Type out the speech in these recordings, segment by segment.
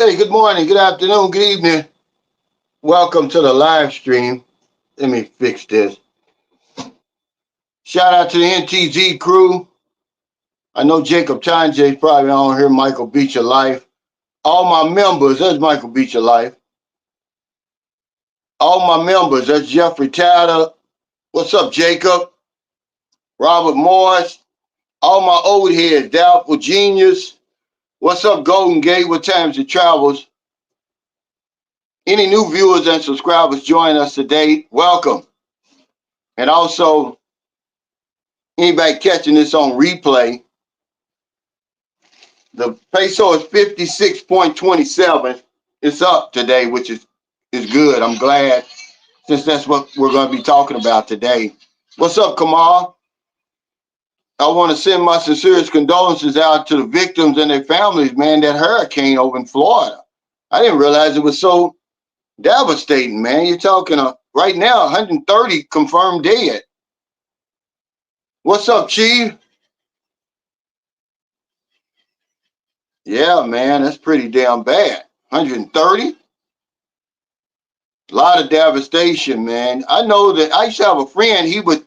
Hey, good morning, good afternoon, good evening. Welcome to the live stream. Let me fix this. Shout out to the NTZ crew. I know Jacob Tanjay probably on here. Michael Beach Your Life. All my members, there's Michael Beach Your Life. All my members, that's Jeffrey Tatter. What's up, Jacob? Robert Morris. All my old heads, Doubtful Genius. What's up, Golden Gate? What times it travels? Any new viewers and subscribers join us today, welcome. And also, anybody catching this on replay, the peso is 56.27. It's up today, which is good. I'm glad, since that's what we're going to be talking about today. What's up, Kamal? I want to send my sincerest condolences out to the victims and their families, man, that hurricane over in Florida. I didn't realize it was so devastating, man. You're talking right now 130 confirmed dead. What's up, Chief? Yeah, man, that's pretty damn bad. 130? A lot of devastation, man. I know that I used to have a friend, he would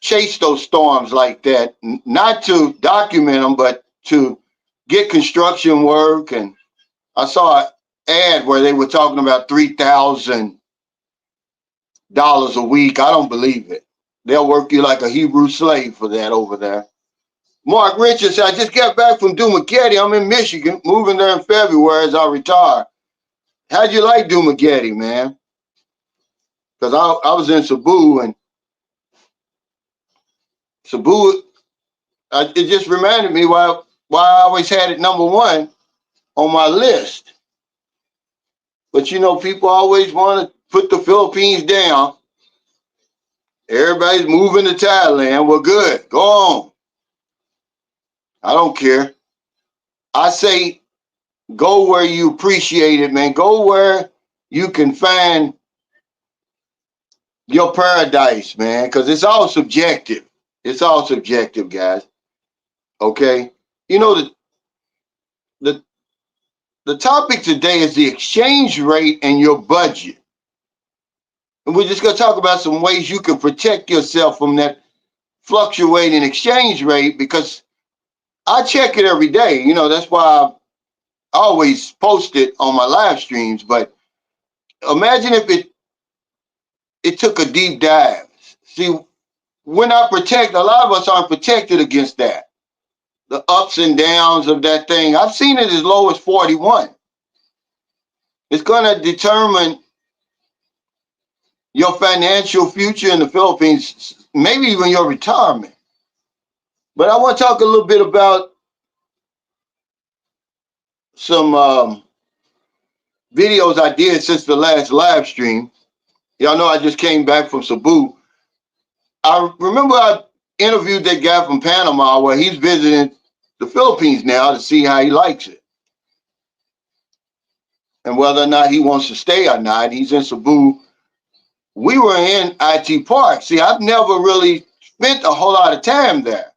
chase those storms like that, not to document them, but to get construction work. And I saw an ad where they were talking about $3,000 a week. I don't believe it. They'll work you like a Hebrew slave for that over there. Mark Richards, I just got back from Dumaguete. I'm in Michigan, moving there in February as I retire. How'd you like Dumaguete, man? Because I was in Cebu, and Cebu, it just reminded me why I always had it number one on my list. But you know, people always want to put the Philippines down. Everybody's moving to Thailand. Well, good. Go on. I don't care. I say go where you appreciate it, man. Go where you can find your paradise, man, because it's all subjective. It's all subjective, guys. Okay? You know, the the topic today is the exchange rate and your budget. And we're just going to talk about some ways you can protect yourself from that fluctuating exchange rate, because I check it every day. You know, that's why I always post it on my live streams. But imagine if it took a deep dive. See, we're not protected. A lot of us aren't protected against that. The ups and downs of that thing. I've seen it as low as 41. It's going to determine your financial future in the Philippines, maybe even your retirement. But I want to talk a little bit about some videos I did since the last live stream. Y'all know I just came back from Cebu. I remember I interviewed that guy from Panama where he's visiting the Philippines now to see how he likes it and whether or not he wants to stay or not. He's in Cebu. We were in IT Park. See, I've never really spent a whole lot of time there.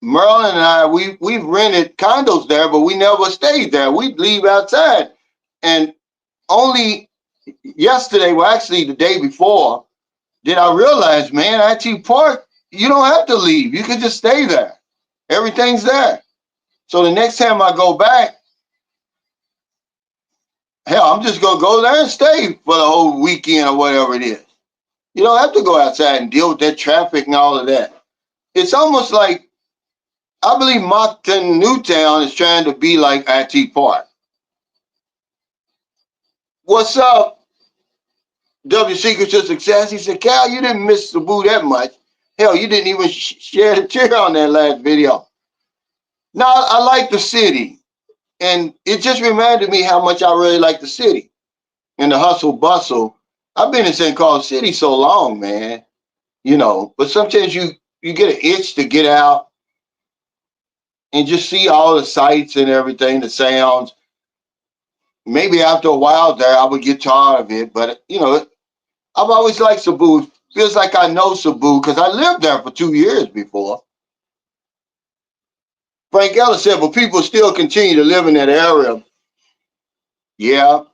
Merlin and I, we've rented condos there, but we never stayed there. We'd leave outside. And only yesterday, well, actually the day before, did I realize, man, IT Park, you don't have to leave. You can just stay there. Everything's there. So the next time I go back, hell, I'm just going to go there and stay for the whole weekend or whatever it is. You don't have to go outside and deal with that traffic and all of that. It's almost like, I believe Moncton Newtown is trying to be like IT Park. What's up, W Secret to Success? He said, Cal, you didn't miss Cebu that much. Hell, you didn't even share the chair on that last video. No, I like the city. And it just reminded me how much I really like the city and the hustle bustle. I've been in St. Carl City so long, man. You know, but sometimes you get an itch to get out and just see all the sights and everything, the sounds. Maybe after a while there, I would get tired of it. But, you know, I've always liked Cebu. Feels like I know Cebu because I lived there for 2 years before. Frank Ellis said, but people still continue to live in that area. Yeah.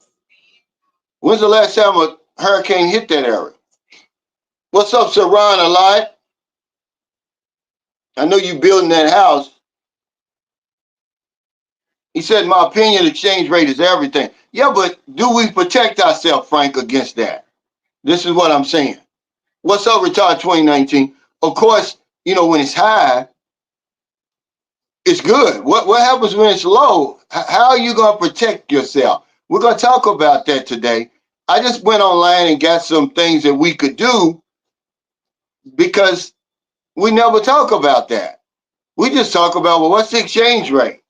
When's the last time a hurricane hit that area? What's up, Saran Alive? I know you building that house. He said, in my opinion, the exchange rate is everything. Yeah, but do we protect ourselves, Frank, against that? This is what I'm saying. What's up, Retard 2019? Of course, when it's high, it's good. What happens when it's low? How are you going to protect yourself? We're going to talk about that today. I just went online and got some things that we could do because we never talk about that. We just talk about, well, what's the exchange rate?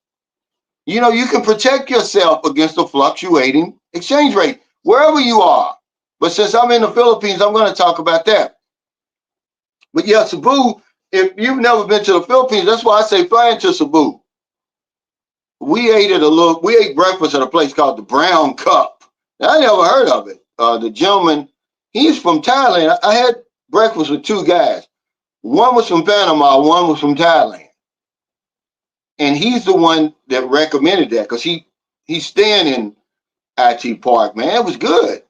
You can protect yourself against the fluctuating exchange rate wherever you are. But since I'm in the Philippines, I'm going to talk about that. But yeah, Cebu, if you've never been to the Philippines, that's why I say fly into Cebu. We ate breakfast at a place called the Brown Cup. Now, I never heard of it. The gentleman, he's from Thailand. I had breakfast with two guys. One was from Panama, one was from Thailand. And he's the one that recommended that because he's staying in IT Park, man. It was good.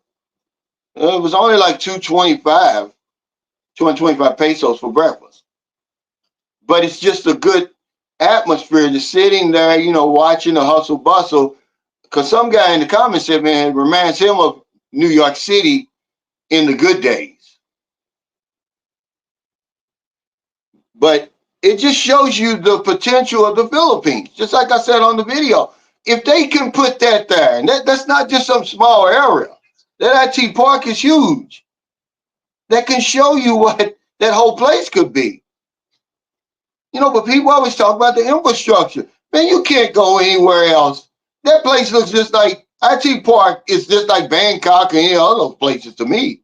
It was only like 225 pesos for breakfast. But it's just a good atmosphere, just sitting there, watching the hustle bustle. Because some guy in the comments said, man, it reminds him of New York City in the good days. But it just shows you the potential of the Philippines. Just like I said on the video, if they can put that there, and that's not just some small area. That IT Park is huge. That can show you what that whole place could be. But people always talk about the infrastructure. Man, you can't go anywhere else. That place looks just like IT Park is just like Bangkok and any other those places to me.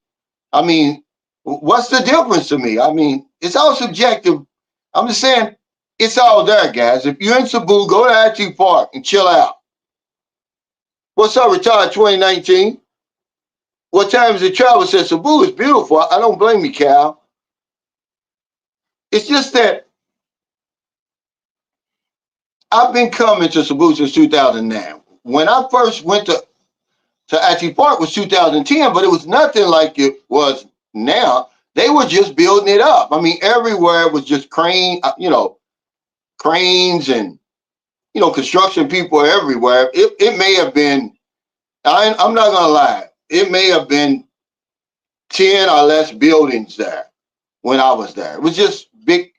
I mean, what's the difference to me? I mean, it's all subjective. I'm just saying it's all there, guys. If you're in Cebu, go to IT Park and chill out. What's up, Retired 2019? What time is it travel? Says Cebu is beautiful. I don't blame you, Cal. It's just that I've been coming to Cebu since 2009. When I first went to IT Park was 2010, but it was nothing like it was now. They were just building it up. I mean, everywhere was just cranes and construction people everywhere. It may have been, I'm not gonna lie, it may have been 10 or less buildings there when I was there. It was just big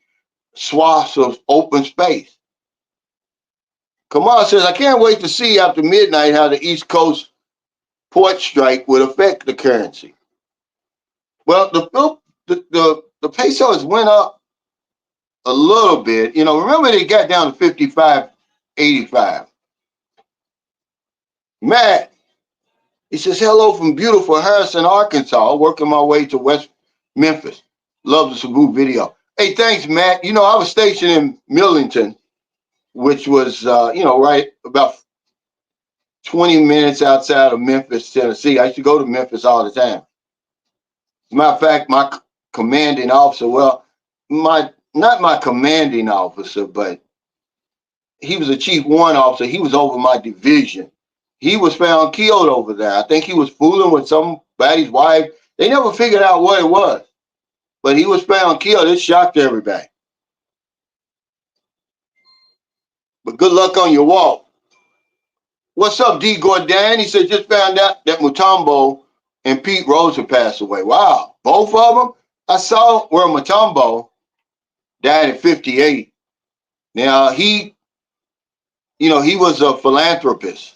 swaths of open space. Kamal says, I can't wait to see after midnight how the East Coast port strike would affect the currency. Well, the peso has went up a little bit. Remember they got down to 55.85. Matt, he says, hello from beautiful Harrison, Arkansas, working my way to West Memphis. Love the Cebu video. Hey, thanks, Matt. I was stationed in Millington, which was, right about 20 minutes outside of Memphis, Tennessee. I used to go to Memphis all the time. As a matter of fact, my commanding officer, not my commanding officer, but he was a chief warrant officer. He was over my division. He was found killed over there. I think he was fooling with somebody's wife. They never figured out what it was, but he was found killed. It shocked everybody. But good luck on your walk. What's up, D. Gordon? He said, just found out that Mutombo and Pete Rose have passed away. Wow, both of them? I saw where Mutombo died at 58. Now, he was a philanthropist.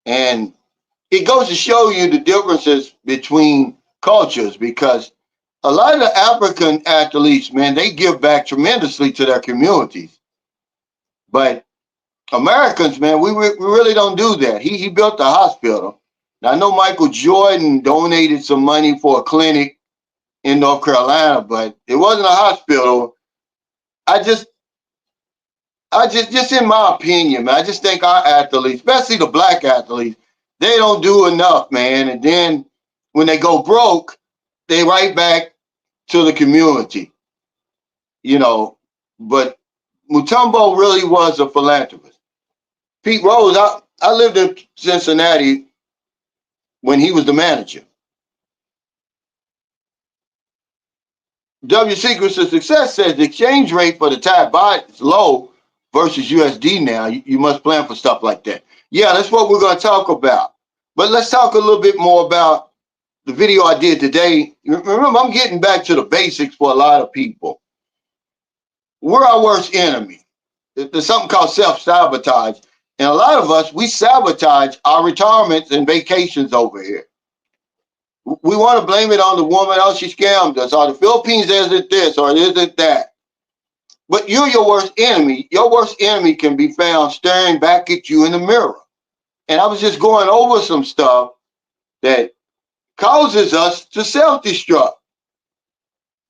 And it goes to show you the differences between cultures because a lot of the African athletes, man, they give back tremendously to their communities. But Americans, man, we really don't do that. He built a hospital. Now, I know Michael Jordan donated some money for a clinic in North Carolina, but it wasn't a hospital. I just in my opinion, man, I just think our athletes, especially the black athletes, they don't do enough, man. And then when they go broke, they right back to the community, But Mutombo really was a philanthropist. Pete Rose, I lived in Cincinnati when he was the manager. W Secrets of Success says the exchange rate for the Thai baht is low versus USD now. You must plan for stuff like that. Yeah, that's what we're going to talk about. But let's talk a little bit more about the video I did today. Remember, I'm getting back to the basics for a lot of people. We're our worst enemy. There's something called self-sabotage. And a lot of us, we sabotage our retirements and vacations over here. We want to blame it on the woman. Oh, she scammed us. Or the Philippines isn't this or it isn't that. But you're your worst enemy. Your worst enemy can be found staring back at you in the mirror. And I was just going over some stuff that causes us to self-destruct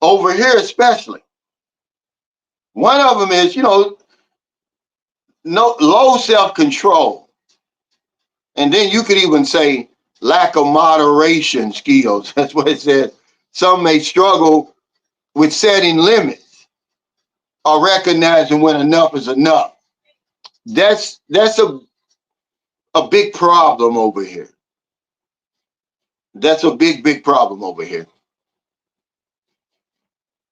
over here, especially. One of them is, no low self-control. And then you could even say lack of moderation skills. That's what it says. Some may struggle with setting limits or recognizing when enough is enough. That's a big problem over here. That's a big problem over here.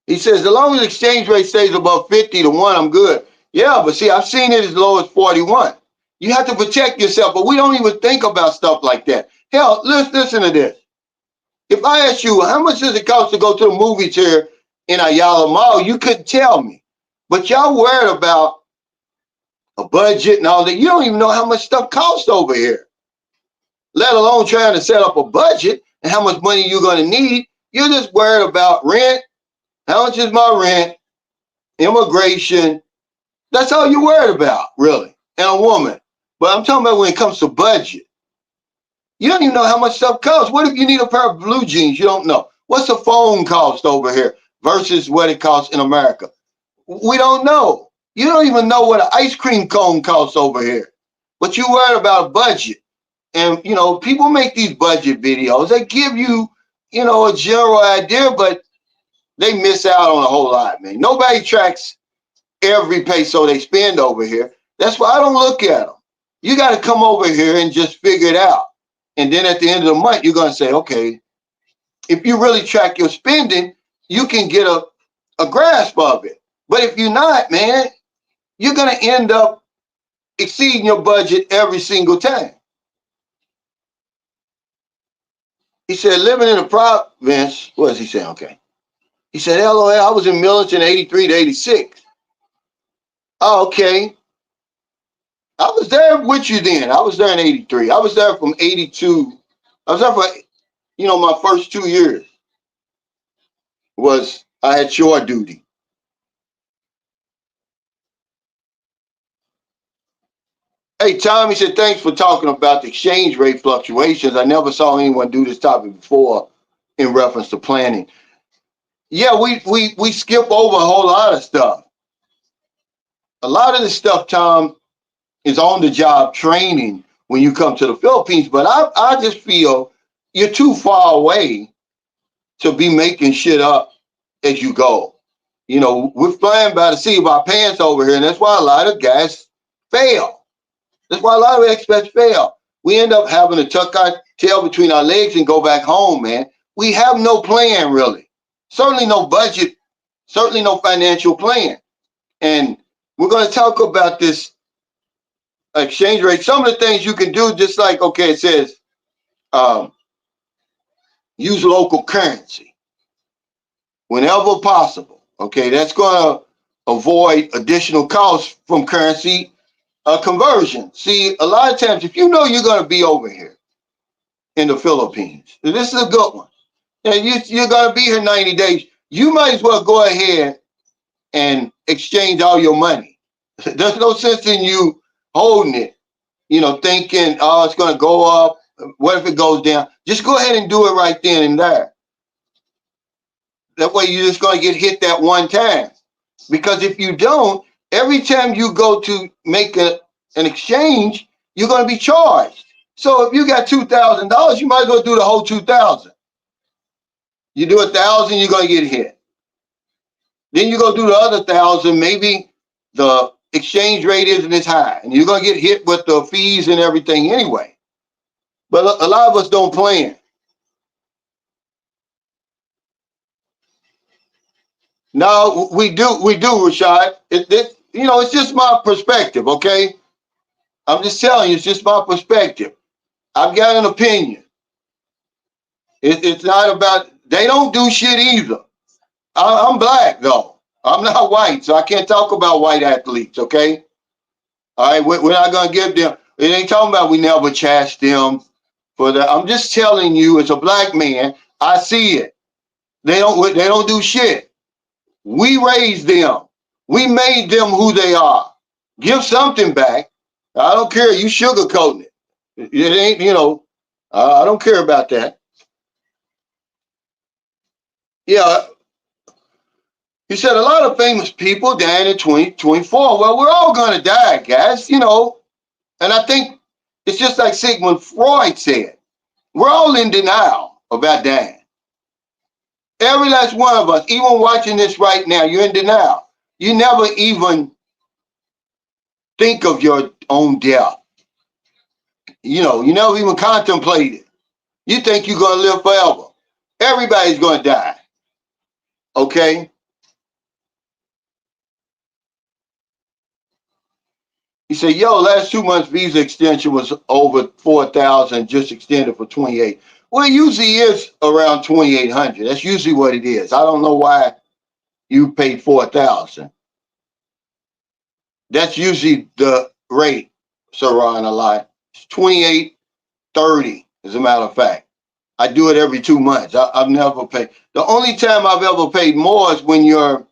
He says, as long as the exchange rate stays above 50 to 1, I'm good. Yeah, but see, I've seen it as low as 41. You have to protect yourself, but we don't even think about stuff like that. Hell, listen to this. If I ask you, how much does it cost to go to the movies here in Ayala Mall, you couldn't tell me. But y'all worried about a budget and all that. You don't even know how much stuff costs over here, let alone trying to set up a budget and how much money you're going to need. You're just worried about rent. How much is my rent? Immigration. That's all you're worried about, really. And a woman. But I'm talking about when it comes to budget. You don't even know how much stuff costs. What if you need a pair of blue jeans? You don't know. What's a phone cost over here versus what it costs in America? We don't know. You don't even know what an ice cream cone costs over here. But you worried about a budget. And, people make these budget videos. They give you, a general idea, but they miss out on a whole lot, man. Nobody tracks every peso they spend over here. That's why I don't look at them. You got to come over here and just figure it out. And then at the end of the month, you're going to say, okay, if you really track your spending, you can get a grasp of it. But if you're not, man, you're going to end up exceeding your budget every single time. He said, living in a province, what is he saying? Okay. He said, LOL, I was in Milton 83 to 86. Oh, okay. I was there with you then. I was there in 83. I was there from 82. I was there for, my first 2 years was I had shore duty. Hey, Tom, he said, thanks for talking about the exchange rate fluctuations. I never saw anyone do this topic before in reference to planning. Yeah, we skip over a whole lot of stuff. A lot of this stuff, Tom, is on the job training when you come to the Philippines. But I just feel you're too far away to be making shit up as you go. We're flying by the seat of our pants over here, and that's why a lot of guys fail. That's why a lot of expats fail. We end up having to tuck our tail between our legs and go back home, man. We have no plan, really. Certainly no budget, certainly no financial plan. And we're going to talk about this exchange rate. Some of the things you can do, just like, okay, it says use local currency whenever possible. Okay, that's going to avoid additional costs from currency conversion. See, a lot of times, if you know you're going to be over here in the Philippines, this is a good one, and you're going to be here 90 days, you might as well go ahead and exchange all your money. There's no sense in you holding it, thinking, oh, it's going to go up. What if it goes down? Just go ahead and do it right then and there. That way you're just going to get hit that one time. Because if you don't, every time you go to make an exchange, you're going to be charged. So if you got $2,000, you might as well do the whole 2,000. You do 1,000, you're going to get hit. Then you go do the other 1,000. Maybe the exchange rate isn't as high, and you're gonna get hit with the fees and everything anyway. But a lot of us don't plan. No, we do, Rashad. It's just my perspective, okay? I'm just telling you, it's just my perspective. I've got an opinion. It's not about, they don't do shit either. I'm black though. I'm not white, so I can't talk about white athletes, okay? All right, we're not gonna give them. It ain't talking about we never chased them for that. I'm just telling you, as a black man, I see it. They don't do shit. We raised them. We made them who they are. Give something back. I don't care. You sugarcoating it. It ain't, I don't care about that. Yeah, he said a lot of famous people died in 2024. Well, we're all going to die, guys, And I think it's just like Sigmund Freud said. We're all in denial about dying. Every last one of us, even watching this right now, you're in denial. You never even think of your own death. You never even contemplate it. You think you're going to live forever. Everybody's going to die. Okay? He said, yo, last 2 months visa extension was over 4,000, just extended for 28. Well, it usually is around 2,800. That's usually what it is. I don't know why you paid 4,000. That's usually the rate, Saran, a lot. It's 28.30, as a matter of fact. I do it every 2 months. I've never paid. The only time I've ever paid more is when your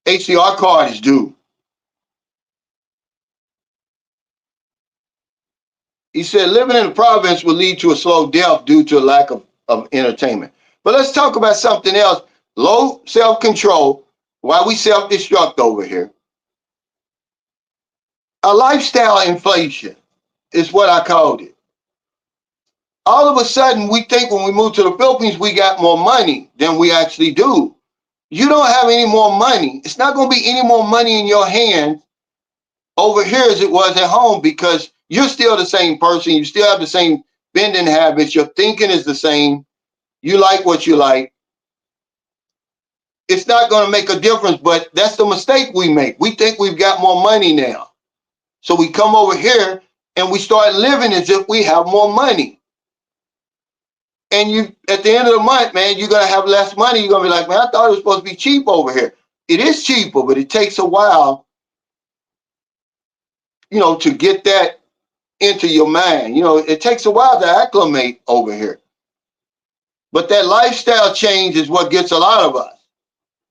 HCR card is due. He said living in the province will lead to a slow death due to a lack of entertainment. But let's talk about something else. Low self-control, while we self-destruct over here. A lifestyle inflation is what I called it. All of a sudden, we think when we move to the Philippines, we got more money than we actually do. You don't have any more money. It's not going to be any more money in your hand over here as it was at home, because you're still the same person. You still have the same spending habits. Your thinking is the same. You like what you like. It's not going to make a difference, but that's the mistake we make. We think we've got more money now. So we come over here and we start living as if we have more money. And you, at the end of the month, man, you're going to have less money. You're going to be like, man, I thought it was supposed to be cheap over here. It is cheaper, but it takes a while, to get that into your mind. It takes a while to acclimate over here. But that lifestyle change is what gets a lot of us.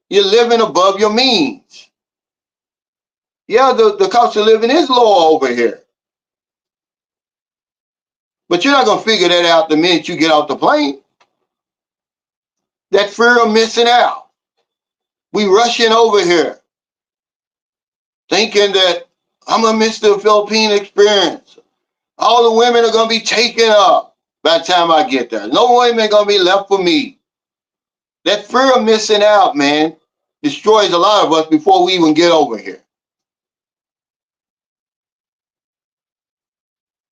You're living above your means. Yeah, the cost of living is low over here. But you're not going to figure that out the minute you get off the plane. That fear of missing out. We rushing over here thinking that I'm going to miss the Philippine experience. All the women are going to be taken up by the time I get there. No women are going to be left for me. That fear of missing out, man, destroys a lot of us before we even get over here.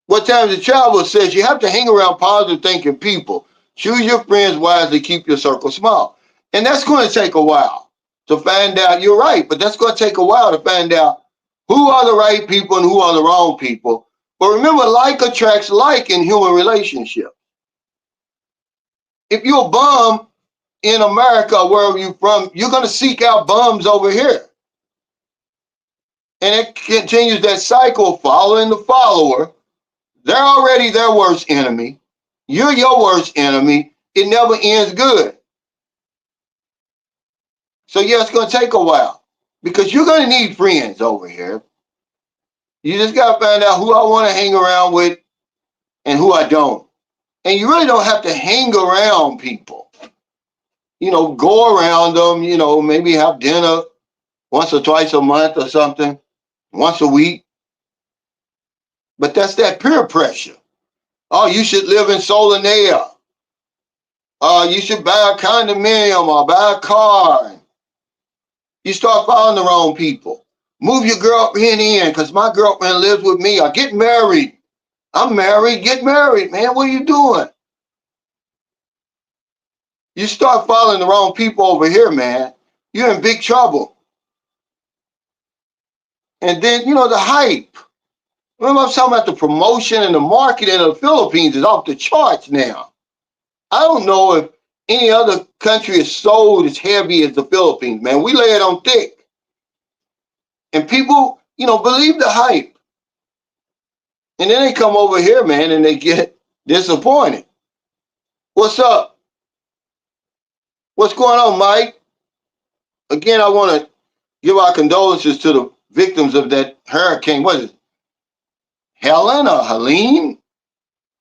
What Times the Traveler says, you have to hang around positive thinking people. Choose your friends wisely, keep your circle small. And that's going to take a while to find out. You're right, but that's going to take a while to find out who are the right people and who are the wrong people. But remember, like attracts like in human relationships. If you're a bum in America, wherever you're from, you're going to seek out bums over here. And it continues that cycle, following the follower. They're already their worst enemy. You're your worst enemy. It never ends good. So yeah, it's going to take a while because you're going to need friends over here. You just got to find out who I want to hang around with and who I don't. And you really don't have to hang around people. Go around them, maybe have dinner once or twice a month or something, once a week. But that's that peer pressure. Oh, you should live in Solanaire. You should buy a condominium or buy a car. You start following the wrong people. Move your girlfriend in because my girlfriend lives with me. Or get married. I'm married. Get married, man. What are you doing? You start following the wrong people over here, man. You're in big trouble. And then, the hype. Remember, I was talking about the promotion and the marketing of the Philippines is off the charts now. I don't know if any other country is sold as heavy as the Philippines, man. We lay it on thick. And people, believe the hype. And then they come over here, man, and they get disappointed. What's up? What's going on, Mike? Again, I want to give our condolences to the victims of that hurricane. What is it? Helen or Helene?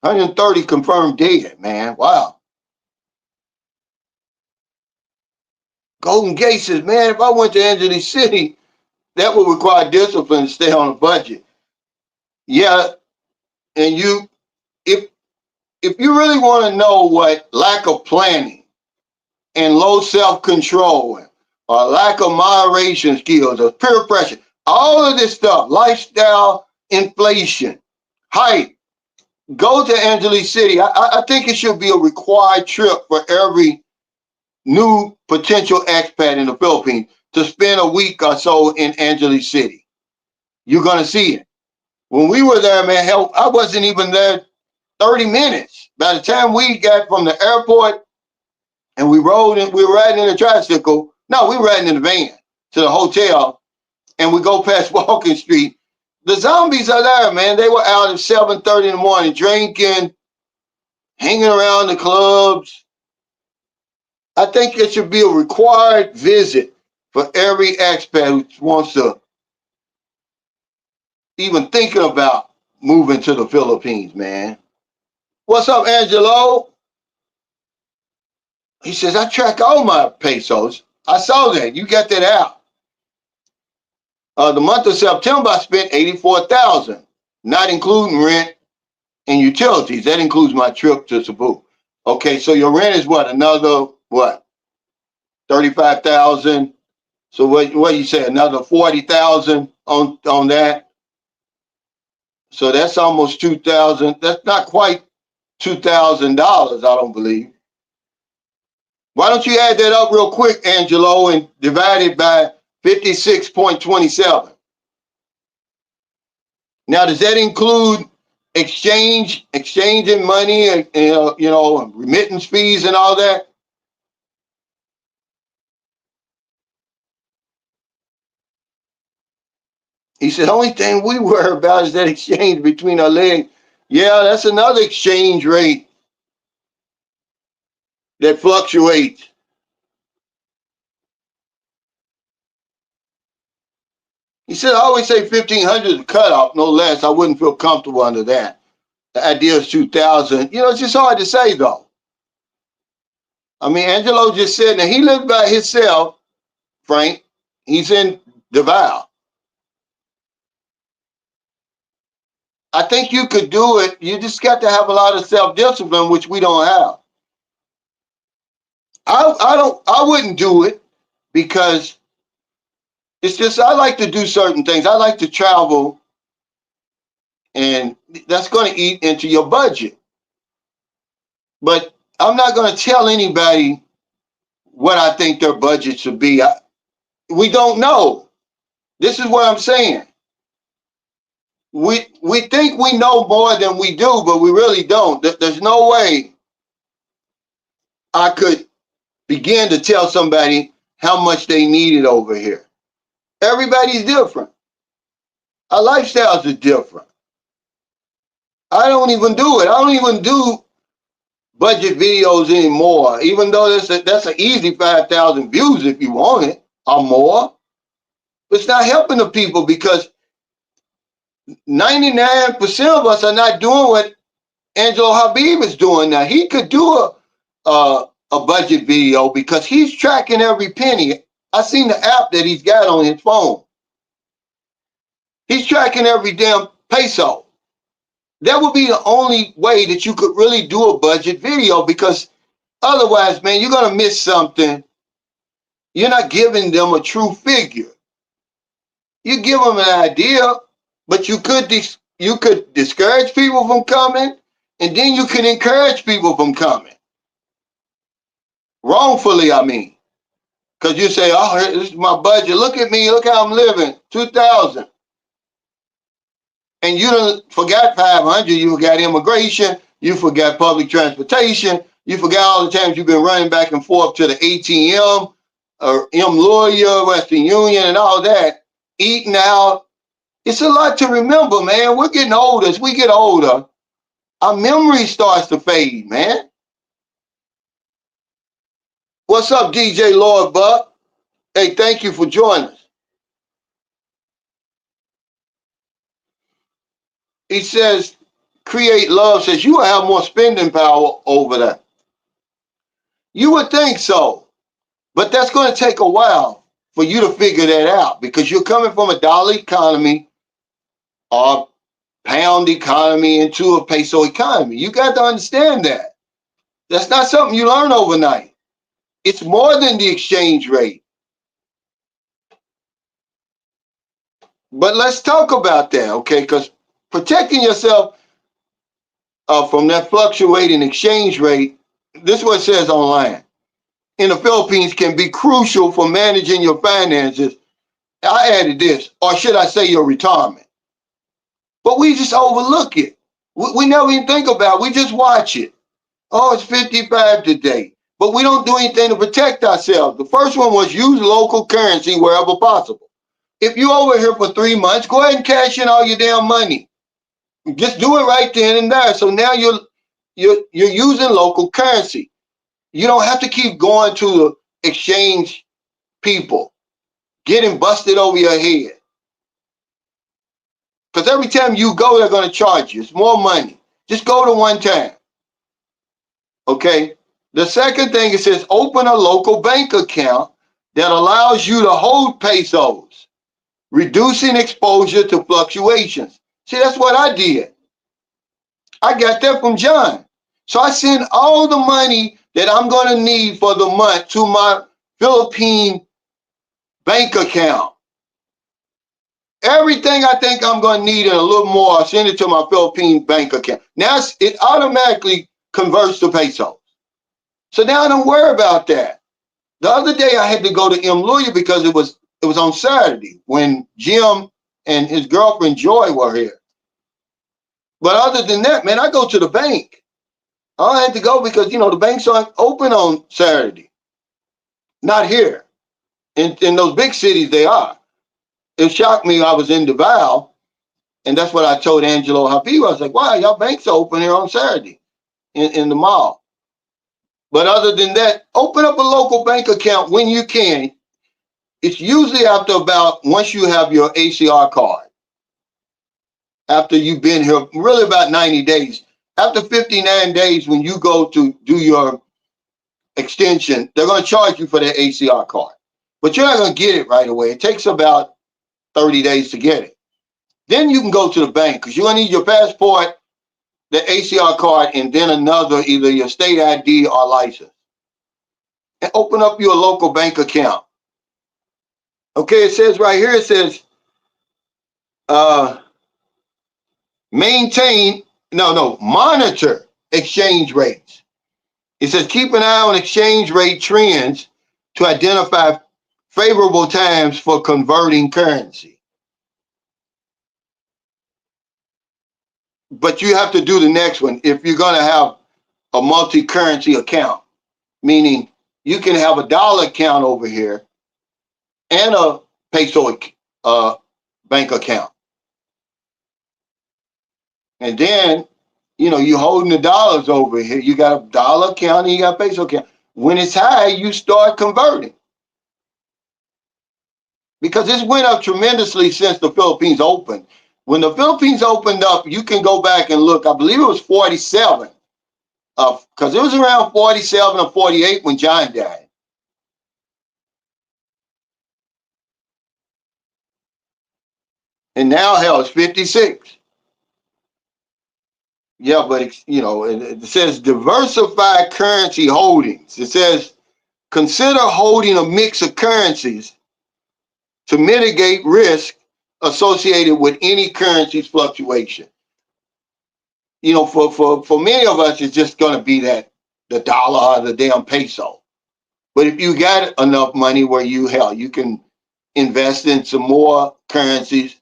130 confirmed dead, man. Wow. Golden Gate says, man, if I went to Angeles City, that would require discipline to stay on a budget. Yeah, and if you really want to know what lack of planning and low self-control or lack of moderation skills or peer pressure, all of this stuff, lifestyle inflation, hype, go to Angeles City. I think it should be a required trip for every new potential expat in the Philippines to spend a week or so in Angeles City. You're going to see it. When we were there, man, hell, I wasn't even there 30 minutes. By the time we got from the airport and we rode and we were riding in a tricycle, no, we were riding in the van to the hotel and we go past Walking Street. The zombies are there, man. They were out at 7:30 in the morning drinking, hanging around the clubs. I think it should be a required visit for every expat who wants to even thinking about moving to the Philippines, man. What's up, Angelo? He says, I track all my pesos. I saw that. You got that out. The month of September, I spent 84,000, not including rent and utilities. That includes my trip to Cebu. Okay, so your rent is what? Another, what? 35,000. So what you say? Another 40,000 on that. So that's almost 2,000. That's not quite $2,000, I don't believe. Why don't you add that up real quick, Angelo, and divide it by 56.27? Now, does that include exchanging money and remittance fees and all that? He said, the only thing we worry about is that exchange between our legs. Yeah, that's another exchange rate that fluctuates. He said, I always say 1,500 is the cutoff, no less. I wouldn't feel comfortable under that. The idea is 2,000. It's just hard to say, though. I mean, Angelo just said, now he lives by himself, Frank. He's in Davao. I think you could do it. You just got to have a lot of self-discipline, which we don't have. I wouldn't do it because it's just, I like to do certain things. I like to travel, and that's going to eat into your budget. But I'm not going to tell anybody what I think their budget should be. We don't know. This is what I'm saying. We think we know more than we do, but we really don't. There's no way I could begin to tell somebody how much they needed over here. Everybody's different. Our lifestyles are different. I don't even do it. I don't even do budget videos anymore, even though that's an easy 5,000 views if you want it or more. But it's not helping the people because 99% of us are not doing what Angelo Habib is doing now. He could do a budget video because he's tracking every penny. I seen the app that he's got on his phone. He's tracking every damn peso. That would be the only way that you could really do a budget video because otherwise, man, you're going to miss something. You're not giving them a true figure. You give them an idea, but you could discourage people from coming, and then you can encourage people from coming. Wrongfully, I mean. Because you say, oh, this is my budget. Look at me. Look how I'm living. 2,000. And you done forgot 500. You forgot immigration. You forgot public transportation. You forgot all the times you've been running back and forth to the ATM or Lawyer, Western Union, and all that. Eating out. It's a lot to remember, man. We're getting older. As we get older, our memory starts to fade, man. What's up, DJ Lord Buck? Hey, thank you for joining us. He says, create love, says you will have more spending power over that. You would think so, but that's going to take a while for you to figure that out because you're coming from a dollar economy or pound economy into a peso economy. You got to understand that. That's not something you learn overnight. It's more than the exchange rate. But let's talk about that, okay? Because protecting yourself from that fluctuating exchange rate, this is what it says online, in the Philippines can be crucial for managing your finances. I added this, or should I say your retirement? But we just overlook it. We never even think about it. We just watch it. Oh, it's 55 today. But we don't do anything to protect ourselves. The first one was use local currency wherever possible. If you're over here for 3 months, go ahead and cash in all your damn money. Just do it right then and there. So now you're using local currency. You don't have to keep going to exchange people, getting busted over your head. Because every time you go, they're going to charge you. It's more money. Just go to one time. Okay? The second thing, it says open a local bank account that allows you to hold pesos, reducing exposure to fluctuations. See, that's what I did. I got that from John. So I send all the money that I'm going to need for the month to my Philippine bank account. Everything I think I'm going to need and a little more, I send it to my Philippine bank account. Now it automatically converts to pesos. So now I don't worry about that. The other day I had to go to Lawyer because it was on Saturday when Jim and his girlfriend Joy were here. But other than that, man, I go to the bank. I had to go because, the banks aren't open on Saturday. Not here. In those big cities, they are. It shocked me. I was in Davao, and that's what I told Angelo Habibu. I was like, wow, y'all banks are open here on Saturday in the mall. But other than that, open up a local bank account when you can. It's usually after once you have your ACR card, after you've been here, really about 90 days. After 59 days, when you go to do your extension, they're going to charge you for that ACR card. But you're not going to get it right away. It takes about 30 days to get it. Then you can go to the bank because you're going to need your passport, the ACR card, and then another, either your state ID or license. And open up your local bank account. Okay, it says right here, it says, monitor exchange rates. It says keep an eye on exchange rate trends to identify favorable times for converting currency. But you have to do the next one if you're going to have a multi-currency account, meaning you can have a dollar account over here and a peso bank account. And then, you're holding the dollars over here. You got a dollar account and you got a peso account. When it's high, you start converting. Because this went up tremendously since the Philippines opened. When the Philippines opened up, you can go back and look. I believe it was 47. Because it was around 47 or 48 when John died. And now, hell, it's 56. Yeah, but it says diversify currency holdings. It says Consider holding a mix of currencies to mitigate risk associated with any currency's fluctuation. You know, for many of us, it's just going to be that the dollar or the damn peso. But if you got enough money where you can invest in some more currencies,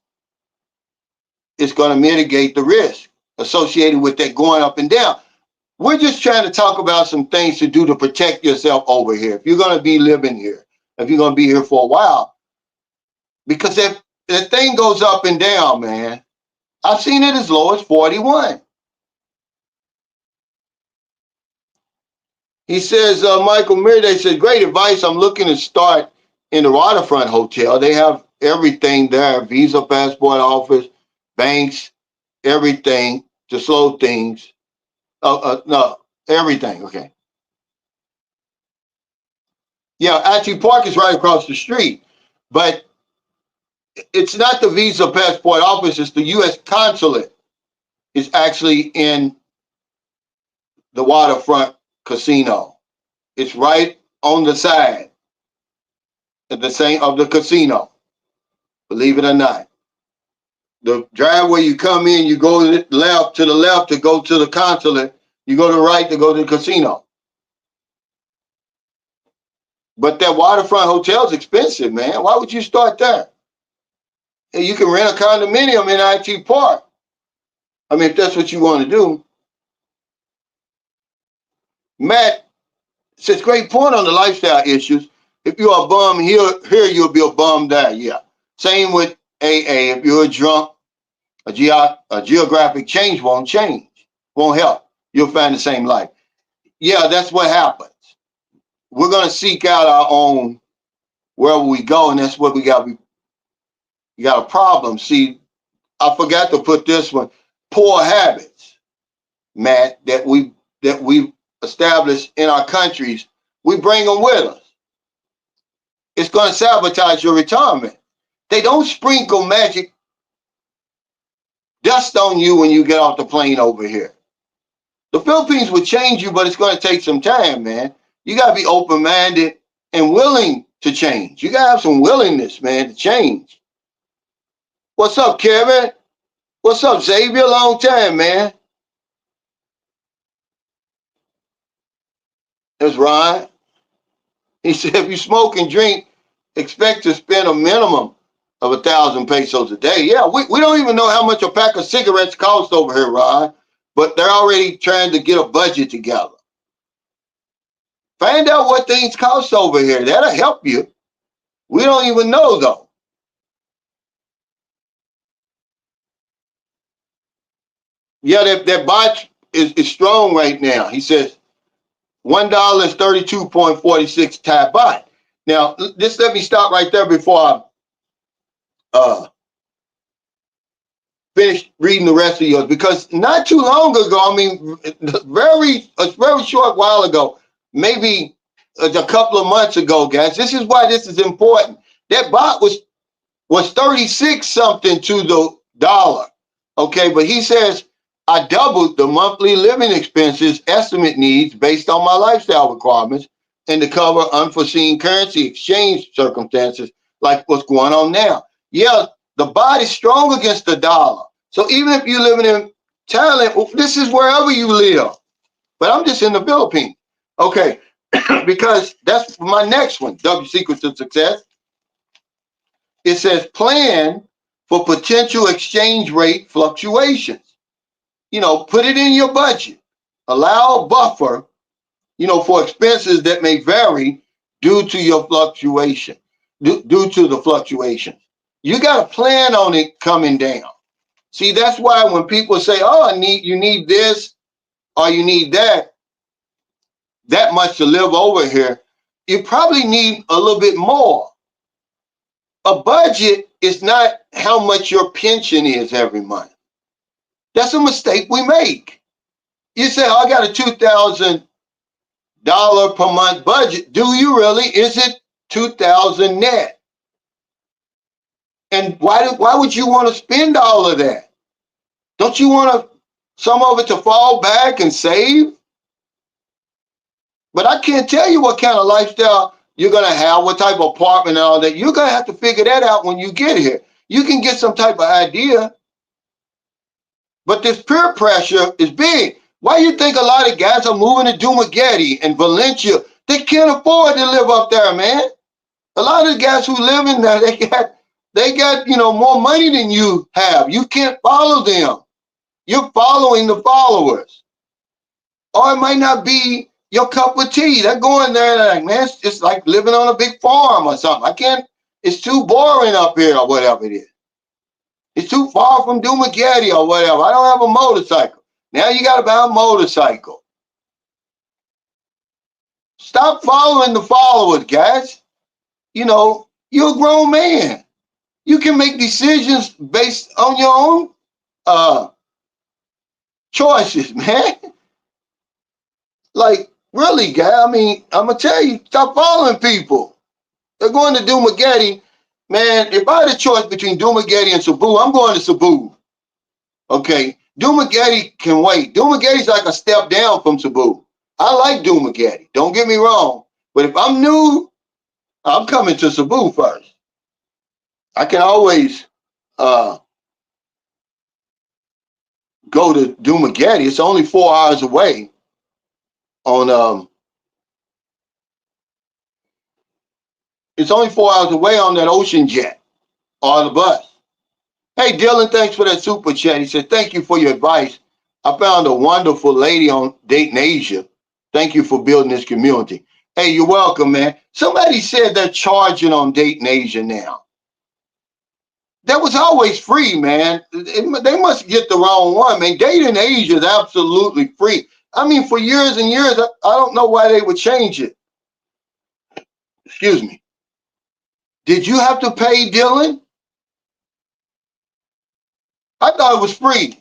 it's going to mitigate the risk associated with that going up and down. We're just trying to talk about some things to do to protect yourself over here. If you're going to be living here, if you're going to be here for a while, because if that thing goes up and down, man, I've seen it as low as 41. He says, Michael Mirday says, great advice. I'm looking to start in the Waterfront Hotel. They have everything there, Visa, passport office, banks, everything to slow things. No, everything. Okay. Yeah, IT Park is right across the street, but it's not the Visa passport office. It's the U.S. consulate. It's actually in the Waterfront Casino. It's right on the side at the same of the casino. Believe it or not, the driveway you come in, you go left to the left to go to the consulate. You go to the right to go to the casino. But that Waterfront Hotel is expensive, man. Why would you start there? And you can rent a condominium in IT Park. I mean, if that's what you want to do. Matt says, great point on the lifestyle issues. If you're a bum here you'll be a bum there. Yeah. Same with AA. If you're a drunk, a geographic change won't help. You'll find the same life. Yeah, that's what happens. We're going to seek out our own wherever we go, and that's what we got. We got a problem. See, I forgot to put this one. Poor habits, Matt, that we've established in our countries, we bring them with us. It's going to sabotage your retirement. They don't sprinkle magic dust on you when you get off the plane over here. The Philippines will change you, but it's going to take some time, man. You got to be open-minded and willing to change. You got to have some willingness, man, to change. What's up, Kevin? What's up, Xavier? Long time, man. That's Ron. He said, if you smoke and drink, expect to spend a minimum of 1,000 pesos a day. Yeah, we don't even know how much a pack of cigarettes cost over here, Ron, but they're already trying to get a budget together. Find out what things cost over here. That'll help you. We don't even know, though. Yeah, that bot is strong right now. He says $1 is 32.46 Thai baht. Now, just let me stop right there before I finish reading the rest of yours, because not too long ago, I mean, a very short while ago, maybe a couple of months ago, guys, this is why this is important. That baht was 36 something to the dollar. Okay, but he says, I doubled the monthly living expenses estimate needs based on my lifestyle requirements and to cover unforeseen currency exchange circumstances like what's going on now. Yeah, the baht is strong against the dollar. So even if you're living in Thailand, this is wherever you live. But I'm just in the Philippines. Okay, because that's my next one, W Secret to Success. It says plan for potential exchange rate fluctuations. You know, put it in your budget. Allow a buffer, for expenses that may vary due to your fluctuation, due to the fluctuation. You got to plan on it coming down. See, that's why when people say, oh, you need this or you need that much to live over here, you probably need a little bit more. A budget is not how much your pension is every month. That's a mistake we make. You say, oh, I got a $2,000 per month budget. Do you really? Is it 2,000 net? And why would you want to spend all of that? Don't you want some of it to fall back and save? But I can't tell you what kind of lifestyle you're going to have, what type of apartment and all that. You're going to have to figure that out when you get here. You can get some type of idea, but this peer pressure is big. Why do you think a lot of guys are moving to Dumaguete and Valencia? They can't afford to live up there, man. A lot of the guys who live in there, they got more money than you have. You can't follow them. You're following the followers. Or it might not be your cup of tea. They're going there like, man, it's like living on a big farm or something. I can't, it's too boring up here or whatever it is. It's too far from Dumaguete or whatever. I don't have a motorcycle. Now you got to buy a motorcycle. Stop following the followers, guys. You're a grown man. You can make decisions based on your own choices, man. Like, really, guy. I mean, I'm going to tell you, stop following people. They're going to Dumaguete. Man, if I had a choice between Dumaguete and Cebu, I'm going to Cebu. Okay? Dumaguete can wait. Dumaguete's like a step down from Cebu. I like Dumaguete. Don't get me wrong. But if I'm new, I'm coming to Cebu first. I can always go to Dumaguete. It's only 4 hours away on it's only 4 hours away on that ocean jet or the bus. Hey Dylan, thanks for that super chat. He said, thank you for your advice. I found a wonderful lady on Dating Asia. Thank you for building this community. Hey, you're welcome, man. Somebody said they're charging on Dating Asia now. That was always free, man. They must get the wrong one, man. Dating Asia is absolutely free. I mean, for years and years, I don't know why they would change it. Excuse me. Did you have to pay, Dylan? I thought it was free.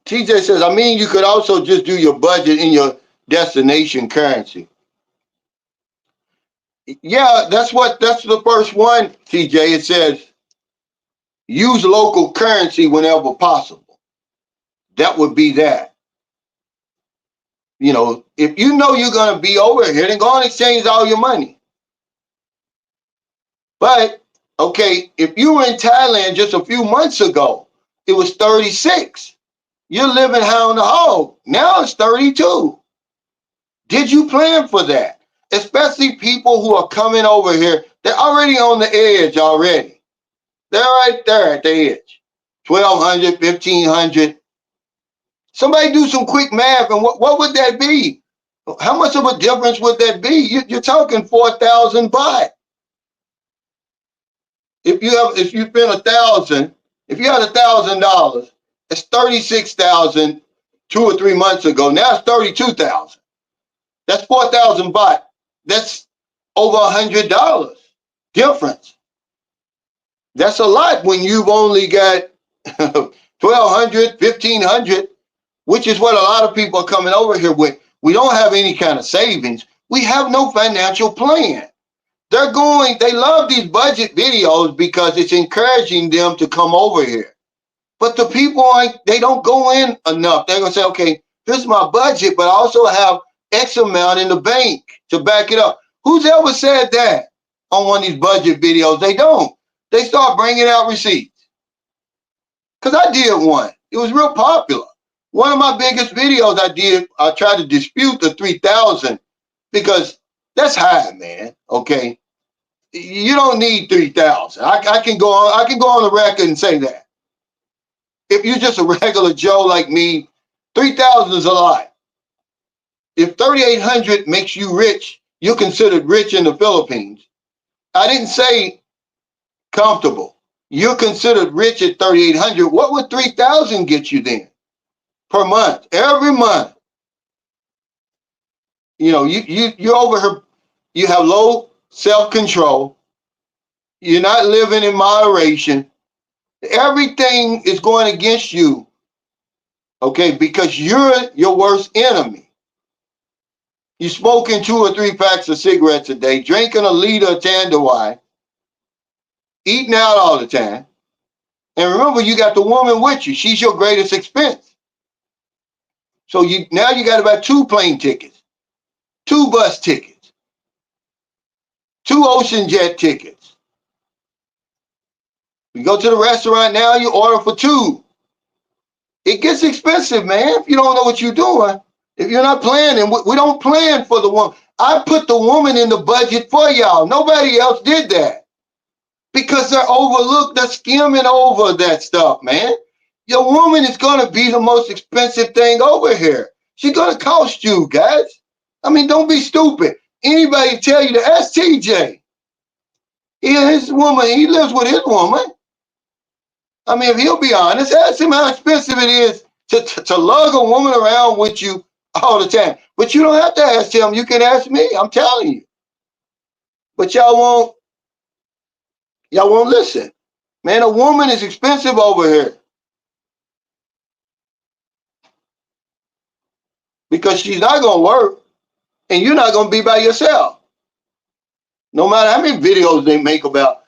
TJ says, I mean, you could also just do your budget in your destination currency. Yeah, that's the first one, TJ. It says, use local currency whenever possible. That would be that. If you know you're going to be over here, then go and exchange all your money. But, okay, if you were in Thailand just a few months ago, it was 36. You're living high on the hog. Now it's 32. Did you plan for that? Especially people who are coming over here. They're already on the edge already. They're right there at the edge. 1,200, 1,500. Somebody do some quick math, and what would that be? How much of a difference would that be? You're talking 4,000 baht. If you spend 1,000, if you had $1,000, it's 36,000 2 or 3 months ago. Now it's 32,000. That's 4,000 baht. That's over $100 difference. That's a lot when you've only got 1,200, 1,500, which is what a lot of people are coming over here with. We don't have any kind of savings. We have no financial plan. They love these budget videos because it's encouraging them to come over here. But the people, they don't go in enough. They're going to say, okay, here's my budget, but I also have X amount in the bank to back it up. Who's ever said that on one of these budget videos? They don't. They start bringing out receipts. Because I did one. It was real popular. One of my biggest videos I tried to dispute the 3,000 because that's high, man. Okay. You don't need 3,000. I can go on the record and say that. If you're just a regular Joe like me, 3,000 is a lot. If 3,800 makes you rich, you're considered rich in the Philippines. I didn't say comfortable. You're considered rich at 3,800. What would 3,000 get you then? Per month, every month. You're over here. You have low self-control. You're not living in moderation. Everything is going against you. Okay, because you're your worst enemy. You're smoking 2 or 3 packs of cigarettes a day, drinking a liter of Tanduay, eating out all the time. And remember, you got the woman with you. She's your greatest expense. So now you got to buy 2 plane tickets, 2 bus tickets, 2 ocean jet tickets. You go to the restaurant now, you order for 2. It gets expensive, man, if you don't know what you're doing. If you're not planning, we don't plan for the woman. I put the woman in the budget for y'all. Nobody else did that because they're overlooked. They're skimming over that stuff, man. Your woman is going to be the most expensive thing over here. She's going to cost you, guys. I mean, don't be stupid. Anybody tell you to ask TJ. His woman, he lives with his woman. I mean, if he'll be honest, ask him how expensive it is to lug a woman around with you all the time. But you don't have to ask him. You can ask me. I'm telling you. But y'all won't listen. Man, a woman is expensive over here because she's not going to work and you're not going to be by yourself. No matter how many videos they make about,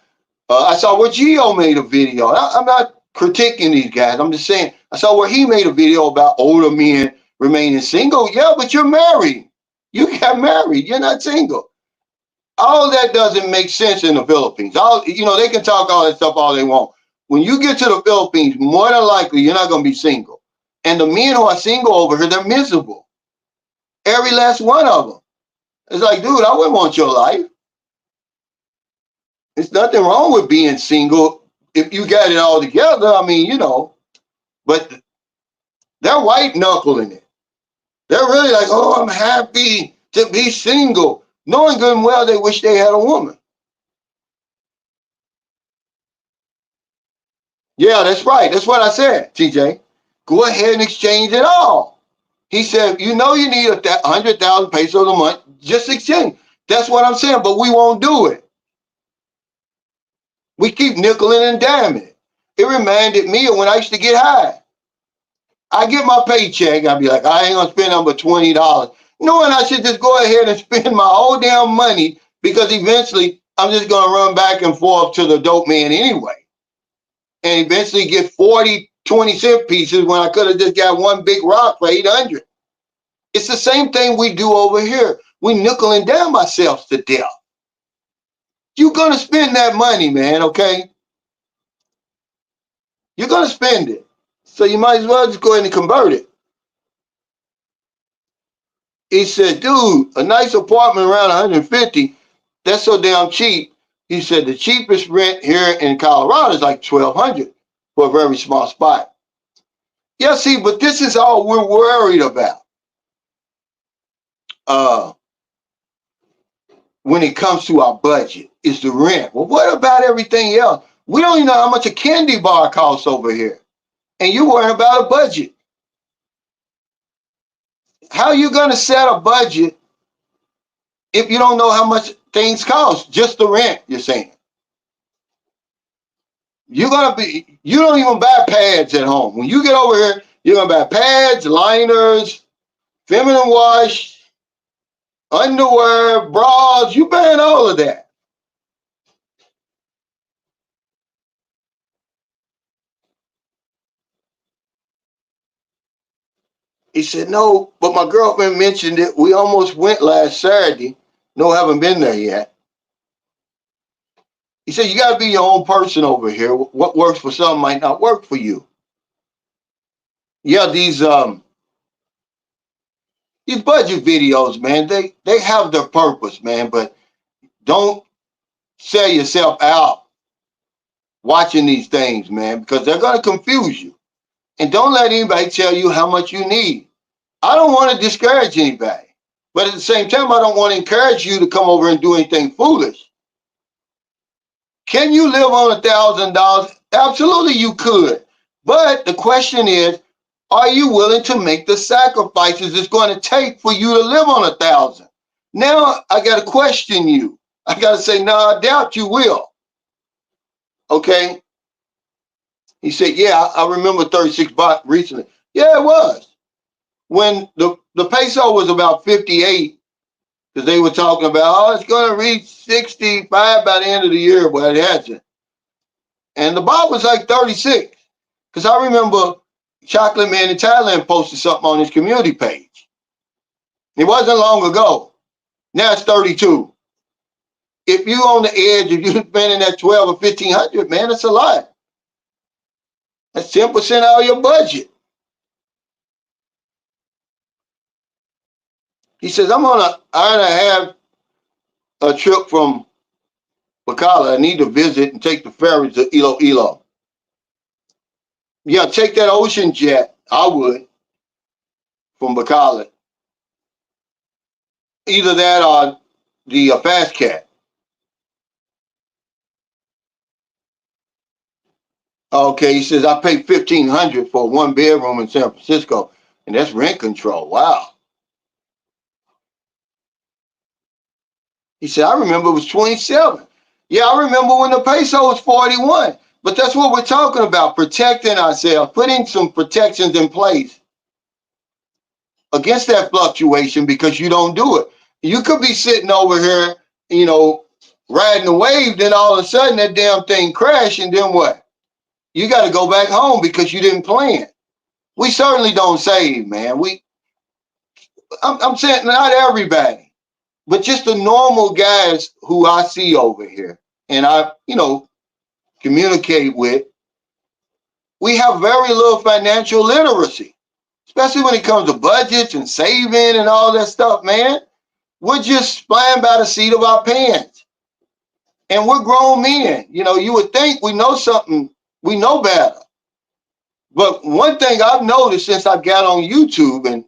I saw where Geo made a video. I'm not critiquing these guys. I'm just saying, I saw where he made a video about older men remaining single. Yeah, but you're married. You got married. You're not single. All that doesn't make sense in the Philippines. They can talk all that stuff all they want. When you get to the Philippines, more than likely, you're not going to be single. And the men who are single over here, they're miserable. Every last one of them. It's like, dude, I wouldn't want your life. There's nothing wrong with being single if you got it all together. I mean, but they're white knuckling it. They're really like, oh, I'm happy to be single, knowing good and well they wish they had a woman. Yeah, that's right. That's what I said, TJ. Go ahead and exchange it all. He said, you need 100,000 pesos a month, just exchange. That's what I'm saying, but we won't do it. We keep nickeling and diming it. It reminded me of when I used to get high. I get my paycheck, I'd be like, I ain't gonna spend number $20. Knowing I should just go ahead and spend my whole damn money because eventually I'm just gonna run back and forth to the dope man anyway. And eventually get 40 20-cent pieces when I could have just got one big rock for 800. It's the same thing we do over here. We nickel and dime ourselves to death. You're gonna spend that money, man, okay? You're gonna spend it. So you might as well just go ahead and convert it. He said, dude, a nice apartment around 150, that's so damn cheap. He said the cheapest rent here in Colorado is like 1,200 for a very small spot. Yeah, see, but this is all we're worried about. When it comes to our budget, is the rent. Well, what about everything else? We don't even know how much a candy bar costs over here. And you're worrying about a budget. How are you going to set a budget if you don't know how much things cost? Just the rent, you're saying. You don't even buy pads at home. When you get over here, you're going to buy pads, liners, feminine wash, underwear, bras. You buying all of that. He said, no, but my girlfriend mentioned it. We almost went last Saturday. No, haven't been there yet. He said, you got to be your own person over here. What works for some might not work for you. Yeah, these budget videos, man, they have their purpose, man, but don't sell yourself out watching these things, man, because they're going to confuse you. And don't let anybody tell you how much you need. I don't want to discourage anybody, but at the same time, I don't want to encourage you to come over and do anything foolish. Can you live on $1,000? Absolutely, you could. But the question is, are you willing to make the sacrifices it's going to take for you to live on 1,000? Now I got to question you. I got to say, no, I doubt you will. Okay. He said, yeah, I remember 36 baht recently. Yeah, it was. When the peso was about 58, because they were talking about, oh, it's going to reach 65 by the end of the year, but it hasn't. And the baht was like 36. Because I remember Chocolate Man in Thailand posted something on his community page. It wasn't long ago. Now it's 32. If you on the edge, if you're spending that 12 or 1500, man, that's a lot. That's 10% out of your budget. He says, I'm on an hour and a half a trip from Bacala. I need to visit and take the ferry to Iloilo. Yeah, take that ocean jet. I would, from Bacala. Either that or the fast cat. Okay, he says, I paid $1,500 for a 1 bedroom in San Francisco, and that's rent control. Wow. He said, I remember it was 27. Yeah, I remember when the peso was 41. But that's what we're talking about, protecting ourselves, putting some protections in place against that fluctuation because you don't do it. You could be sitting over here, riding a wave, then all of a sudden that damn thing crashed, and then what? You got to go back home because you didn't plan. We certainly don't save, man. I'm saying not everybody, but just the normal guys who I see over here and I, communicate with, we have very little financial literacy, especially when it comes to budgets and saving and all that stuff, man. We're just flying by the seat of our pants. And we're grown men. You would think we know something, we know better. But one thing I've noticed since I got on YouTube, and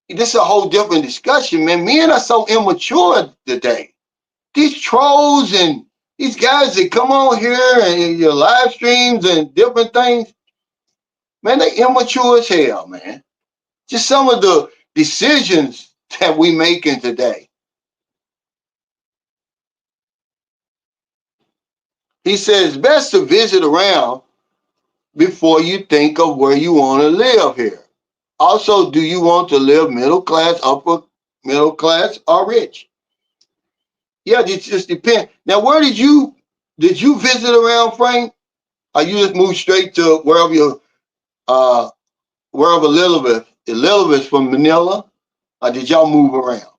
this is a whole different discussion, man. Men are so immature today. These trolls and these guys that come on here and your live streams and different things, man, they immature as hell, man. Just some of the decisions that we making today. He says, best to visit around before you think of where you want to live here. Also, do you want to live middle class, upper middle class, or rich? Yeah, it just depends. Now, where did you visit around, Frank? Or you just moved straight to wherever Elizabeth from Manila? Or did y'all move around?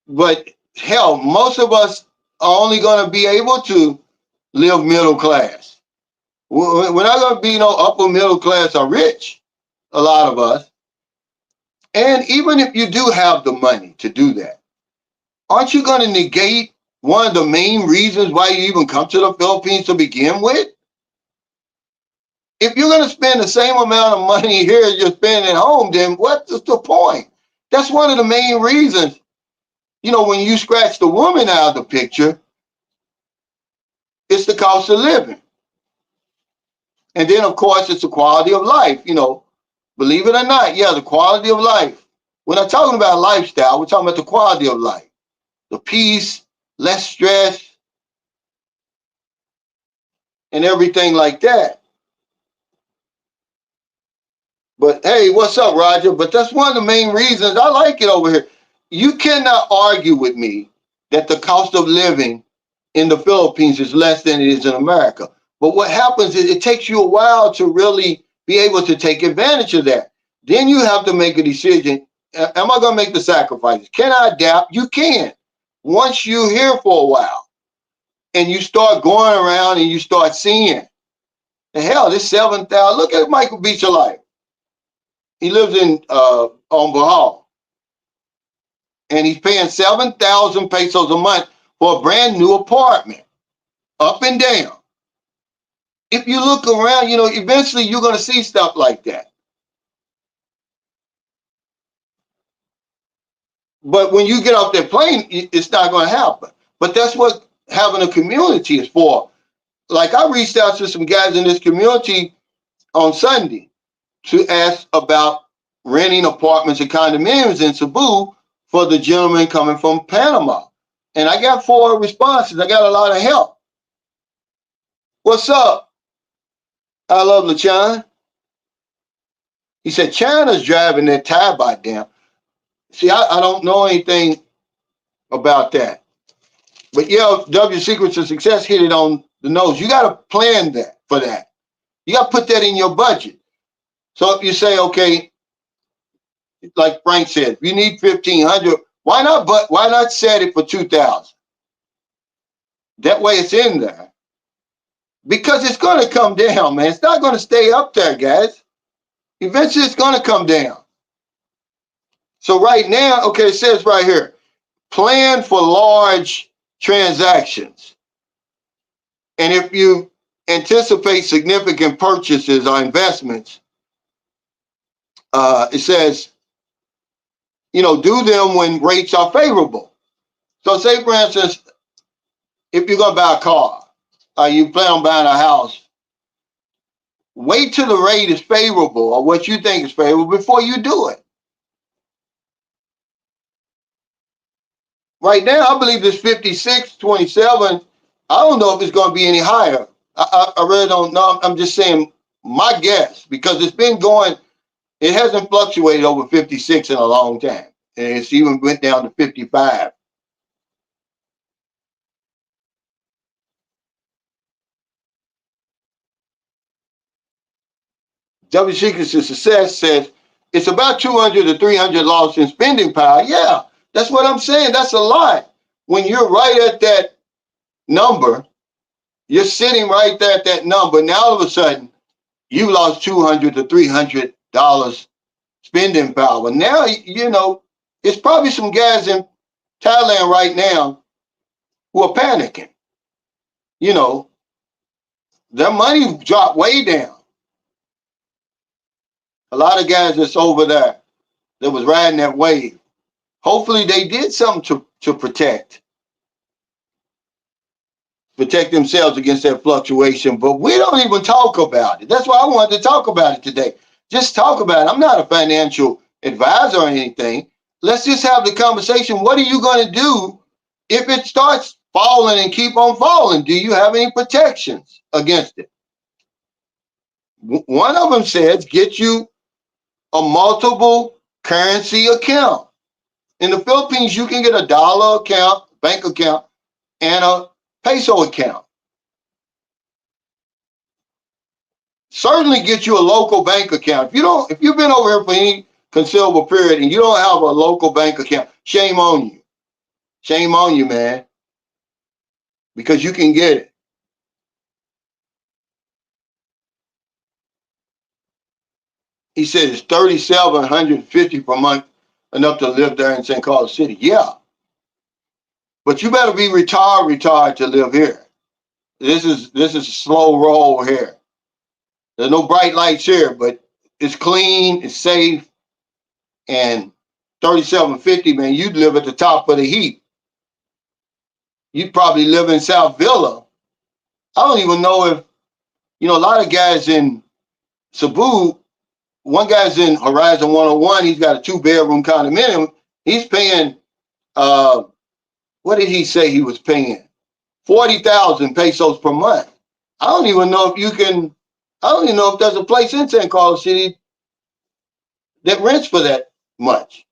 But hell, most of us are only going to be able to live middle class. We're not going to be no upper middle class or rich, a lot of us. And even if you do have the money to do that, aren't you going to negate one of the main reasons why you even come to the Philippines to begin with? If you're going to spend the same amount of money here as you're spending at home, then what's the point? That's one of the main reasons. When you scratch the woman out of the picture, it's the cost of living. And then, of course, it's the quality of life. Believe it or not, yeah, the quality of life. We're not talking about lifestyle. We're talking about the quality of life, the peace, less stress, and everything like that. But hey, what's up, Roger? But that's one of the main reasons I like it over here. You cannot argue with me that the cost of living in the Philippines is less than it is in America. But what happens is it takes you a while to really be able to take advantage of that. Then you have to make a decision. Am I going to make the sacrifices? Can I adapt? You can. Once you're here for a while and you start going around and you start seeing, the hell, this 7,000, look at Michael Beach Alive. He lives on Bohol. And he's paying 7,000 pesos a month for a brand new apartment, up and down. If you look around, eventually you're going to see stuff like that. But when you get off that plane, it's not going to happen. But that's what having a community is for. Like I reached out to some guys in this community on Sunday to ask about renting apartments and condominiums in Cebu for the gentleman coming from Panama. And I got 4 responses. I got a lot of help. What's up? I love LaChan. He said, China's driving that Thai bike down. See, I don't know anything about that. But yeah, W Secrets of Success hit it on the nose. You got to plan that for that. You got to put that in your budget. So if you say, okay, like Frank said, if you need 1,500, why not? But why not set it for 2,000? That way it's in there. Because it's going to come down, man. It's not going to stay up there, guys. Eventually it's going to come down. So right now, okay, it says right here, plan for large transactions. And if you anticipate significant purchases or investments, it says, do them when rates are favorable. So say, for instance, if you're going to buy a car or you plan on buying a house, wait till the rate is favorable or what you think is favorable before you do it. Right now, I believe it's 56.27. I don't know if it's going to be any higher. I really don't know. I'm just saying my guess because it's been going, it hasn't fluctuated over 56 in a long time. And it's even went down to 55. W. Secrets to Success says it's about 200 to 300 loss in spending power. Yeah, that's what I'm saying. That's a lot. When you're right at that number, you're sitting right there at that number. Now all of a sudden, you lost $200 to $300 spending power. Now, it's probably some guys in Thailand right now who are panicking. Their money dropped way down. A lot of guys that's over there that was riding that wave. Hopefully they did something to protect themselves against that fluctuation, but we don't even talk about it. That's why I wanted to talk about it today. Just talk about it. I'm not a financial advisor or anything. Let's just have the conversation. What are you going to do if it starts falling and keep on falling? Do you have any protections against it? One of them says get you a multiple currency account. In the Philippines, you can get a dollar account, bank account, and a peso account. Certainly get you a local bank account. If you've been over here for any considerable period and you don't have a local bank account, shame on you. Shame on you, man. Because you can get it. He said it's $3,750 per month, enough to live there in St. Carlos City. Yeah. But you better be retired to live here. This is a slow roll here. There's no bright lights here, but it's clean, it's safe, and $3,750, man, you'd live at the top of the heap. You'd probably live in South Villa. I don't even know if, a lot of guys in Cebu, one guy's in Horizon 101, he's got a 2-bedroom condominium. He's paying, what did he say he was paying? 40,000 pesos per month. I don't even know if there's a place in San Carlos City that rents for that much.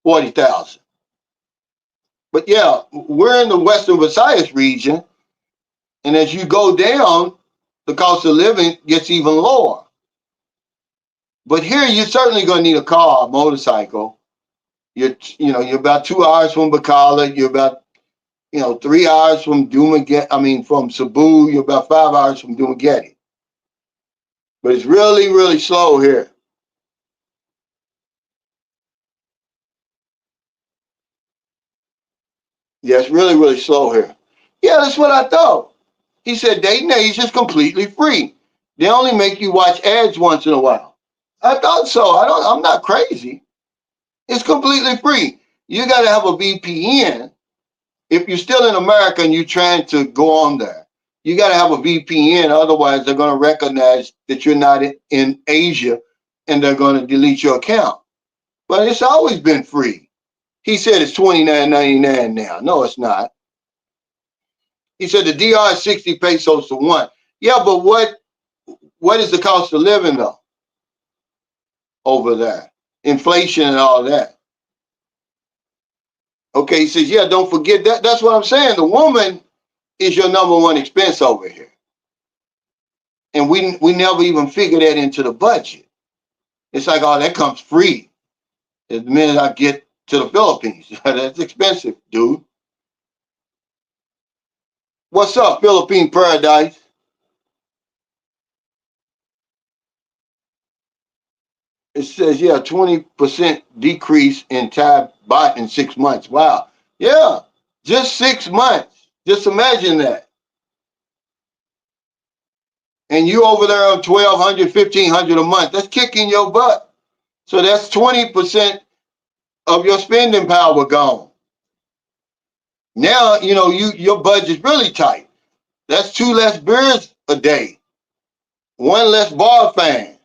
40,000. But yeah, we're in the Western Visayas region, and as you go down, the cost of living gets even lower. But here, you're certainly going to need a car, a motorcycle. You're about 2 hours from Bacala. You're about, 3 hours from from Cebu. You're about 5 hours from Dumaguete. But it's really, really slow here. Yeah, it's really, really slow here. Yeah, that's what I thought. He said dating Asia is completely free. They only make you watch ads once in a while. I thought so. I'm not crazy. It's completely free. You got to have a VPN. If you're still in America and you're trying to go on there, you got to have a VPN. Otherwise, they're going to recognize that you're not in Asia and they're going to delete your account. But it's always been free. He said it's $29.99 now. No, it's not. He said the DR is 60 pesos to one. Yeah, but what is the cost of living though over there? Inflation and all that. Okay, he says, yeah, don't forget that. That's what I'm saying. The woman is your number one expense over here. And we never even figure that into the budget. It's like, oh, that comes free the minute I get to the Philippines. That's expensive, dude. What's up, Philippine Paradise? It says, yeah, 20% decrease in Thai baht in 6 months. Wow. Yeah, just 6 months. Just imagine that. And you over there on 1,200, 1,500 a month. That's kicking your butt. So that's 20% of your spending power gone. Now, your budget's really tight. That's 2 less beers a day, 1 less bar fan.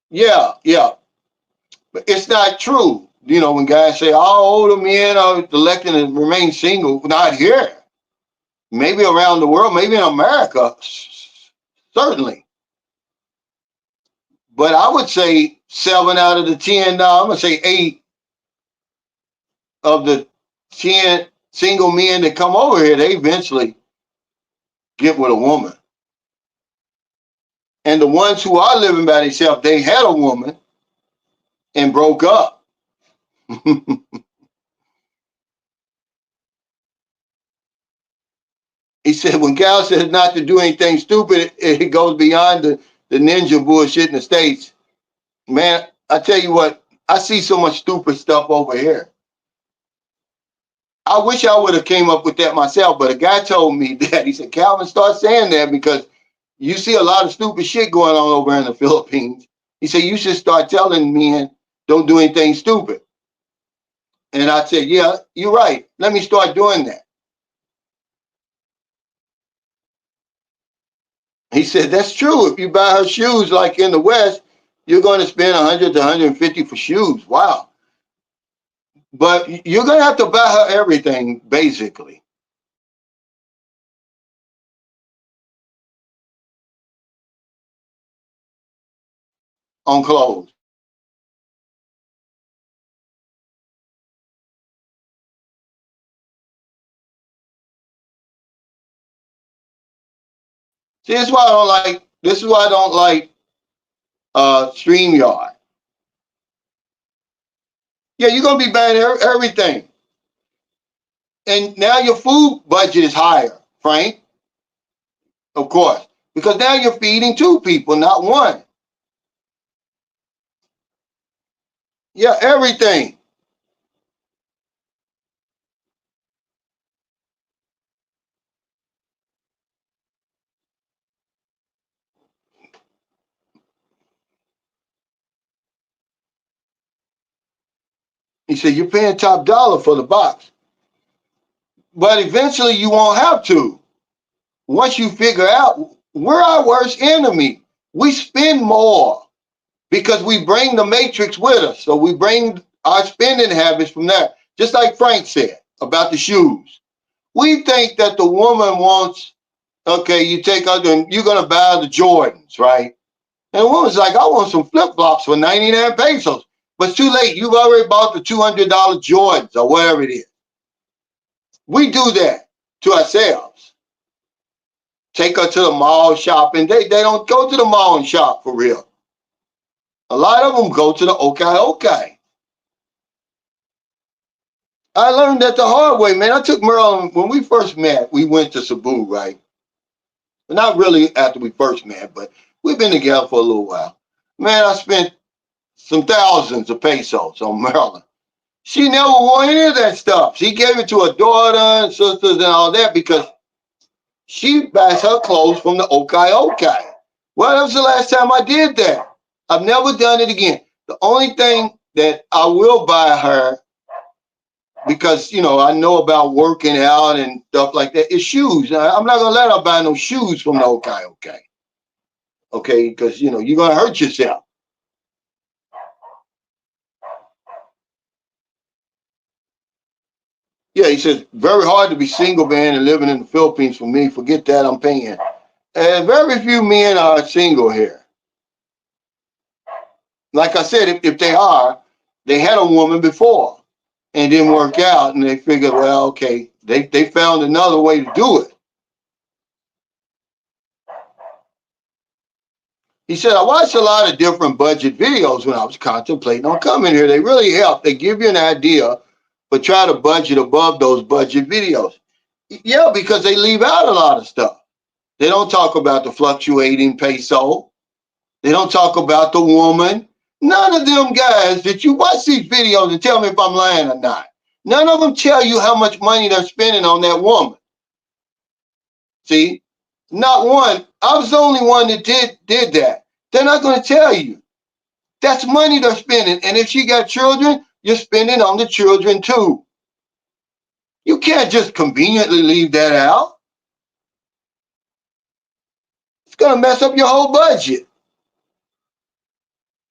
Yeah, yeah. But it's not true. When guys say all older men are electing to remain single, not here. Maybe around the world, maybe in America, certainly. But I would say 7 out of the 10. Now I'm gonna say 8 of the 10 single men that come over here, they eventually get with a woman. And the ones who are living by themselves, they had a woman and broke up. He said when Cal says not to do anything stupid, it goes beyond the ninja bullshit in the States. Man, I tell you what, I see so much stupid stuff over here. I wish I would have came up with that myself, but a guy told me that. He said, Calvin, start saying that because you see a lot of stupid shit going on over in the Philippines. He said, you should start telling men don't do anything stupid. And I said, yeah, you're right. Let me start doing that. He said, that's true. If you buy her shoes like in the West, you're going to spend 100 to 150 for shoes. Wow. But you're going to have to buy her everything, basically. On clothes. See, this is why I don't like StreamYard. Yeah, you're going to be buying everything. And now your food budget is higher, Frank, of course, because now you're feeding 2 people, not one. Yeah, everything. He said, you're paying top dollar for the box. But eventually you won't have to. Once you figure out we're our worst enemy, we spend more because we bring the matrix with us. So we bring our spending habits from there. Just like Frank said about the shoes. We think that the woman wants, okay, you take out and you're going to buy the Jordans, right? And the woman's like, I want some flip flops for 99 pesos. But it's too late. You've already bought the $200 Jordans or whatever it is. We do that to ourselves. Take her to the mall shopping. They don't go to the mall and shop for real. A lot of them go to the okay, okay. I learned that the hard way, man. I took Merle, when we first met, we went to Cebu, right? Not really after we first met, but we've been together for a little while. Man, I spent some thousands of pesos on Maryland. She never wore any of that stuff. She gave it to her daughter and sisters and all that because she buys her clothes from the okay, okay. Well, that was the last time I did that. I've never done it again. The only thing that I will buy her, because I know about working out and stuff like that, is shoes. I'm not gonna let her buy no shoes from the okay, okay. Okay, because you're gonna hurt yourself. Yeah, he says, very hard to be single man and living in the Philippines for me. Forget that, I'm paying. And very few men are single here. Like I said, if they are, they had a woman before. and it didn't work out. And they figured, well, okay, they found another way to do it. He said, I watched a lot of different budget videos when I was contemplating on coming here. They really help. They give you an idea, but try to budget above those budget videos. Yeah, because they leave out a lot of stuff. They don't talk about the fluctuating peso. They don't talk about the woman. None of them guys that you watch these videos and tell me if I'm lying or not. None of them tell you how much money they're spending on that woman. See, not one. I was the only one that did that. They're not going to tell you. That's money they're spending. And if she got children, you're spending on the children too. You can't just conveniently leave that out. It's going to mess up your whole budget.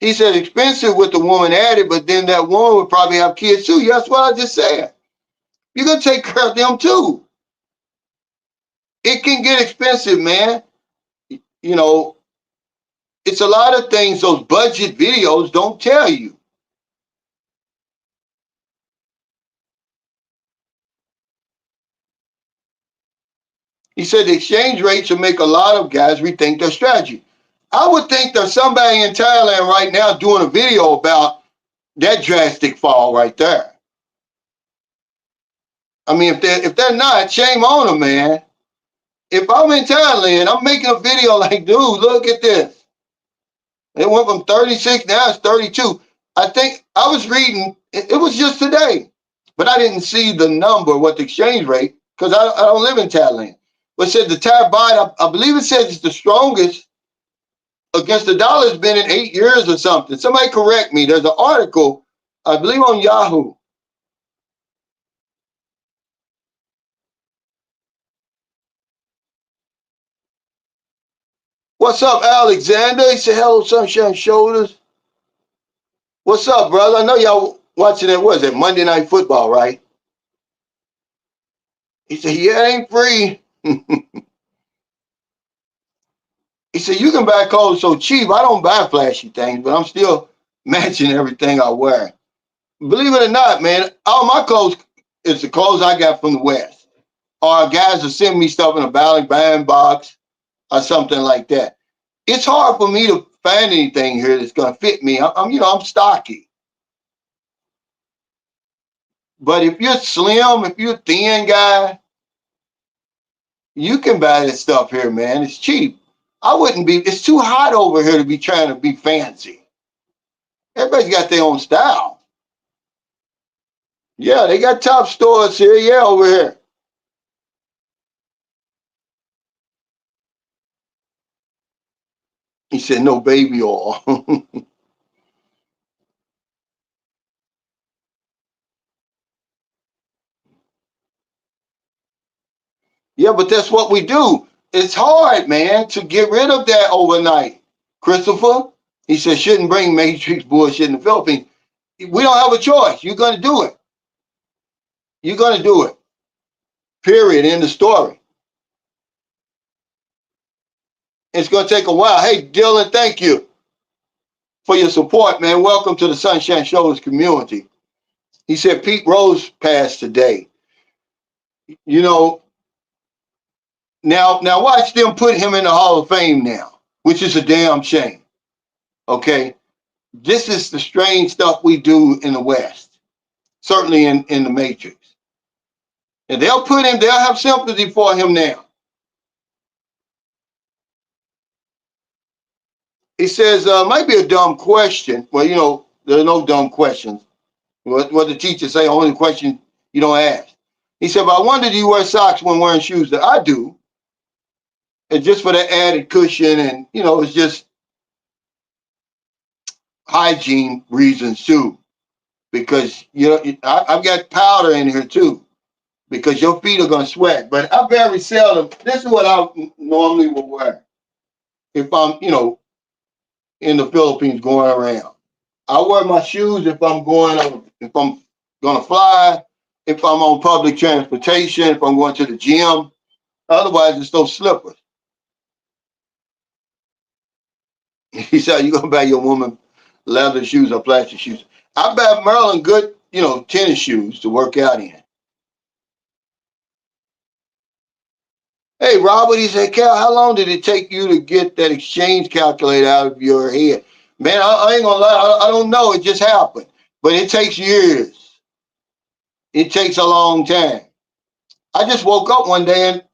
He said expensive with the woman added, but then that woman would probably have kids too. That's what I just said. You're going to take care of them too. It can get expensive, man. You know, it's a lot of things those budget videos don't tell you. He said the exchange rate should make a lot of guys rethink their strategy. I would think there's somebody in Thailand right now doing a video about that drastic fall right there. I mean, if they're not, shame on them, man. If I'm in Thailand, I'm making a video like, dude, look at this. It went from 36, now it's 32. I think I was reading, it was just today, but I didn't see the number, what the exchange rate, because I don't live in Thailand. But it said the Thai baht, I believe it says it's the strongest against the dollar has been in 8 years or something. Somebody correct me. There's an article, I believe on Yahoo. What's up, Alexander? He said, hello, sunshine shoulders. What's up, brother? I know y'all watching that, what is it, Monday Night Football, right? He said, yeah, it ain't free. He said, you can buy clothes so cheap. I don't buy flashy things, but I'm still matching everything I wear. Believe it or not, man, all my clothes is the clothes I got from the West. Or guys will send me stuff in a band box or something like that. It's hard for me to find anything here that's going to fit me. I'm stocky. But if you're slim, if you're a thin guy, you can buy this stuff here, man. It's cheap. I wouldn't be, it's too hot over here to be trying to be fancy. Everybody's got their own style. Yeah, they got top stores here. Yeah, over here. He said, no baby oil. Yeah, but that's what we do. It's hard, man, to get rid of that overnight. Christopher, he said, shouldn't bring Matrix bullshit in the Philippines. We don't have a choice. You're going to do it. You're going to do it. Period. End of story. It's going to take a while. Hey, Dylan, thank you for your support, man. Welcome to the Sunshine Shoulders community. He said Pete Rose passed today. You know, now watch them put him in the Hall of Fame now, which is a damn shame. Okay? This is the strange stuff we do in the West, certainly in the Matrix. And they'll have sympathy for him now. He says, might be a dumb question. Well, there are no dumb questions. What the teachers say, only question you don't ask. He said, but I wonder, do you wear socks when wearing shoes? That I do. And just for the added cushion and, it's just hygiene reasons too. Because, I've got powder in here too. Because your feet are going to sweat. But I very seldom, this is what I normally will wear. If I'm, in the Philippines going around. I wear my shoes if I'm going to fly, if I'm on public transportation, if I'm going to the gym. Otherwise, it's those slippers. He said, you going to buy your woman leather shoes or plastic shoes? I buy Maryland good tennis shoes to work out in. Hey, Robert, he said, Cal, how long did it take you to get that exchange calculator out of your head? Man, I ain't gonna lie, I don't know. It just happened. But it takes years. It takes a long time. I just woke up one day, and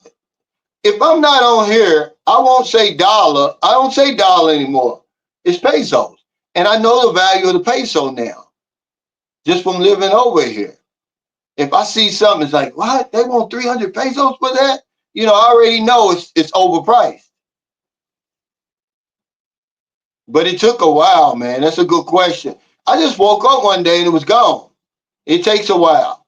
if I'm not on here, I won't say dollar. I don't say dollar anymore. It's pesos. And I know the value of the peso now, just from living over here. If I see something, it's like, what? They want 300 pesos for that? I already know it's overpriced. But it took a while, man. That's a good question. I just woke up one day and it was gone. It takes a while.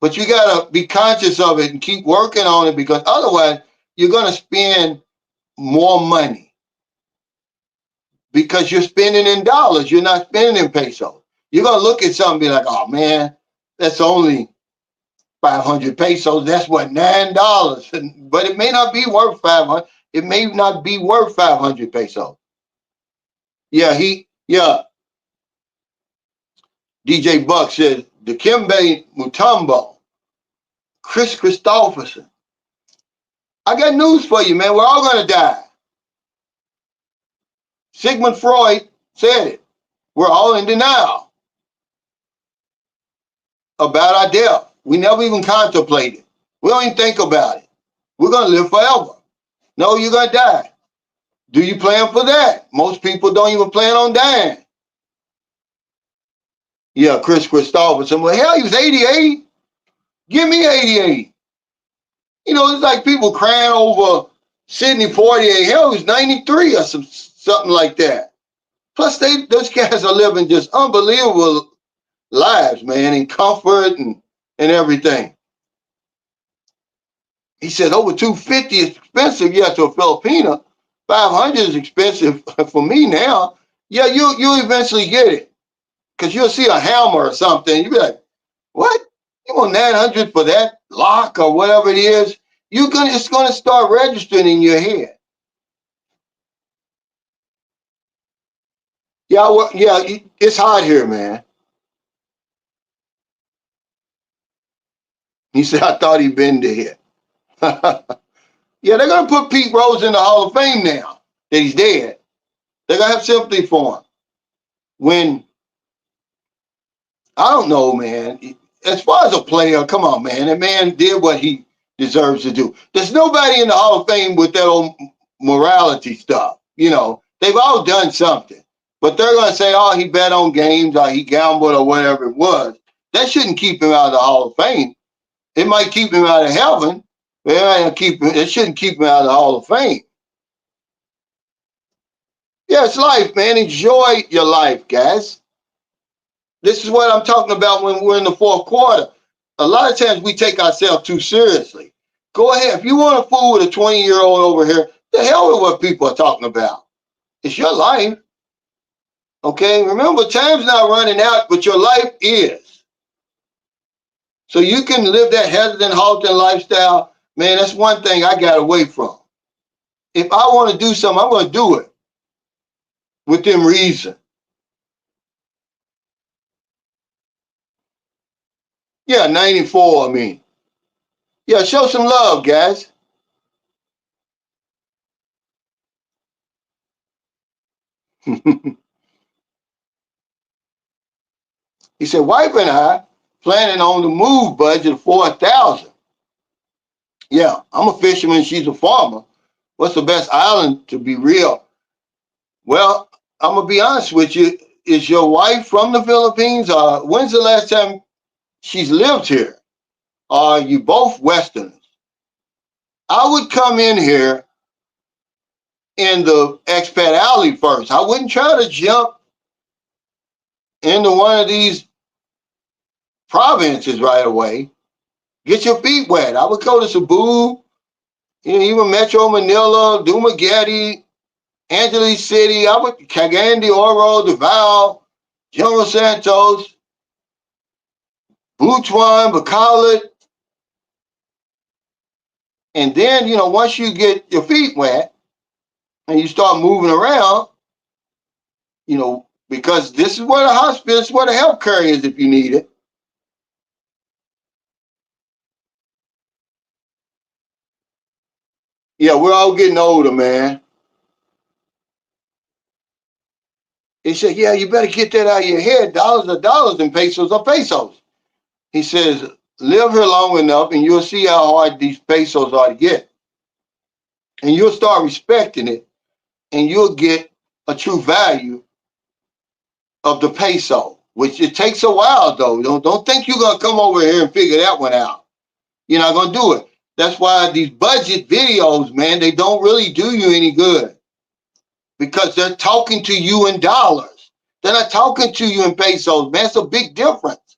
But you got to be conscious of it and keep working on it, because otherwise you're going to spend more money because you're spending in dollars. You're not spending in pesos. You're going to look at something and be like, oh, man, that's only 500 pesos. That's what, $9. But it may not be worth 500. It may not be worth 500 pesos. Yeah. DJ Buck says, Dikembe Mutombo, Chris Christopherson. I got news for you, man. We're all going to die. Sigmund Freud said it. We're all in denial about our death. We never even contemplate it. We don't even think about it. We're going to live forever. No, you're going to die. Do you plan for that? Most people don't even plan on dying. Yeah, Chris Christopherson. Well, hell, he was 88. Give me 88. It's like people crying over Sidney 48. Hell, he was 93 or something like that. Plus, those guys are living just unbelievable lives, man, in comfort and everything. He said over 250 is expensive, yeah, to a Filipino. 500 is expensive for me now. Yeah, you eventually get it, because you'll see a hammer or something. You'll be like, what? You want 900 for that lock or whatever it is? It's gonna start registering in your head. Yeah, it's hot here, man. He said, I thought he'd been there. Yeah, they're gonna put Pete Rose in the Hall of Fame now that he's dead. They're gonna have sympathy for him. When, I don't know, man. As far as a player, come on, man. That man did what he deserves to do. There's nobody in the Hall of Fame with that old morality stuff. They've all done something. But they're going to say, oh, he bet on games or he gambled or whatever it was. That shouldn't keep him out of the Hall of Fame. It might keep him out of heaven, but it shouldn't keep him out of the Hall of Fame. Yeah, it's life, man. Enjoy your life, guys. This is what I'm talking about when we're in the fourth quarter. A lot of times we take ourselves too seriously. Go ahead. If you want to fool with a 20-year-old over here, the hell with what people are talking about. It's your life. Okay? Remember, time's not running out, but your life is. So you can live that hesitant, halting lifestyle. Man, that's one thing I got away from. If I want to do something, I'm going to do it within reason. Yeah, 94, I mean. Yeah, show some love, guys. He said, wife and I planning on the move budget of 4,000. Yeah, I'm a fisherman. She's a farmer. What's the best island to be real? Well, I'm going to be honest with you. Is your wife from the Philippines? When's the last time she's lived here? Are you both Westerners? I would come in here in the expat alley first. I wouldn't try to jump into one of these provinces right away. Get your feet wet. I would go to Cebu, even Metro Manila, Dumaguete, Angeles City. I would Cagayan de Oro, Davao, General Santos, Butuan, Bacolod. And then, once you get your feet wet and you start moving around, because this is where the hospital, this is where the health care is if you need it. Yeah, we're all getting older, man. He said, yeah, you better get that out of your head. Dollars are dollars and pesos are pesos. He says, live here long enough and you'll see how hard these pesos are to get. And you'll start respecting it and you'll get a true value of the peso, which it takes a while though. Don't think you're gonna come over here and figure that one out. You're not gonna do it. That's why these budget videos, man, they don't really do you any good because they're talking to you in dollars. They're not talking to you in pesos, man. It's a big difference.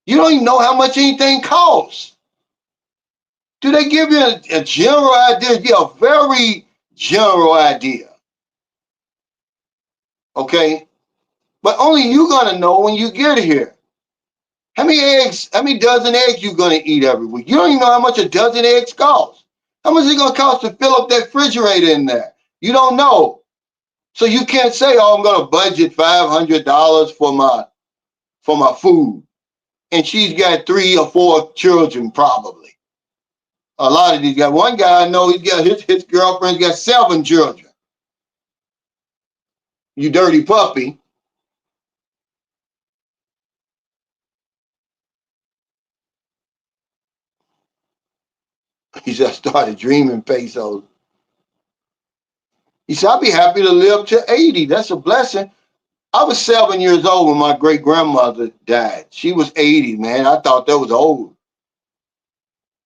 You don't even know how much anything costs. Do they give you a general idea? Yeah, a very general idea. Okay? But only you're gonna know when you get here. How many dozen eggs you gonna eat every week? You don't even know how much a dozen eggs costs. How much is it gonna cost to fill up that refrigerator in there? You don't know. So you can't say, oh, I'm gonna budget $500 for my food. And she's got 3 or 4 children, probably. A lot of these guys. One guy I know, he's got his girlfriend's got 7 children. You dirty puppy. He said, I started dreaming pesos. He said, I'd be happy to live to 80. That's a blessing. I was 7 years old when my great grandmother died. She was 80, man. I thought that was old.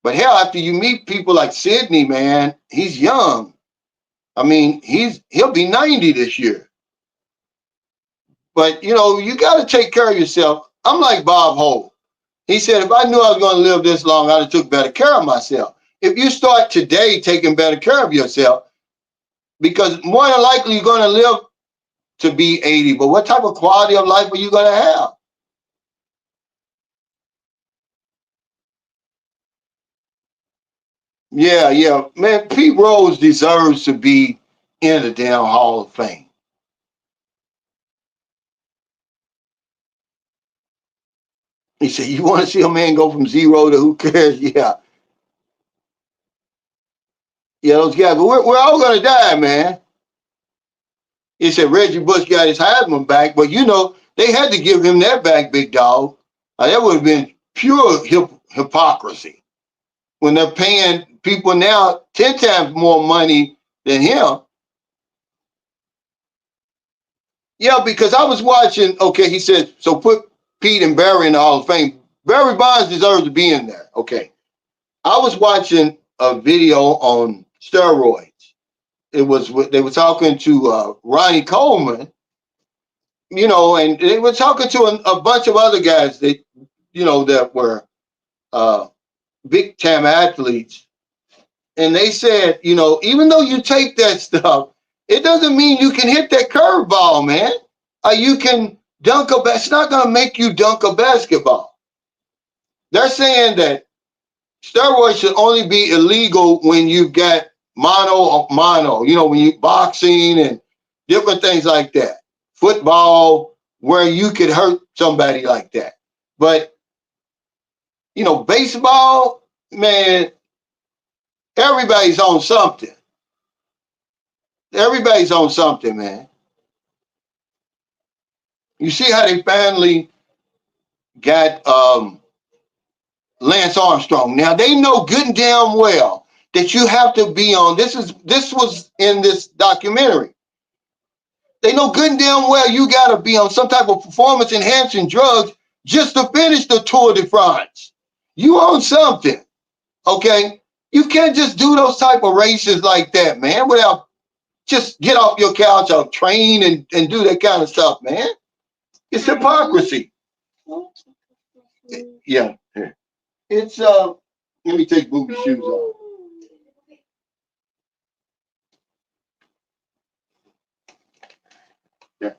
But hell, after you meet people like Sydney, man, he's young. I mean, he'll be 90 this year. But you know, you got to take care of yourself. I'm like Bob Hope. He said, if I knew I was going to live this long, I'd have took better care of myself. If you start today taking better care of yourself, because more than likely you're going to live to be 80, but what type of quality of life are you going to have? Yeah, yeah. Man, Pete Rose deserves to be in the damn Hall of Fame. He said, you want to see a man go from zero to who cares? Yeah. Yeah, those guys, but we're all going to die, man. He said Reggie Bush got his Heisman back, but you know, they had to give him that back, big dog. That would have been pure hypocrisy when they're paying people now 10 times more money than him. Yeah, because I was watching, okay, he said, so put Pete and Barry in the Hall of Fame. Barry Bonds deserves to be in there. Okay. I was watching a video on steroids. It was, they were talking to Ronnie Coleman, you know, and they were talking to a bunch of other guys that, you know, that were uh, big time athletes. And they said, you know, even though you take that stuff, it doesn't mean you can hit that curveball, man. You can dunk a it's not going to make you dunk a basketball. They're saying that steroids should only be illegal when you've got mono, you know, when you boxing and different things like that. Football, where you could hurt somebody like that. But, you know, baseball, man, everybody's on something. Everybody's on something, man. You see how they finally got Lance Armstrong. Now they know good and damn well that you have to be on. This was in this documentary. They know good and damn well you got to be on some type of performance enhancing drugs just to finish the Tour de France. You own something, okay? You can't just do those type of races like that, man, without just get off your couch or train and do that kind of stuff, man. It's hypocrisy. Yeah. It's let me take Booby's shoes off. Yeah.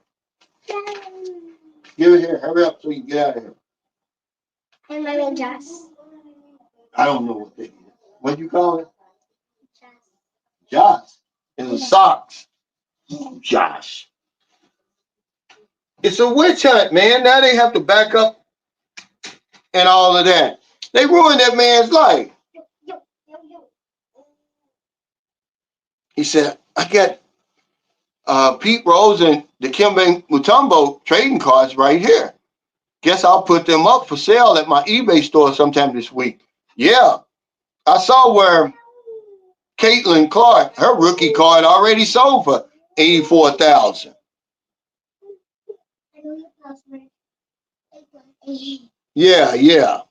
Give it here. Hurry up so you can get out of here. And my name Josh. I don't know what that is. What do you call it? Josh. In the socks. Josh. It's a witch hunt, man. Now they have to back up and all of that. They ruined that man's life. He said, I got Pete Rose and the Kimbe Mutombo trading cards right here. Guess I'll put them up for sale at my eBay store sometime this week. Yeah, I saw where Caitlin Clark, her rookie card already sold for 84,000. Yeah, yeah.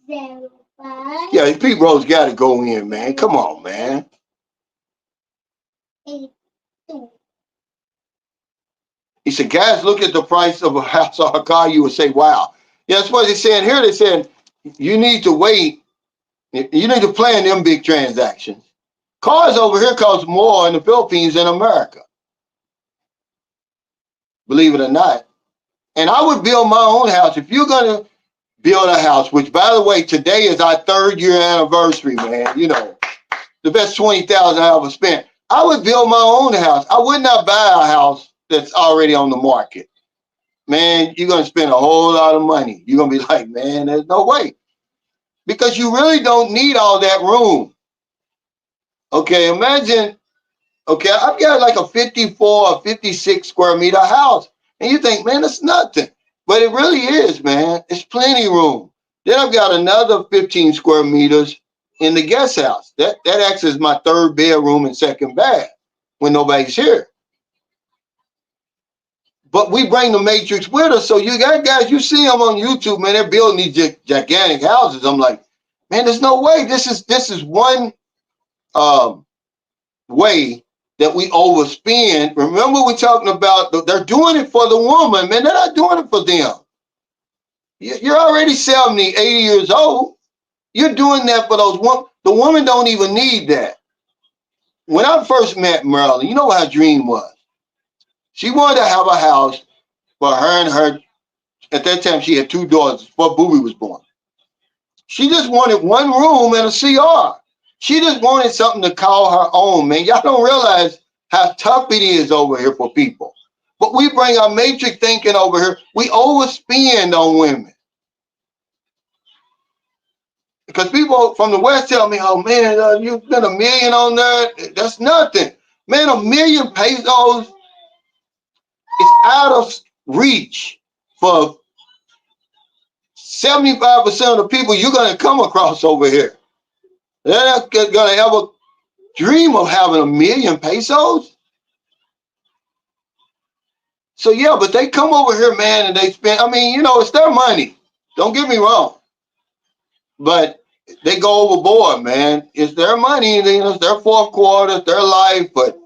Yeah, Pete Rose got to go in, man. Come on, man. He said, guys, look at the price of a house or a car, you would say, wow. Yeah, that's what they're saying here. They said, you need to wait. You need to plan them big transactions. Cars over here cost more in the Philippines than America, believe it or not. And I would build my own house. If you're going to build a house, which, by the way, today is our 3rd year anniversary, man. You know, the best 20,000 I ever spent. I would build my own house. I would not buy a house that's already on the market. Man, you're going to spend a whole lot of money. You're going to be like, man, there's no way. Because you really don't need all that room. Okay, imagine, okay, I've got like a 54 or 56 square meter house. And you think, man, that's nothing. But it really is, man. It's plenty of room. Then I've got another 15 square meters in the guest house. That acts as my 3rd bedroom and 2nd bath when nobody's here. But we bring the matrix with us. So you got guys, you see them on YouTube, man, they're building these gigantic houses. I'm like, man, there's no way. This is one way that we overspend. Remember, we're talking about they're doing it for the woman, man. They're not doing it for them. You're already 70, 80 years old. You're doing that for those women. The woman don't even need that. When I first met Marilyn, you know what her dream was? She wanted to have a house for her and her. At that time, she had 2 daughters before Booby was born. She just wanted one room and a CR. She just wanted something to call her own, man. Y'all don't realize how tough it is over here for people. But we bring our matrix thinking over here. We overspend on women. Because people from the West tell me, oh, man, you spent $1 million on that. That's nothing. Man, $1 million pesos is out of reach for 75% of the people you're going to come across over here. They're not going to ever dream of having $1 million pesos. So, yeah, but they come over here, man, and they spend, I mean, you know, it's their money. Don't get me wrong. But they go overboard, man. It's their money. You know, it's their 4th quarter, it's their life. But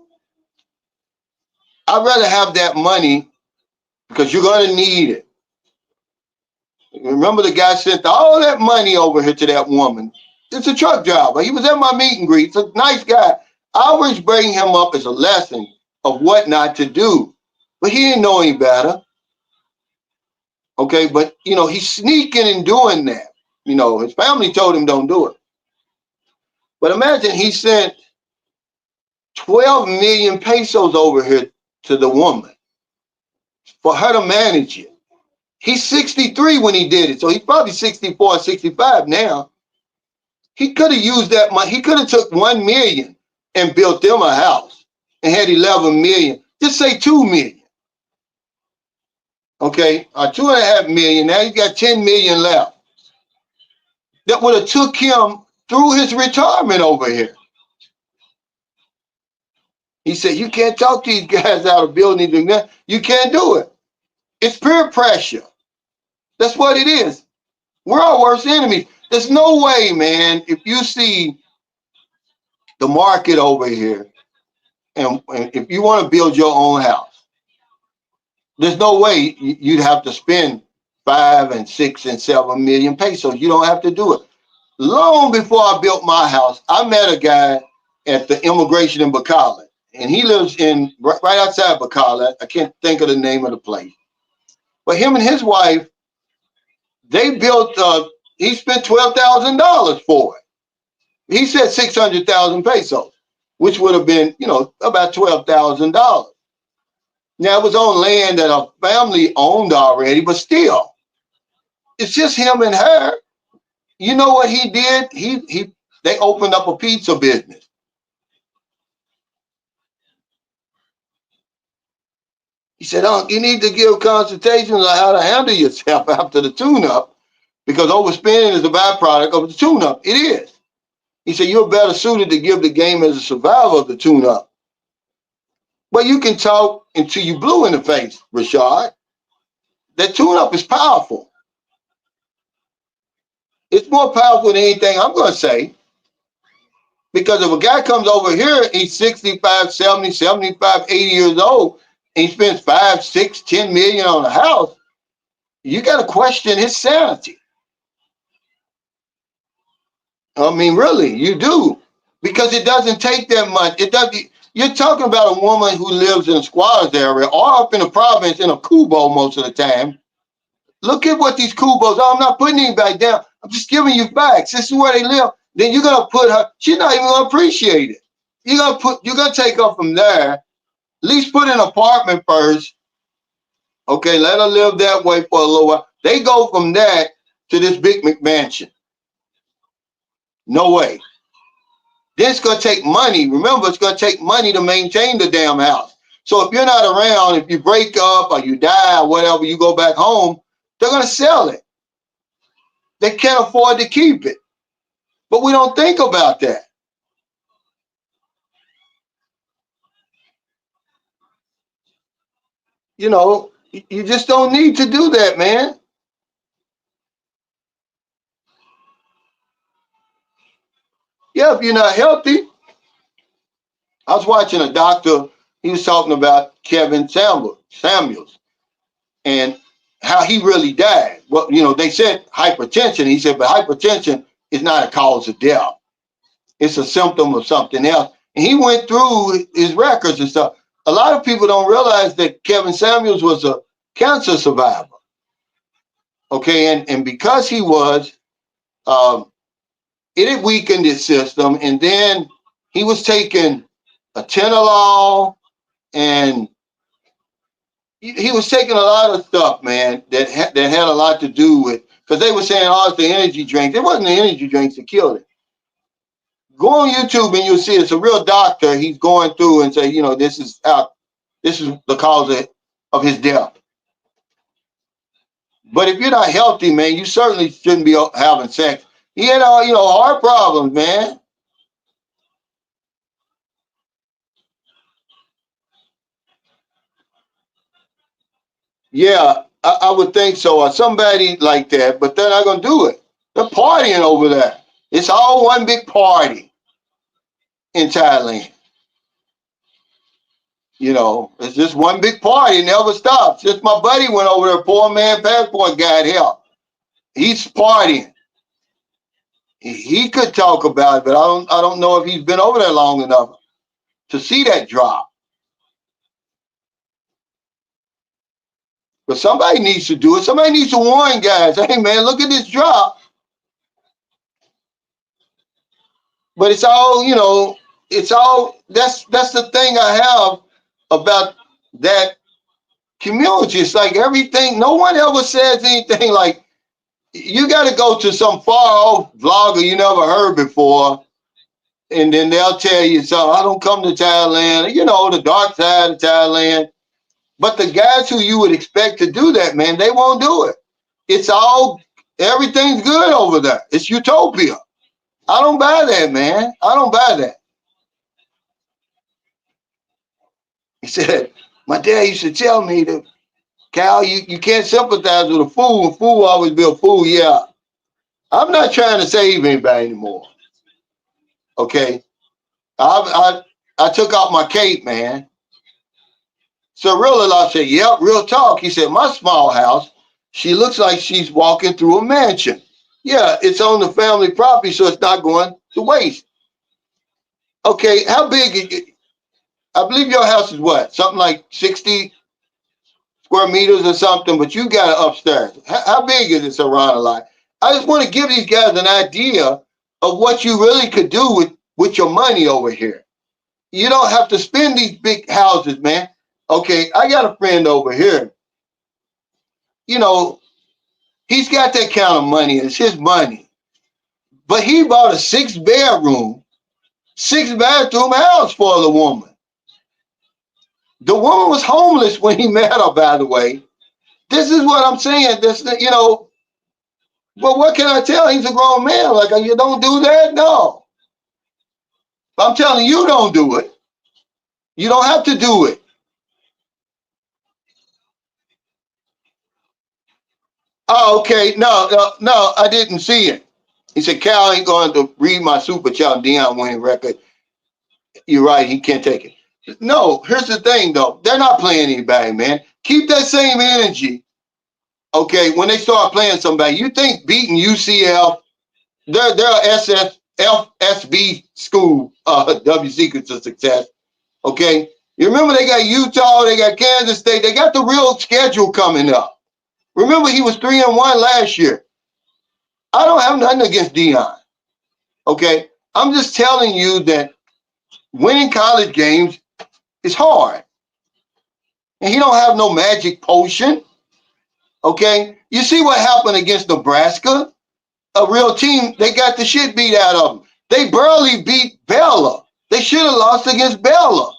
I'd rather have that money because you're going to need it. Remember the guy sent all that money over here to that woman. It's a truck driver. He was at my meet and greet. It's a nice guy. I always bring him up as a lesson of what not to do. But he didn't know any better. Okay, but, you know, he's sneaking and doing that. You know, his family told him don't do it. But imagine he sent 12 million pesos over here to the woman for her to manage it. He's 63 when he did it, so he's probably 64, 65 now. He could have used that money. He could have took 1 million and built them a house and had 11 million. Just say 2 million. Okay, or 2.5 million. Now he's got 10 million left. That would have took him through his retirement over here. He said, you can't talk these guys out of building anything. You can't do it. It's peer pressure. That's what it is. We're our worst enemies. There's no way, man, if you see the market over here and if you want to build your own house, there's no way you'd have to spend 5 and 6 and 7 million pesos. You don't have to do it. Long before I built my house, I met a guy at the immigration in Bacolod, and he lives in right outside Bacolod. I can't think of the name of the place. But him and his wife, they built, he spent $12,000 for it. He said 600,000 pesos, which would have been, you know, about $12,000. Now, it was on land that a family owned already, but still, it's just him and her. You know what he did? They opened up a pizza business. He said, "Oh, you need to give consultations on how to handle yourself after the tune-up, because overspending is a byproduct of the tune-up. It is." He said, "You're better suited to give the game as a survivor of the tune-up." But you can talk until you blue in the face, Rashad. That tune-up is powerful. It's more powerful than anything I'm going to say. Because if a guy comes over here, he's 65, 70, 75, 80 years old, and he spends 5, 6, 10 million on a house, you got to question his sanity. I mean, really, you do. Because it doesn't take that much. It doesn't. You're talking about a woman who lives in a squatters area or up in the province in a kubo most of the time. Look at what these kubos are. I'm not putting anybody down. I'm just giving you facts. This is where they live. Then you're gonna put her. She's not even gonna appreciate it. You're gonna take her from there. At least put an apartment first. Okay, let her live that way for a little while. They go from that to this big McMansion. No way. Then it's gonna take money. Remember, it's gonna take money to maintain the damn house. So if you're not around, if you break up or you die or whatever, you go back home, they're gonna sell it. They can't afford to keep it. But we don't think about that. You know, you just don't need to do that, man. Yeah, if you're not healthy. I was watching a doctor, he was talking about Kevin Samuels and how he really died. Well, you know, they said hypertension. He said, but hypertension is not a cause of death. It's a symptom of something else. And he went through his records and stuff. A lot of people don't realize that Kevin Samuels was a cancer survivor. Okay, and because he was, um, it had weakened his system, and then he was taking a Tenolol, and he was taking a lot of stuff, man, that had a lot to do with, because they were saying, oh, it's the energy drinks. It wasn't the energy drinks that killed it. Go on YouTube and you'll see it's a real doctor. He's going through and say, you know, this is the cause of his death. But if you're not healthy, man, you certainly shouldn't be having sex. He had all, you know, heart problems, man. Yeah, I would think so, or somebody like that, but they're not going to do it. They're partying over there. It's all one big party in Thailand. You know, it's just one big party, it never stops. Just my buddy went over there, poor man passport got help. He's partying. He could talk about it, but I don't know if he's been over there long enough to see that drop. But somebody needs to do it. Somebody needs to warn guys, hey man, look at this drop. But it's all, you know, it's all that's the thing I have about that community. It's like everything, no one ever says anything like, you got to go to some far off vlogger you never heard before, and then they'll tell you, so I don't come to Thailand, you know, the dark side of Thailand. But the guys who you would expect to do that, man, they won't do it. It's all, everything's good over there. It's utopia. I don't buy that, man. I don't buy that. He said, my dad used to tell me that, Cal, you can't sympathize with a fool. A fool always be a fool. Yeah. I'm not trying to save anybody anymore. Okay. I took off my cape, man. So real life said, yep, real talk. He said, my small house, she looks like she's walking through a mansion. Yeah, it's on the family property, so it's not going to waste. Okay, how big is it? I believe your house is what? Something like 60 square meters or something, but you got it upstairs. How big is it, around a lot? I just want to give these guys an idea of what you really could do with your money over here. You don't have to spend these big houses, man. Okay, I got a friend over here. You know, he's got that kind of money. It's his money. But he bought a 6-bedroom, 6-bathroom house for the woman. The woman was homeless when he met her, by the way. This is what I'm saying. This, you know, but what can I tell? He's a grown man. Like, you don't do that? No. I'm telling you, don't do it. You don't have to do it. Oh, okay. No, I didn't see it. He said, Cal ain't going to read my super chat Deion winning record. You're right. He can't take it. No, here's the thing, though. They're not playing anybody, man. Keep that same energy. Okay, when they start playing somebody, you think beating UCF, they're FSB school, W Secrets of Success. Okay, you remember they got Utah, they got Kansas State, they got the real schedule coming up. Remember he was 3-1 last year. I don't have nothing against Deion. Okay, I'm just telling you that winning college games is hard, and he don't have no magic potion. Okay, you see what happened against Nebraska? A real team, they got the shit beat out of them. They barely beat Baylor. They should have lost against Baylor.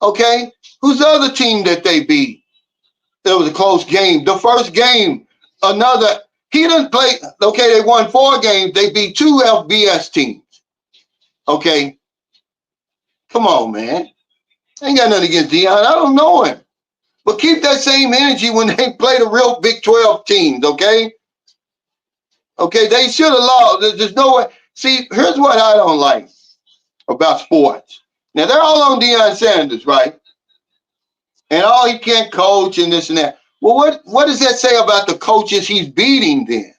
Okay, who's the other team that they beat? It was a close game. The first game, he didn't play. Okay, they won 4 games. They beat 2 FBS teams. Okay, come on, man. I ain't got nothing against Deion. I don't know him. But keep that same energy when they play the real Big 12 teams, okay? Okay, they should have lost. There's no way. See, here's what I don't like about sports. Now, they're all on Deion Sanders, right? And he can't coach and this and that. Well, what does that say about the coaches he's beating then?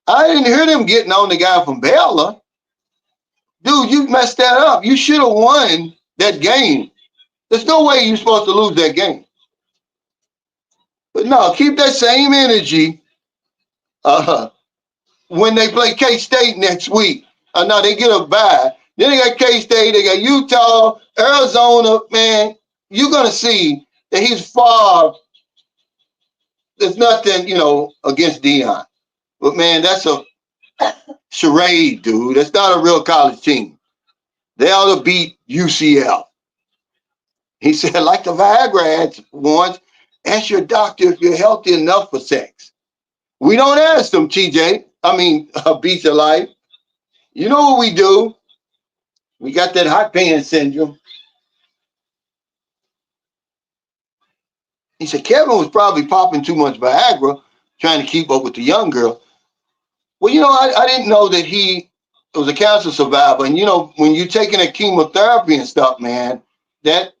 I didn't hear them getting on the guy from Baylor. Dude, you messed that up. You should have won that game. There's no way you're supposed to lose that game. But no, keep that same energy when they play K-State next week. No, they get a bye. Then they got K-State, they got Utah, Arizona. Man, you're going to see that he's far. There's nothing, against Deion. But, man, that's a charade, dude. That's not a real college team. They ought to beat UCF. He said, like the Viagra ads once, ask your doctor if you're healthy enough for sex. We don't ask them, TJ. Beats of Life. You know what we do? We got that hot pants syndrome. He said, Kevin was probably popping too much Viagra, trying to keep up with the young girl. Well, I didn't know that he was a cancer survivor. And, when you're taking a chemotherapy and stuff, man, that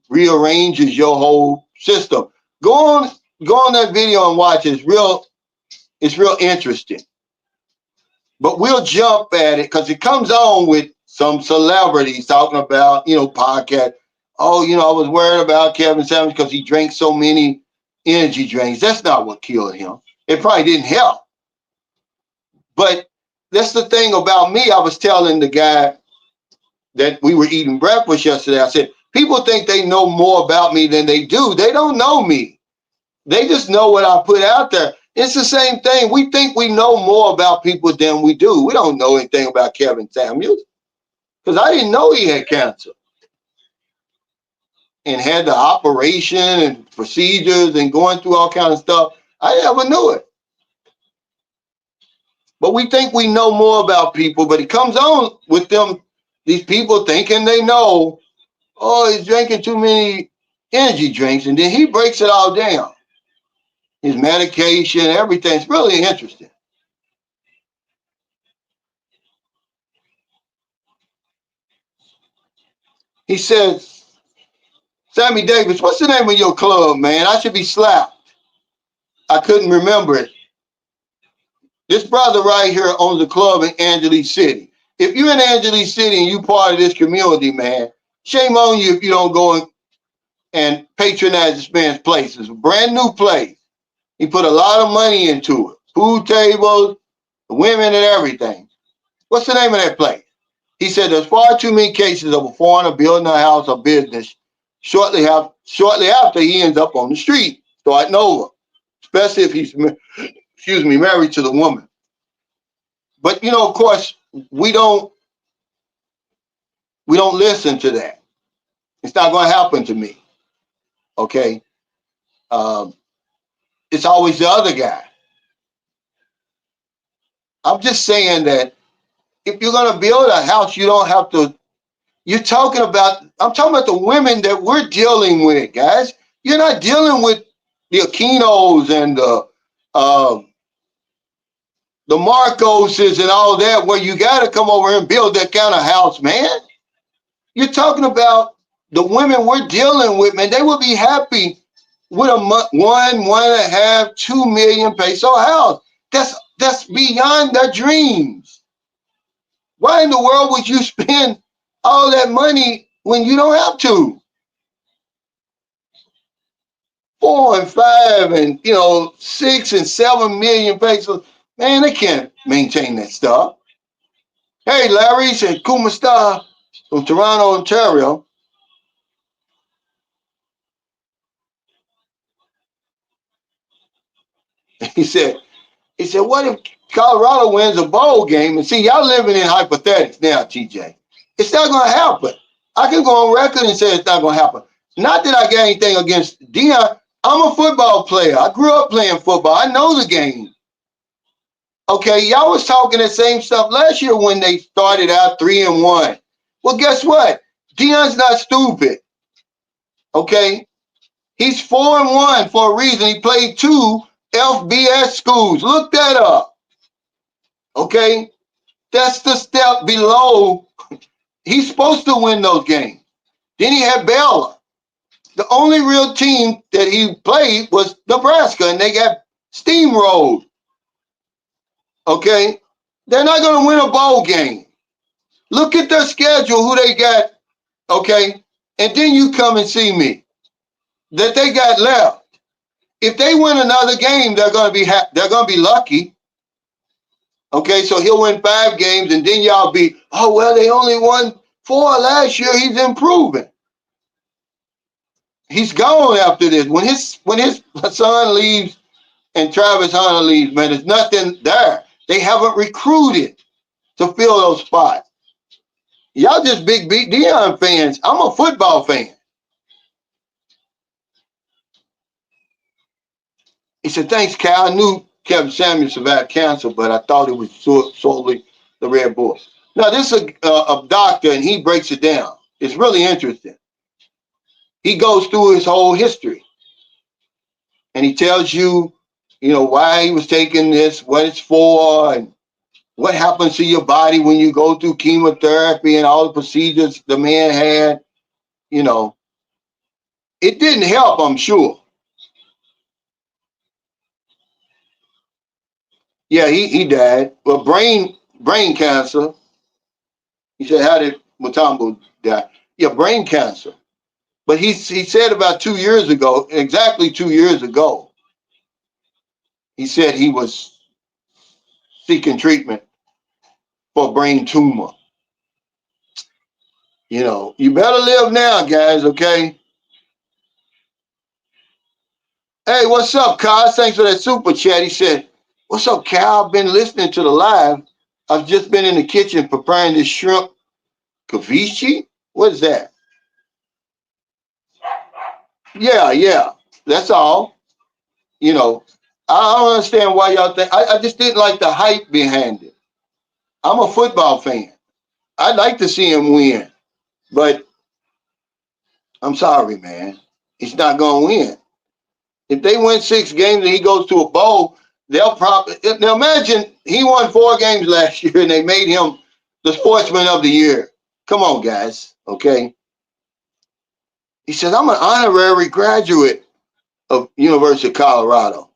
rearranges your whole system. Go on that video and watch it. It's real interesting. But we'll jump at it because it comes on with some celebrities talking about, podcast. Oh, I was worried about Kevin Samuels because he drank so many energy drinks. That's not what killed him. It probably didn't help. But that's the thing about me. I was telling the guy that we were eating breakfast yesterday. I said, people think they know more about me than they do. They don't know me. They just know what I put out there. It's the same thing. We think we know more about people than we do. We don't know anything about Kevin Samuels because I didn't know he had cancer and had the operation and procedures and going through all kinds of stuff. I never knew it. But we think we know more about people, but it comes on with these people thinking they know, oh, he's drinking too many energy drinks, and then he breaks it all down. His medication, everything. It's really interesting. He says, Sammy Davis, what's the name of your club, man? I should be slapped. I couldn't remember it. This brother right here owns a club in Angeles City. If you're in Angeles City and you part of this community, man, shame on you if you don't go and patronize this man's place. It's a brand new place. He put a lot of money into it. Food tables, women and everything. What's the name of that place? He said there's far too many cases of a foreigner building a house or business shortly after he ends up on the street, starting over, especially if he's, married to the woman. But, of course, we don't listen to that. It's not going to happen to me. Okay. Um, it's always the other guy. I'm just saying that if you're going to build a house, you don't have to. I'm talking about the women that we're dealing with, guys. You're not dealing with the Aquinos and uh, the Marcoses and all that, where you got to come over here and build that kind of house, man. You're talking about the women we're dealing with, man. They would be happy with a 1.5, 2 million peso house. That's beyond their dreams. Why in the world would you spend all that money when you don't have to? 4 and 5 and 6 and 7 million pesos. Man, they can't maintain that stuff. Hey, Larry said, Kumasta from Toronto, Ontario. He said, what if Colorado wins a bowl game? And see, y'all living in hypothetics now, TJ. It's not going to happen. I can go on record and say it's not going to happen. Not that I got anything against Dion. I'm a football player. I grew up playing football. I know the game. Okay, y'all was talking the same stuff last year when they started out 3-1. Well, guess what? Dion's not stupid. Okay, he's 4-1 for a reason. He played 2 FBS schools. Look that up. Okay, that's the step below. He's supposed to win those games. Then he had Baylor. The only real team that he played was Nebraska, and they got steamrolled. Okay, they're not going to win a bowl game. Look at their schedule, who they got. Okay, and then you come and see me that they got left. If they win another game, they're going to be lucky. Okay, so he'll win 5 games, and then y'all be, oh well, they only won 4 last year. He's improving. He's gone after this. When his son leaves and Travis Hunter leaves, man, there's nothing there. They haven't recruited to fill those spots. Y'all just big Dion fans. I'm a football fan. He said, thanks, Cal. I knew Kevin Samuel survived cancer, but I thought it was solely the Red Bull. Now, this is a doctor, and he breaks it down. It's really interesting. He goes through his whole history, and he tells you, why he was taking this, what it's for, and what happens to your body when you go through chemotherapy and all the procedures the man had. It didn't help, I'm sure. Yeah, he died. Well, brain cancer. He said, how did Mutombo die? Yeah, brain cancer. But he said about 2 years ago, exactly 2 years ago, he said he was seeking treatment for a brain tumor. You better live now, guys, okay? Hey, what's up, Kyle? Thanks for that super chat. He said, what's up, Cal? I've been listening to the live. I've just been in the kitchen preparing this shrimp ceviche. What is that? Yeah. That's all. I don't understand why y'all think. I just didn't like the hype behind it. I'm a football fan. I'd like to see him win, but I'm sorry, man. He's not going to win. If they win 6 games and he goes to a bowl, they'll probably. Now imagine he won 4 games last year and they made him the sportsman of the year. Come on, guys. Okay. He says, I'm an honorary graduate of University of Colorado.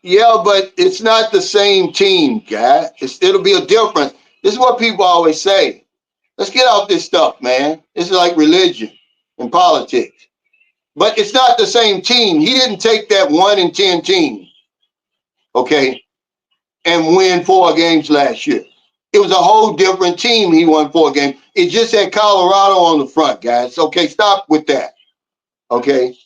Yeah, but it's not the same team, guy. It'll be a difference. This is what people always say. Let's get off this stuff, man. This is like religion and politics. But it's not the same team. He didn't take that 1-10 team, okay, and win 4 games last year. It was a whole different team. He won 4 games. It just had Colorado on the front, guys. Okay, stop with that. Okay.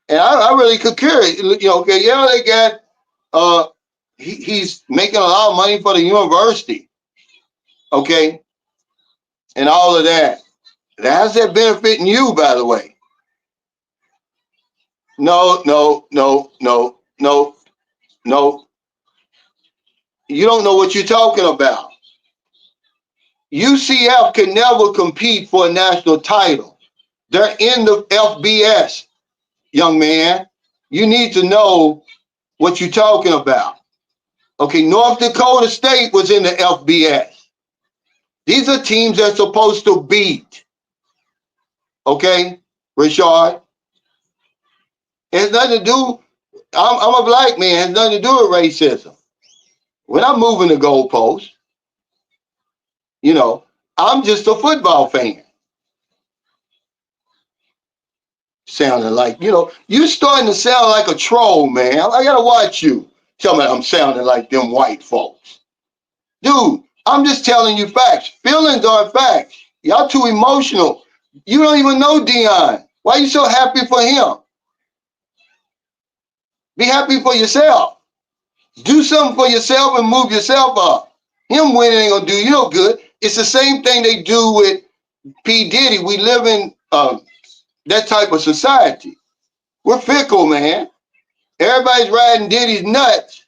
And I really could care. Okay, yeah, they got he's making a lot of money for the university. okay, and all of that. How's that benefiting you, by the way? No, no, no, no, no, no. You don't know what you're talking about. UCF can never compete for a national title. They're in the FBS, young man. You need to know what you're talking about. Okay, North Dakota State was in the FBS. These are teams they're supposed to beat. Okay, Richard? It has nothing to do, I'm a black man, it has nothing to do with racism. When I'm moving the goalposts, you know, I'm just a football fan. Sounding like, you starting to sound like a troll, man. I gotta watch you. Tell me I'm sounding like them white folks. Dude, I'm just telling you facts. Feelings are facts. Y'all too emotional. You don't even know Dion. Why are you so happy for him? Be happy for yourself. Do something for yourself and move yourself up. Him winning ain't gonna do you no good. It's the same thing they do with P. Diddy. We live in that type of society. We're fickle, man. Everybody's riding Diddy's nuts.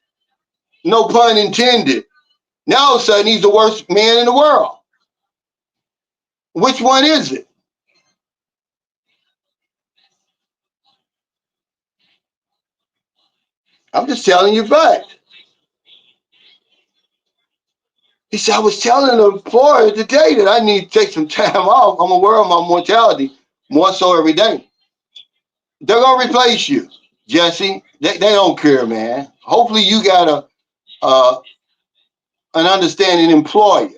No pun intended. Now all of a sudden he's the worst man in the world. Which one is it? I'm just telling you facts. He said, I was telling the employer today that I need to take some time off. I'm aware of my mortality more so every day. They're going to replace you, Jesse. They don't care, man. Hopefully you got an understanding employer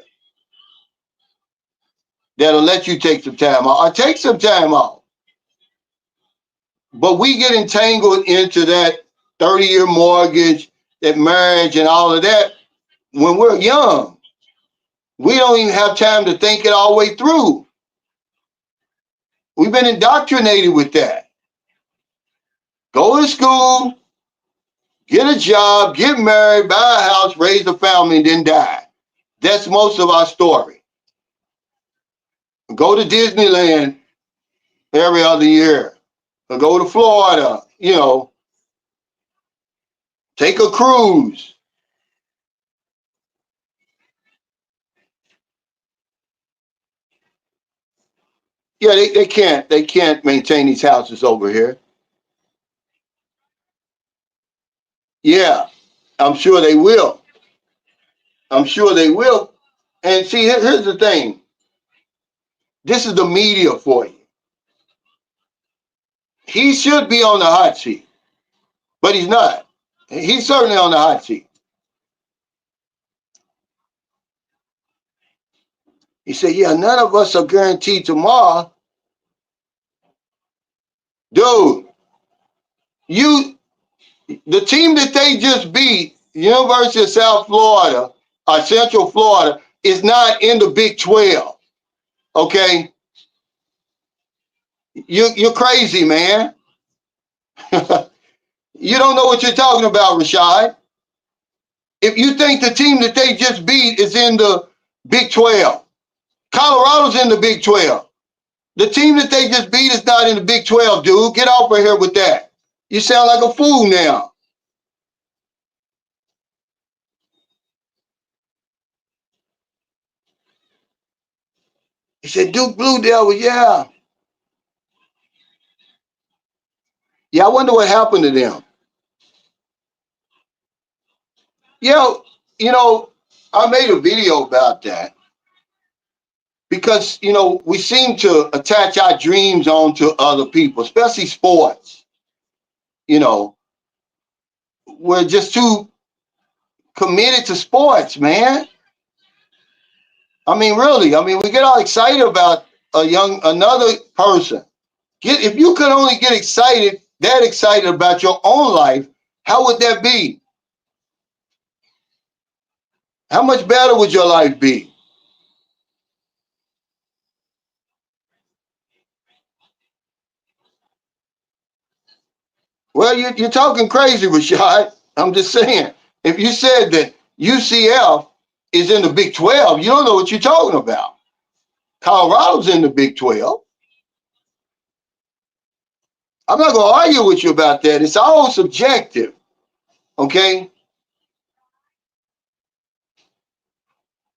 that'll let you take some time off. Or take some time off. But we get entangled into that 30-year mortgage, that marriage and all of that when we're young. We don't even have time to think it all the way through. We've been indoctrinated with that. Go to school, get a job, get married, buy a house, raise a family, and then die. That's most of our story. Go to Disneyland every other year. Or go to Florida, take a cruise. Yeah, they can't maintain these houses over here. Yeah, I'm sure they will. I'm sure they will. And see, here's the thing. This is the media for you. He should be on the hot seat, but he's not. He's certainly on the hot seat. He said, yeah, none of us are guaranteed tomorrow. Dude, the team that they just beat, University of South Florida, or Central Florida, is not in the Big 12. Okay? You're crazy, man. You don't know what you're talking about, Rashad. If you think the team that they just beat is in the Big 12, Colorado's in the Big 12. The team that they just beat is not in the Big 12, dude. Get off of here with that. You sound like a fool now. He said, Duke Blue Devil, yeah. Yeah, I wonder what happened to them. Yeah, I made a video about that because, we seem to attach our dreams onto other people, especially sports. You know, we're just too committed to sports, man. I mean, really, we get all excited about another person. If you could only get that excited about your own life, how would that be? How much better would your life be? Well, you're talking crazy, Rashad. I'm just saying. If you said that UCF is in the Big 12. You don't know what you're talking about. Colorado's in the Big 12. I'm not going to argue with you about that. It's all subjective. Okay?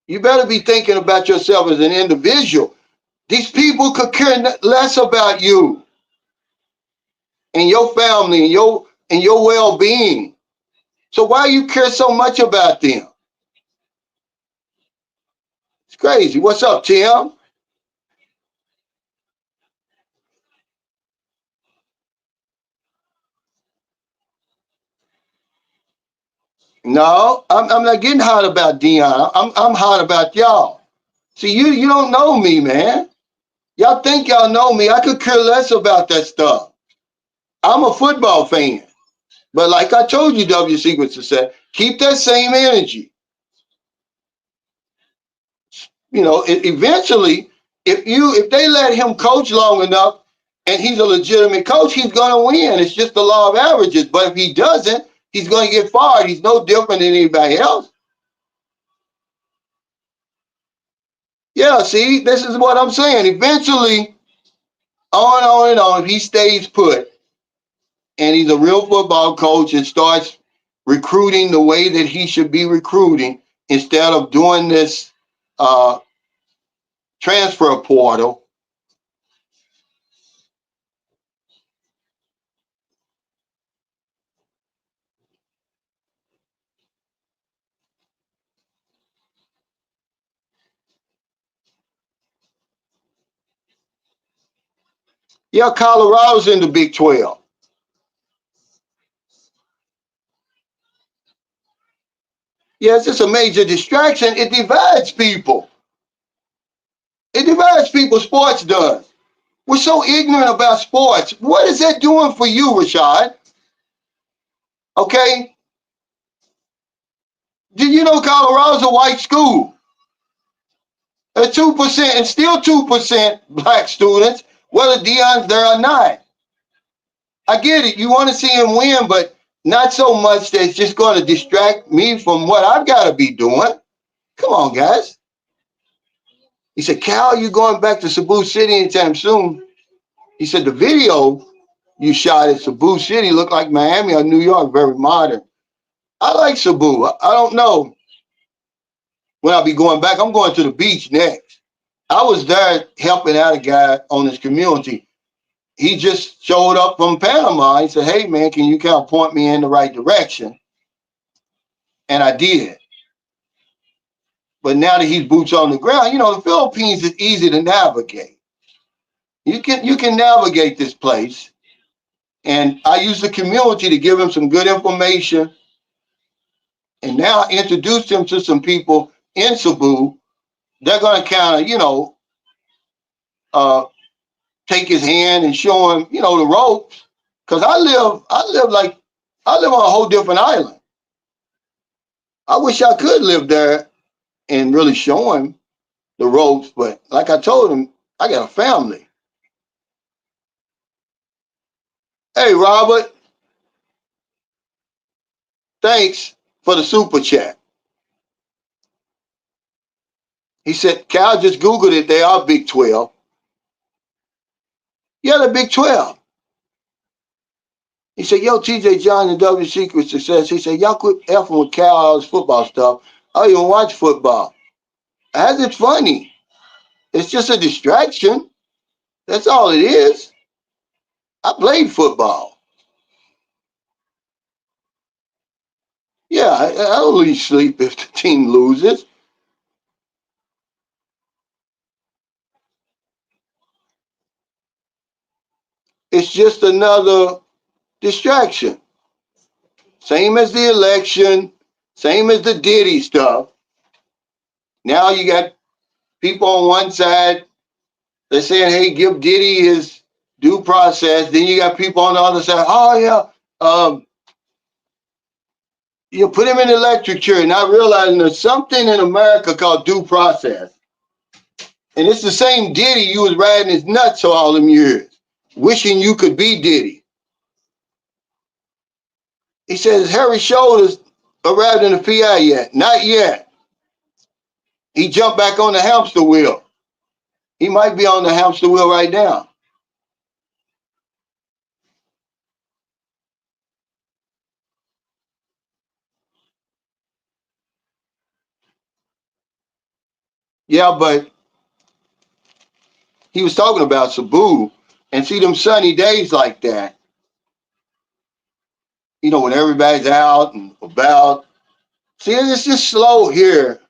You better be thinking about yourself as an individual. These people could care less about you and your family and your well-being. So why you care so much about them? It's crazy. What's up, Tim? No, I'm not getting hot about Dion. I'm hot about y'all. See, you don't know me, man. Y'all think y'all know me. I could care less about that stuff. I'm a football fan. But like I told you, W Sequence said, keep that same energy. You know, eventually, if they let him coach long enough and he's a legitimate coach, he's gonna win. It's just the law of averages. But if he doesn't, he's gonna get fired. He's no different than anybody else. Yeah, see, this is what I'm saying. Eventually, on and on, if he stays put and he's a real football coach and starts recruiting the way that he should be recruiting instead of doing this transfer portal. Yeah, Colorado's in the Big 12. Yeah, it's just a major distraction. It divides people. It divides people. Sports does. We're so ignorant about sports. What is that doing for you, Rashad? Okay? Did you know Colorado's a white school? At 2% and still 2% black students, whether Dion's there or not. I get it. You want to see him win, but not so much that it's just going to distract me from what I've got to be doing. Come on, guys. He said, Cal, you going back to Cebu City anytime soon? He said, the video you shot at Cebu City looked like Miami or New York, very modern. I like Cebu. I don't know when I'll be going back. I'm going to the beach next. I was there helping out a guy on his community. He just showed up from Panama. He said, hey, man, can you kind of point me in the right direction? And I did. But now that he's boots on the ground, you know, the Philippines is easy to navigate. You can navigate this place. And I use the community to give him some good information. And now I introduced him to some people in Cebu. They're going to kind of, uh, take his hand and show him, the ropes. Because I live on a whole different island. I wish I could live there and really show him the ropes. But like I told him, I got a family. Hey, Robert, thanks for the super chat. He said, Cal just Googled it. They are Big 12. Yeah, the Big 12. He said, yo, TJ John and W Secret Success. He said, y'all quit effing with Cal, all this football stuff. I don't even watch football. As it's funny. It's just a distraction. That's all it is. I played football. Yeah, I don't lose sleep if the team loses. It's just another distraction. Same as the election, same as the Diddy stuff. Now you got people on one side, they're saying, hey, give Diddy his due process. Then you got people on the other side, oh, yeah, you put him in the electric chair, not realizing there's something in America called due process. And it's the same Diddy you was riding his nuts all them years, wishing you could be Diddy. He says, Harry Shoulders arrived in the PI yet? Not yet. He jumped back on the hamster wheel. He might be on the hamster wheel right now. Yeah, but he was talking about Cebu, and see them sunny days like that, when everybody's out and about. See, it's just slow here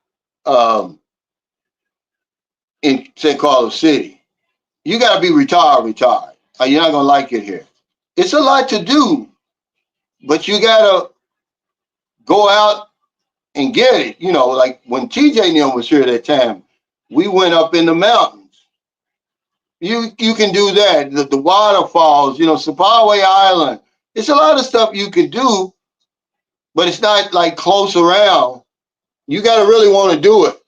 um, in St. Carlos City. You got to be retired, or you're not going to like it here. It's a lot to do, but you got to go out and get it. Like when TJ and them was here that time, we went up in the mountains. You can do that. The waterfalls, Sapaway Island. It's a lot of stuff you can do, but it's not like close around. You got to really want to do it.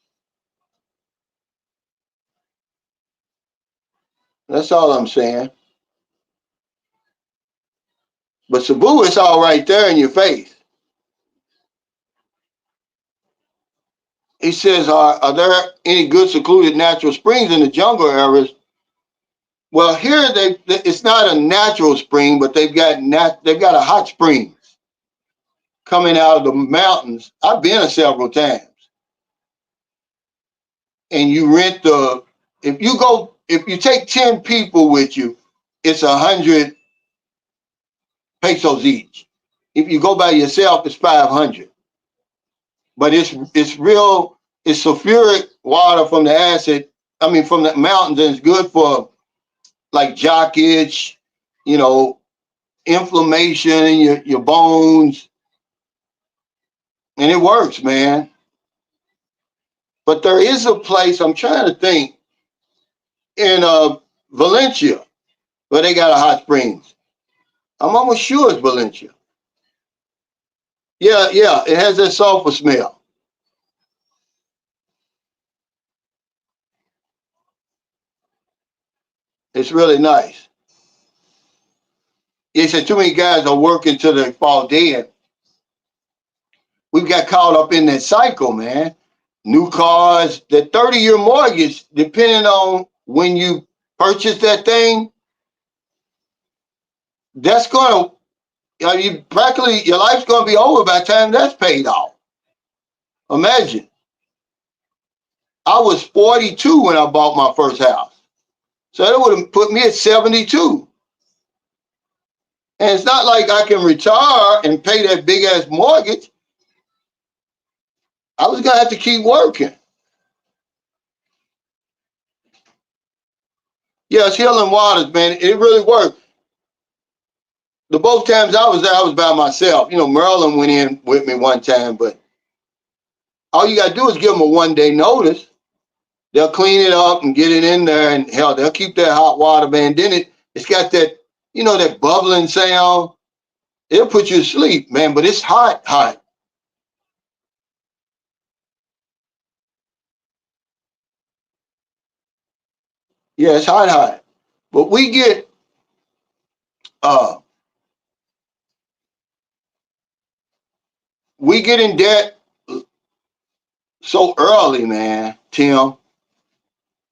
That's all I'm saying. But Cebu, it's all right there in your face. He says, are there any good secluded natural springs in the jungle areas? Well, here it's not a natural spring, but they've got a hot spring coming out of the mountains. I've been there several times. And you rent if you take 10 people with you, it's 100 pesos each. If you go by yourself, it's 500. But it's real, it's sulfuric water from the from the mountains, and it's good for like jock itch, you know, inflammation in your bones. And it works, man. But there is a place, I'm trying to think, in Valencia, where they got a hot springs. I'm almost sure it's Valencia. Yeah, yeah, it has that sulfur smell. It's really nice. They said too many guys are working till they fall dead. We've got caught up in that cycle, man. New cars, the 30-year mortgage, depending on when you purchase that thing, that's going to, you practically, your life's going to be over by the time that's paid off. Imagine. I was 42 when I bought my first house. So that would have put me at 72. And it's not like I can retire and pay that big ass mortgage. I was going to have to keep working. Yeah, it's healing waters, man. It really worked. The both times I was there, I was by myself. Maryland went in with me one time, but all you got to do is give them a 1-day notice. They'll clean it up and get it in there, and hell, they'll keep that hot water, man. Then it's got that, that bubbling sound. It'll put you to sleep, man, but it's hot, hot. Yeah, it's hot, hot. But uh we get in debt so early, man, Tim.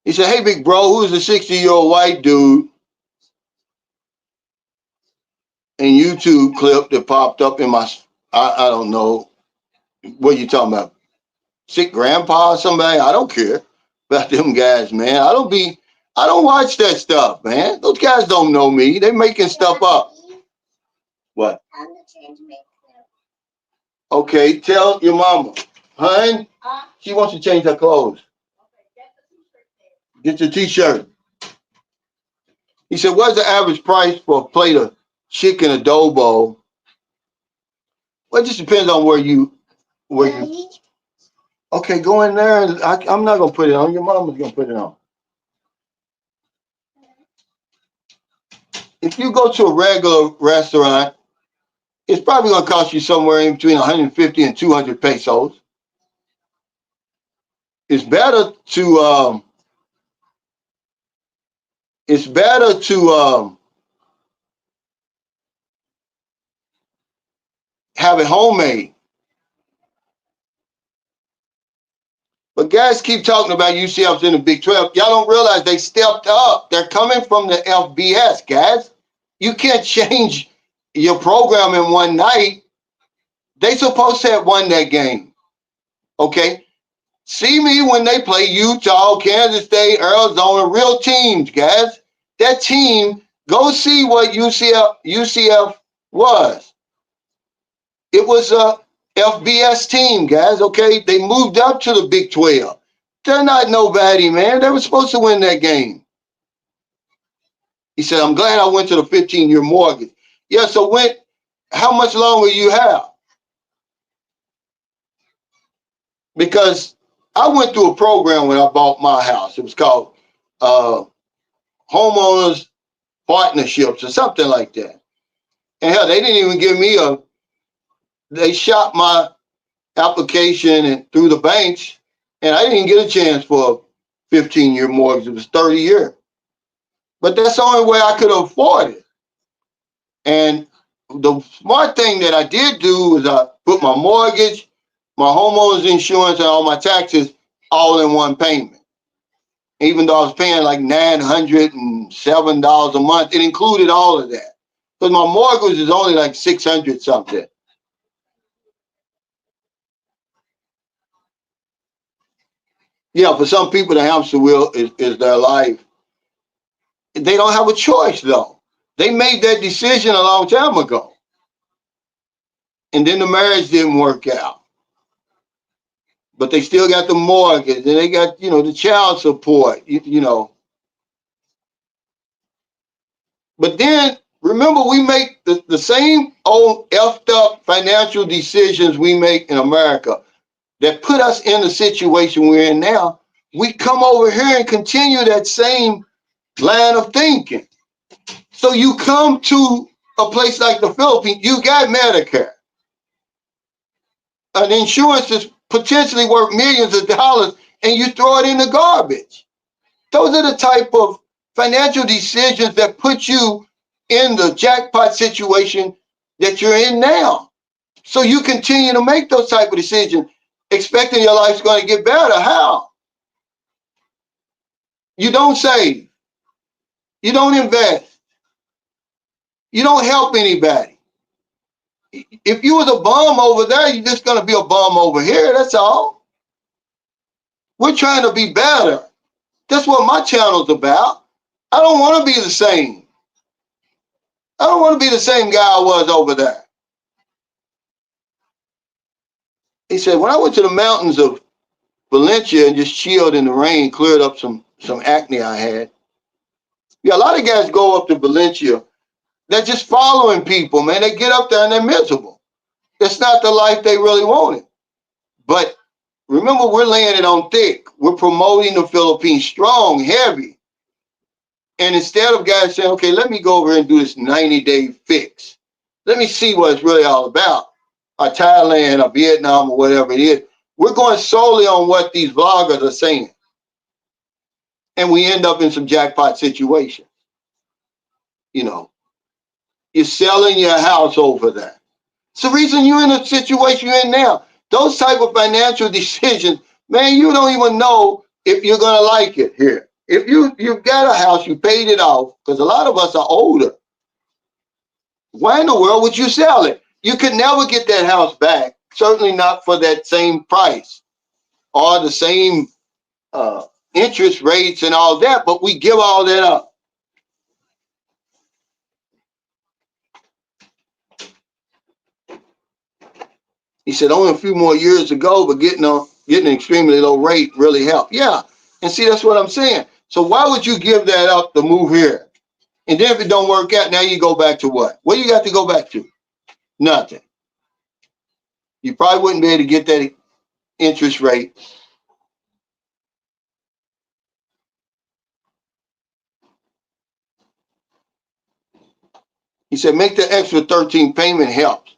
He said, hey, big bro, who's the 60-year-old white dude in YouTube clip that popped up in I don't know, what you talking about? Sick grandpa or somebody? I don't care about them guys, man. I don't watch that stuff, man. Those guys don't know me. They making stuff up. What? Okay, tell your mama. Hun, she wants to change her clothes. Get your t-shirt. He said, what's the average price for a plate of chicken adobo? Well, it just depends on where you. Okay, go in there, and I'm not gonna put it on. Your mama's gonna put it on. If you go to a regular restaurant, it's probably gonna cost you somewhere in between 150 and 200 pesos. It's better to it's better to have it homemade. But guys keep talking about UCF's in the Big 12. Y'all don't realize they stepped up. They're coming from the FBS, guys. You can't change your program in one night. They supposed to have won that game. Okay? See me when they play Utah, Kansas State, Arizona, real teams, guys. That team, go see what UCF was. It was a FBS team, guys, okay? They moved up to the Big 12. They're not nobody, man. They were supposed to win that game. He said, I'm glad I went to the 15-year mortgage. Yeah, so how much longer you have? Because I went through a program when I bought my house. It was called Homeowners Partnerships or something like that. And hell, they didn't even give me they shot my application and through the banks, and I didn't get a chance for a 15-year mortgage. It was 30 years. But that's the only way I could afford it. And the smart thing that I did do is I put my mortgage, my homeowner's insurance, and all my taxes all in one payment. Even though I was paying like $907 a month, it included all of that. Because my mortgage is only like 600 something. Yeah, for some people, the hamster wheel is their life. They don't have a choice, though. They made that decision a long time ago. And then the marriage didn't work out. But they still got the mortgage, and they got, the child support, But then, remember, we make the same old effed up financial decisions we make in America that put us in the situation we're in now. We come over here and continue that same line of thinking. So you come to a place like the Philippines, you got Medicare. An insurance is potentially worth millions of dollars, and you throw it in the garbage. Those are the type of financial decisions that put you in the jackpot situation that you're in now. So you continue to make those type of decisions, expecting your life's going to get better. How? You don't save. You don't invest. You don't help anybody. If you was a bum over there, you're just going to be a bum over here. That's all. We're trying to be better. That's what my channel's about. I don't want to be the same. I don't want to be the same guy I was over there. He said, when I went to the mountains of Valencia and just chilled in the rain, cleared up some acne I had. Yeah, a lot of guys go up to Valencia. They're just following people, man. They get up there and they're miserable. That's not the life they really wanted. But remember, we're laying it on thick. We're promoting the Philippines strong, heavy. And instead of guys saying, okay, let me go over here and do this 90-day fix. Let me see what it's really all about. Or Thailand or Vietnam or whatever it is. We're going solely on what these vloggers are saying. And we end up in some jackpot situations. You're selling your house over there. It's the reason you're in the situation you're in now. Those type of financial decisions, man, you don't even know if you're going to like it here. If you've got a house, you paid it off, because a lot of us are older. Why in the world would you sell it? You could never get that house back, certainly not for that same price or the same interest rates and all that, but we give all that up. He said only a few more years to go, but getting an extremely low rate really helped. Yeah, and see, that's what I'm saying. So why would you give that up to move here? And then if it don't work out, now you go back to what? What do you got to go back to? Nothing. You probably wouldn't be able to get that interest rate. He said make the extra 13 payment helps.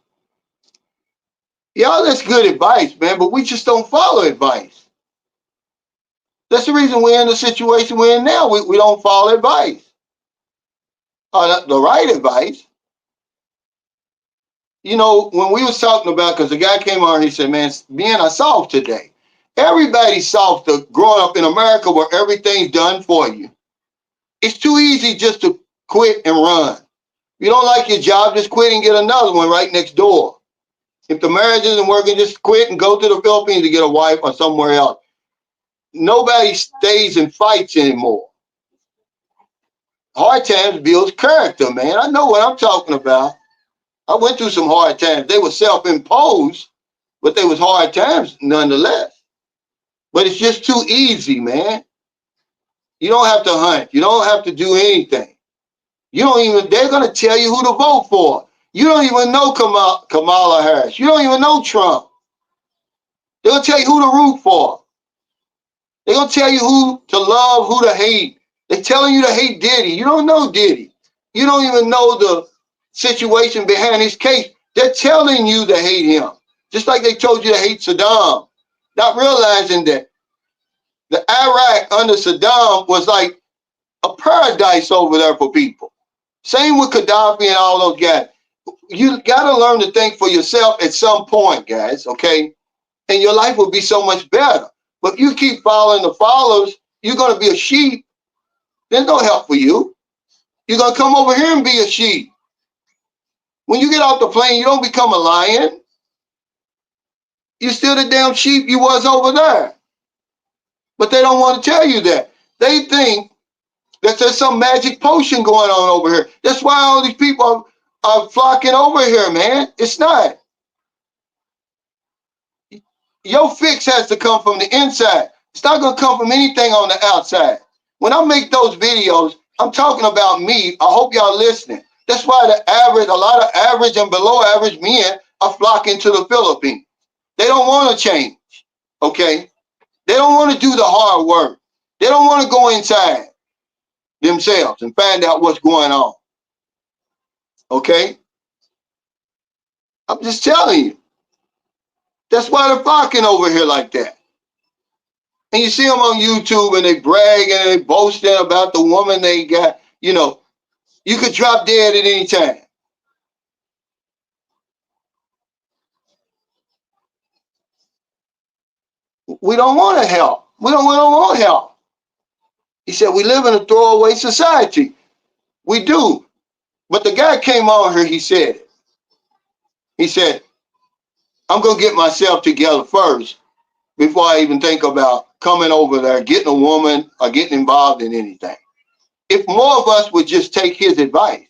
Yeah, that's good advice, man, but we just don't follow advice. That's the reason we're in the situation we're in now. We don't follow advice. The right advice. When we was talking about, because the guy came on, he said, man, being I solved today. Everybody's softer growing up in America where everything's done for you. It's too easy just to quit and run. You don't like your job, just quit and get another one right next door. If the marriage isn't working, just quit and go to the Philippines to get a wife or somewhere else. Nobody stays and fights anymore. Hard times builds character, man. I know what I'm talking about. I went through some hard times. They were self-imposed, but they was hard times nonetheless. But it's just too easy, man. You don't have to hunt. You don't have to do anything. You don't even, they're going to tell you who to vote for. You don't even know Kamala Harris. You don't even know Trump. They're going to tell you who to root for. They're going to tell you who to love, who to hate. They're telling you to hate Diddy. You don't know Diddy. You don't even know the situation behind his case. They're telling you to hate him. Just like they told you to hate Saddam. Not realizing that the Iraq under Saddam was like a paradise over there for people. Same with Gaddafi and all those guys. You got to learn to think for yourself at some point, guys, okay? And your life will be so much better. But if you keep following the followers, you're going to be a sheep. There's no help for you. You're going to come over here and be a sheep. When you get off the plane, you don't become a lion. You're still the damn sheep you was over there. But they don't want to tell you that. They think that there's some magic potion going on over here. That's why all these people are flocking over here, man. It's not. Your fix has to come from the inside. It's not going to come from anything on the outside. When I make those videos, I'm talking about me. I hope y'all listening. That's why a lot of average and below average men are flocking to the Philippines. They don't want to change, okay? They don't want to do the hard work. They don't want to go inside themselves and find out what's going on, okay? I'm just telling you. That's why they're flocking over here like that. And you see them on YouTube and they brag and they boasting about the woman they got. You know, you could drop dead at any time. We don't want to help. We don't want help. He said, we live in a throwaway society. We do. But the guy came on here, he said, I'm going to get myself together first before I even think about coming over there, getting a woman or getting involved in anything. If more of us would just take his advice,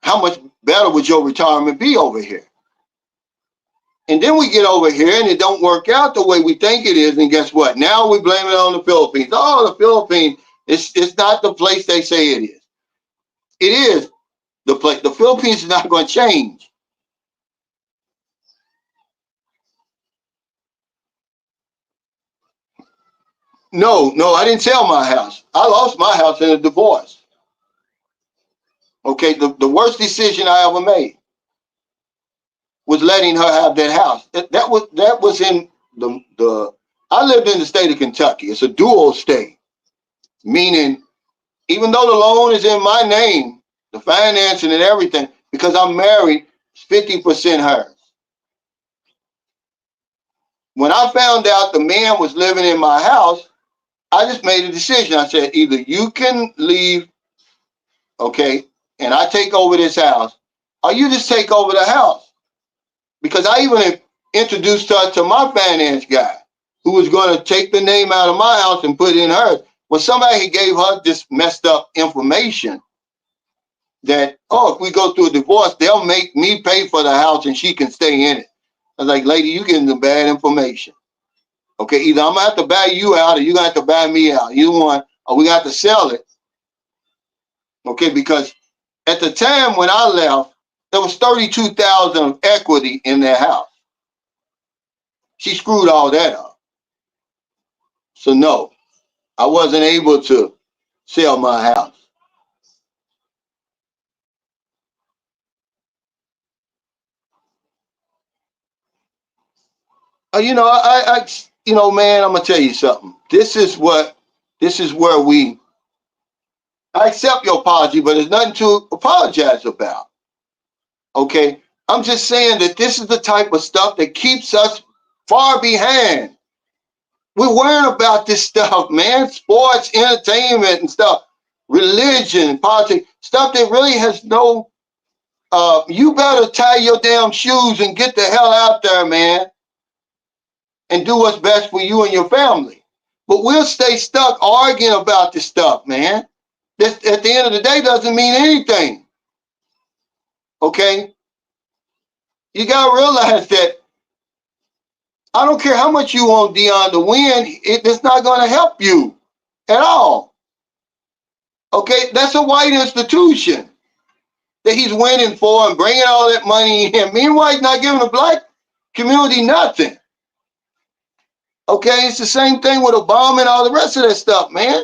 how much better would your retirement be over here? And then we get over here and it don't work out the way we think it is. And guess what? Now we blame it on the Philippines. Oh, the Philippines, it's not the place they say it is. It is the place. The Philippines is not going to change. No, I didn't sell my house. I lost my house in a divorce. Okay, the worst decision I ever made was letting her have that house. That was in the I lived in the state of Kentucky. It's a dual state, meaning even though the loan is in my name, the financing and everything, because I'm married, it's 50% hers. When I found out the man was living in my house, I just made a decision. I said, either you can leave, okay, and I take over this house, or you just take over the house. Because I even introduced her to my finance guy, who was going to take the name out of my house and put it in hers. Well, somebody gave her this messed up information that, oh, if we go through a divorce, they'll make me pay for the house and she can stay in it. I was like, lady, you getting the bad information. Okay, either I'm going to have to buy you out or you're going to have to buy me out. You want, or we got to sell it. Okay, because at the time when I left, there was $32,000 of equity in their house. She screwed all that up. So no, I wasn't able to sell my house. Man, I'm gonna tell you something. This is where I accept your apology, but there's nothing to apologize about. Okay, I'm just saying that this is the type of stuff that keeps us far behind. We're worrying about this stuff, man. Sports, entertainment, and stuff, religion, politics, stuff that really has no. You better tie your damn shoes and get the hell out there, man, and do what's best for you and your family. But we'll stay stuck arguing about this stuff, man. This, at the end of the day, doesn't mean anything. Okay? You gotta realize that I don't care how much you want Dion to win, it's not gonna help you at all. Okay? That's a white institution that he's winning for and bringing all that money in. Meanwhile, he's not giving the black community nothing. Okay? It's the same thing with Obama and all the rest of that stuff, man.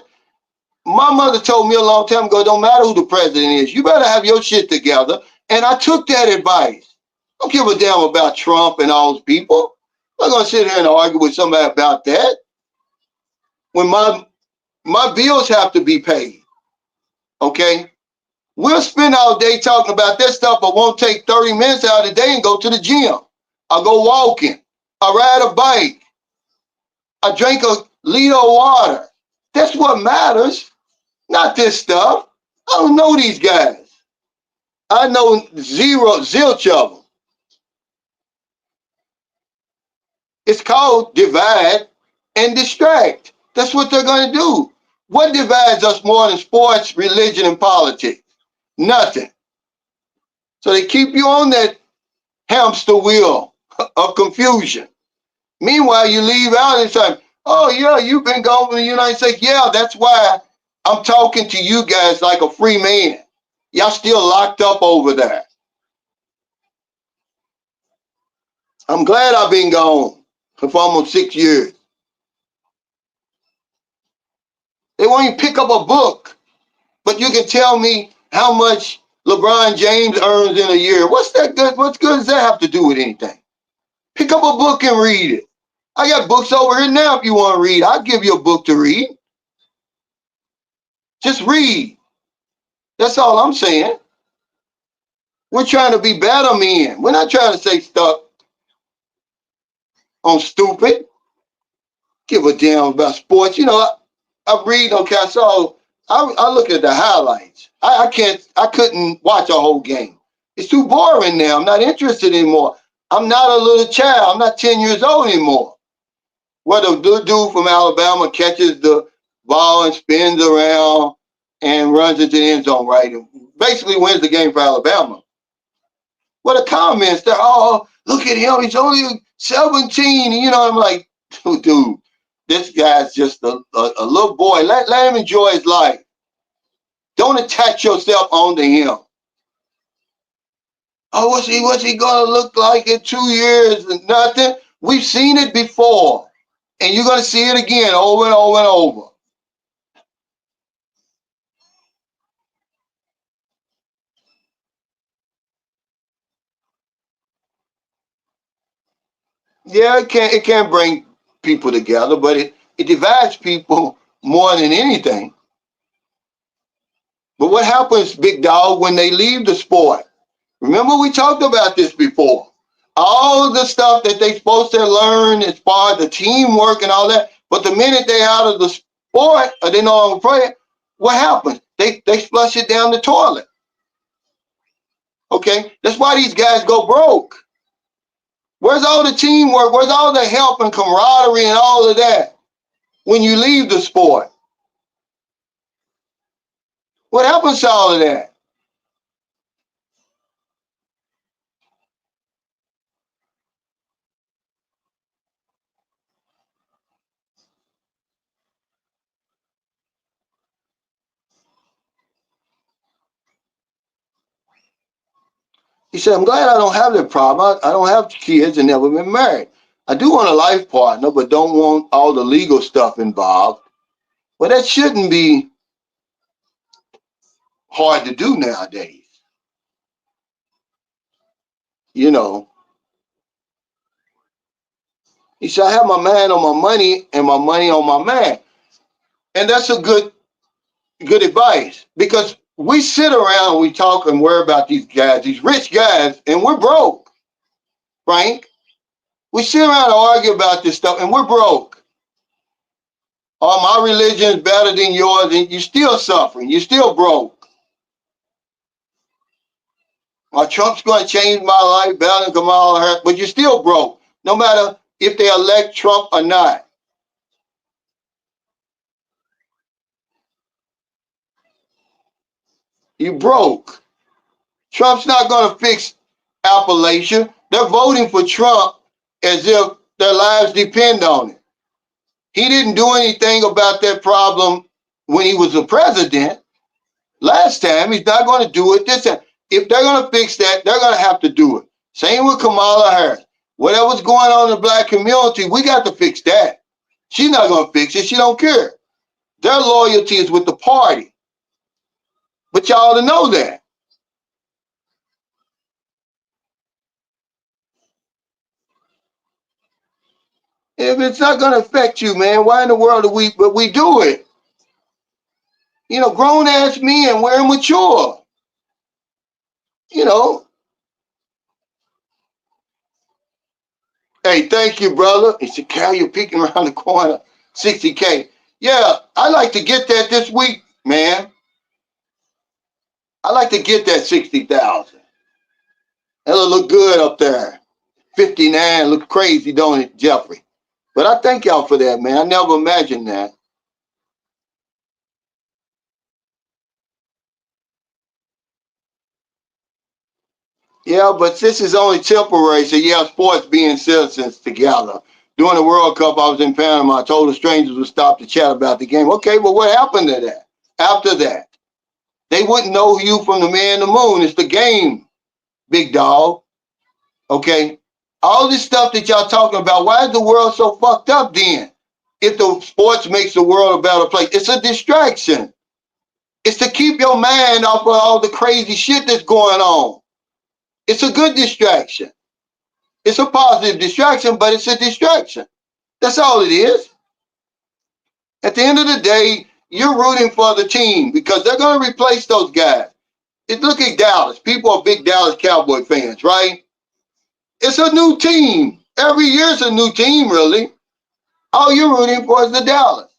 My mother told me a long time ago, don't matter who the president is, you better have your shit together. And I took that advice. Don't give a damn about Trump and all those people. I'm not gonna sit here and argue with somebody about that when my bills have to be paid. Okay? We'll spend all day talking about that stuff, but won't take 30 minutes out of the day and go to the gym. I go walking. I ride a bike. I drink a liter of water. That's what matters, not this stuff. I don't know these guys. I know zilch of them. It's called divide and distract. That's what they're going to do. What divides us more than sports, religion, and politics? Nothing. So they keep you on that hamster wheel of confusion. Meanwhile, you leave out and say, oh, yeah, you've been gone from the United States. Yeah, that's why I'm talking to you guys like a free man. Y'all still locked up over there. I'm glad I've been gone for almost 6 years. They won't even pick up a book, but you can tell me how much LeBron James earns in a year. What's that good? What good does that have to do with anything? Pick up a book and read it. I got books over here now if you want to read. I'll give you a book to read. Just read. That's all I'm saying. We're trying to be better men. We're not trying to say stuff on stupid. Give a damn about sports. You know, I read, okay, so I look at the highlights. I couldn't watch a whole game. It's too boring now. I'm not interested anymore. I'm not a little child. I'm not 10 years old anymore. Where the dude from Alabama catches the ball and spins around and runs into the end zone, right? And basically wins the game for Alabama. What the comments, they're all, look at him, he's only 17. You know, I'm like, dude, this guy's just a little boy. Let him enjoy his life. Don't attach yourself onto him. Oh, what's he gonna look like in 2 years? Nothing. We've seen it before. And you're gonna see it again over and over and over. Yeah, it can bring people together, but it divides people more than anything. But what happens, big dog, when they leave the sport? Remember we talked about this before. All the stuff that they supposed to learn as far as the teamwork and all that, but the minute they out of the sport or they know how to play it, what happens? They flush it down the toilet. Okay? That's why these guys go broke. Where's all the teamwork? Where's all the help and camaraderie and all of that when you leave the sport? What happens to all of that? He said, I'm glad I don't have that problem. I don't have kids and never been married. I do want a life partner, but don't want all the legal stuff involved. Well, that shouldn't be hard to do nowadays. You know, he said, I have my man on my money and my money on my man. And that's a good advice because We sit around, we talk and worry about these guys, these rich guys, and we're broke, Frank. We sit around and argue about this stuff, and we're broke. Oh, my religion is better than yours, and you're still suffering. You're still broke. Trump's going to change my life better than Kamala Harris, but you're still broke, no matter if they elect Trump or not. You broke. Trump's not going to fix Appalachia. They're voting for Trump as if their lives depend on it. He didn't do anything about that problem when he was the president. Last time, he's not going to do it this time. If they're going to fix that, they're going to have to do it. Same with Kamala Harris. Whatever's going on in the black community, we got to fix that. She's not going to fix it. She don't care. Their loyalty is with the party. But y'all to know that. If it's not going to affect you, man, why in the world do we do it? You know, grown ass men, we're immature. You know, hey, thank you, brother. He said, Cal, you're peeking around the corner. 60K. Yeah, I like to get that this week, man. I like to get that 60,000. That'll look good up there. 59 look crazy, don't it, Jeffrey? But I thank y'all for that, man. I never imagined that. Yeah, but this is only temporary. So yeah, sports being citizens together. During the World Cup, I was in Panama. I told the strangers to stop to chat about the game. Okay, but what happened to that? After that, they wouldn't know you from the man in the moon. It's the game, big dog. Okay, all this stuff that y'all talking about. Why is the world so fucked up then? If the sports makes the world a better place, it's a distraction. It's to keep your mind off of all the crazy shit that's going on. It's a good distraction. It's a positive distraction, but it's a distraction. That's all it is. At the end of the day, you're rooting for the team because they're going to replace those guys. Look at Dallas. People are big Dallas Cowboy fans, right? It's a new team. Every year it's a new team, really. All you're rooting for is the Dallas.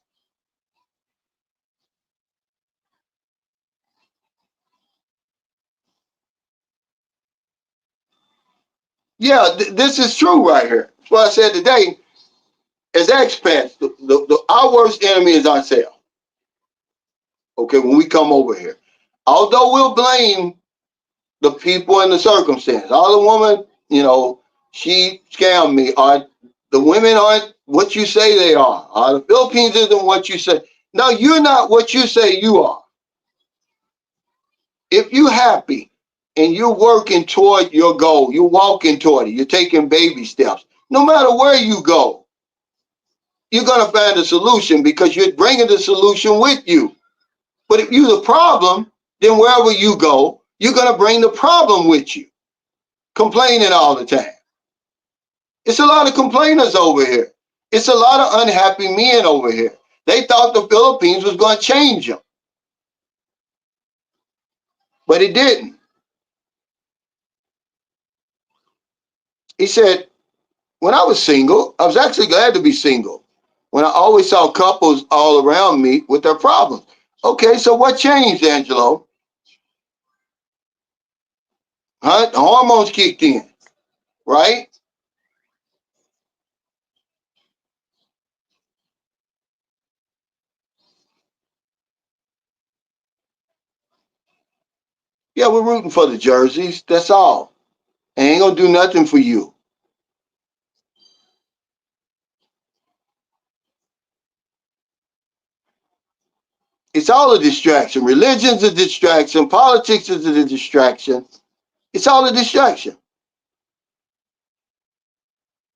Yeah, this is true right here. That's what I said today. As expats, our worst enemy is ourselves. Okay, when we come over here. Although we'll blame the people and the circumstance. All the woman, you know, she scammed me. Or the women aren't what you say they are. Or the Philippines isn't what you say. No, you're not what you say you are. If you're happy and you're working toward your goal, you're walking toward it, you're taking baby steps, no matter where you go, you're going to find a solution because you're bringing the solution with you. But if you're the problem, then wherever you go, you're going to bring the problem with you, complaining all the time. It's a lot of complainers over here. It's a lot of unhappy men over here. They thought the Philippines was going to change them, but it didn't. He said, when I was single, I was actually glad to be single when I always saw couples all around me with their problems. Okay, so what changed, Angelo? Huh? The hormones kicked in, right? Yeah, we're rooting for the jerseys. That's all. Ain't gonna do nothing for you. It's all a distraction. Religion's a distraction. Politics is a distraction. It's all a distraction.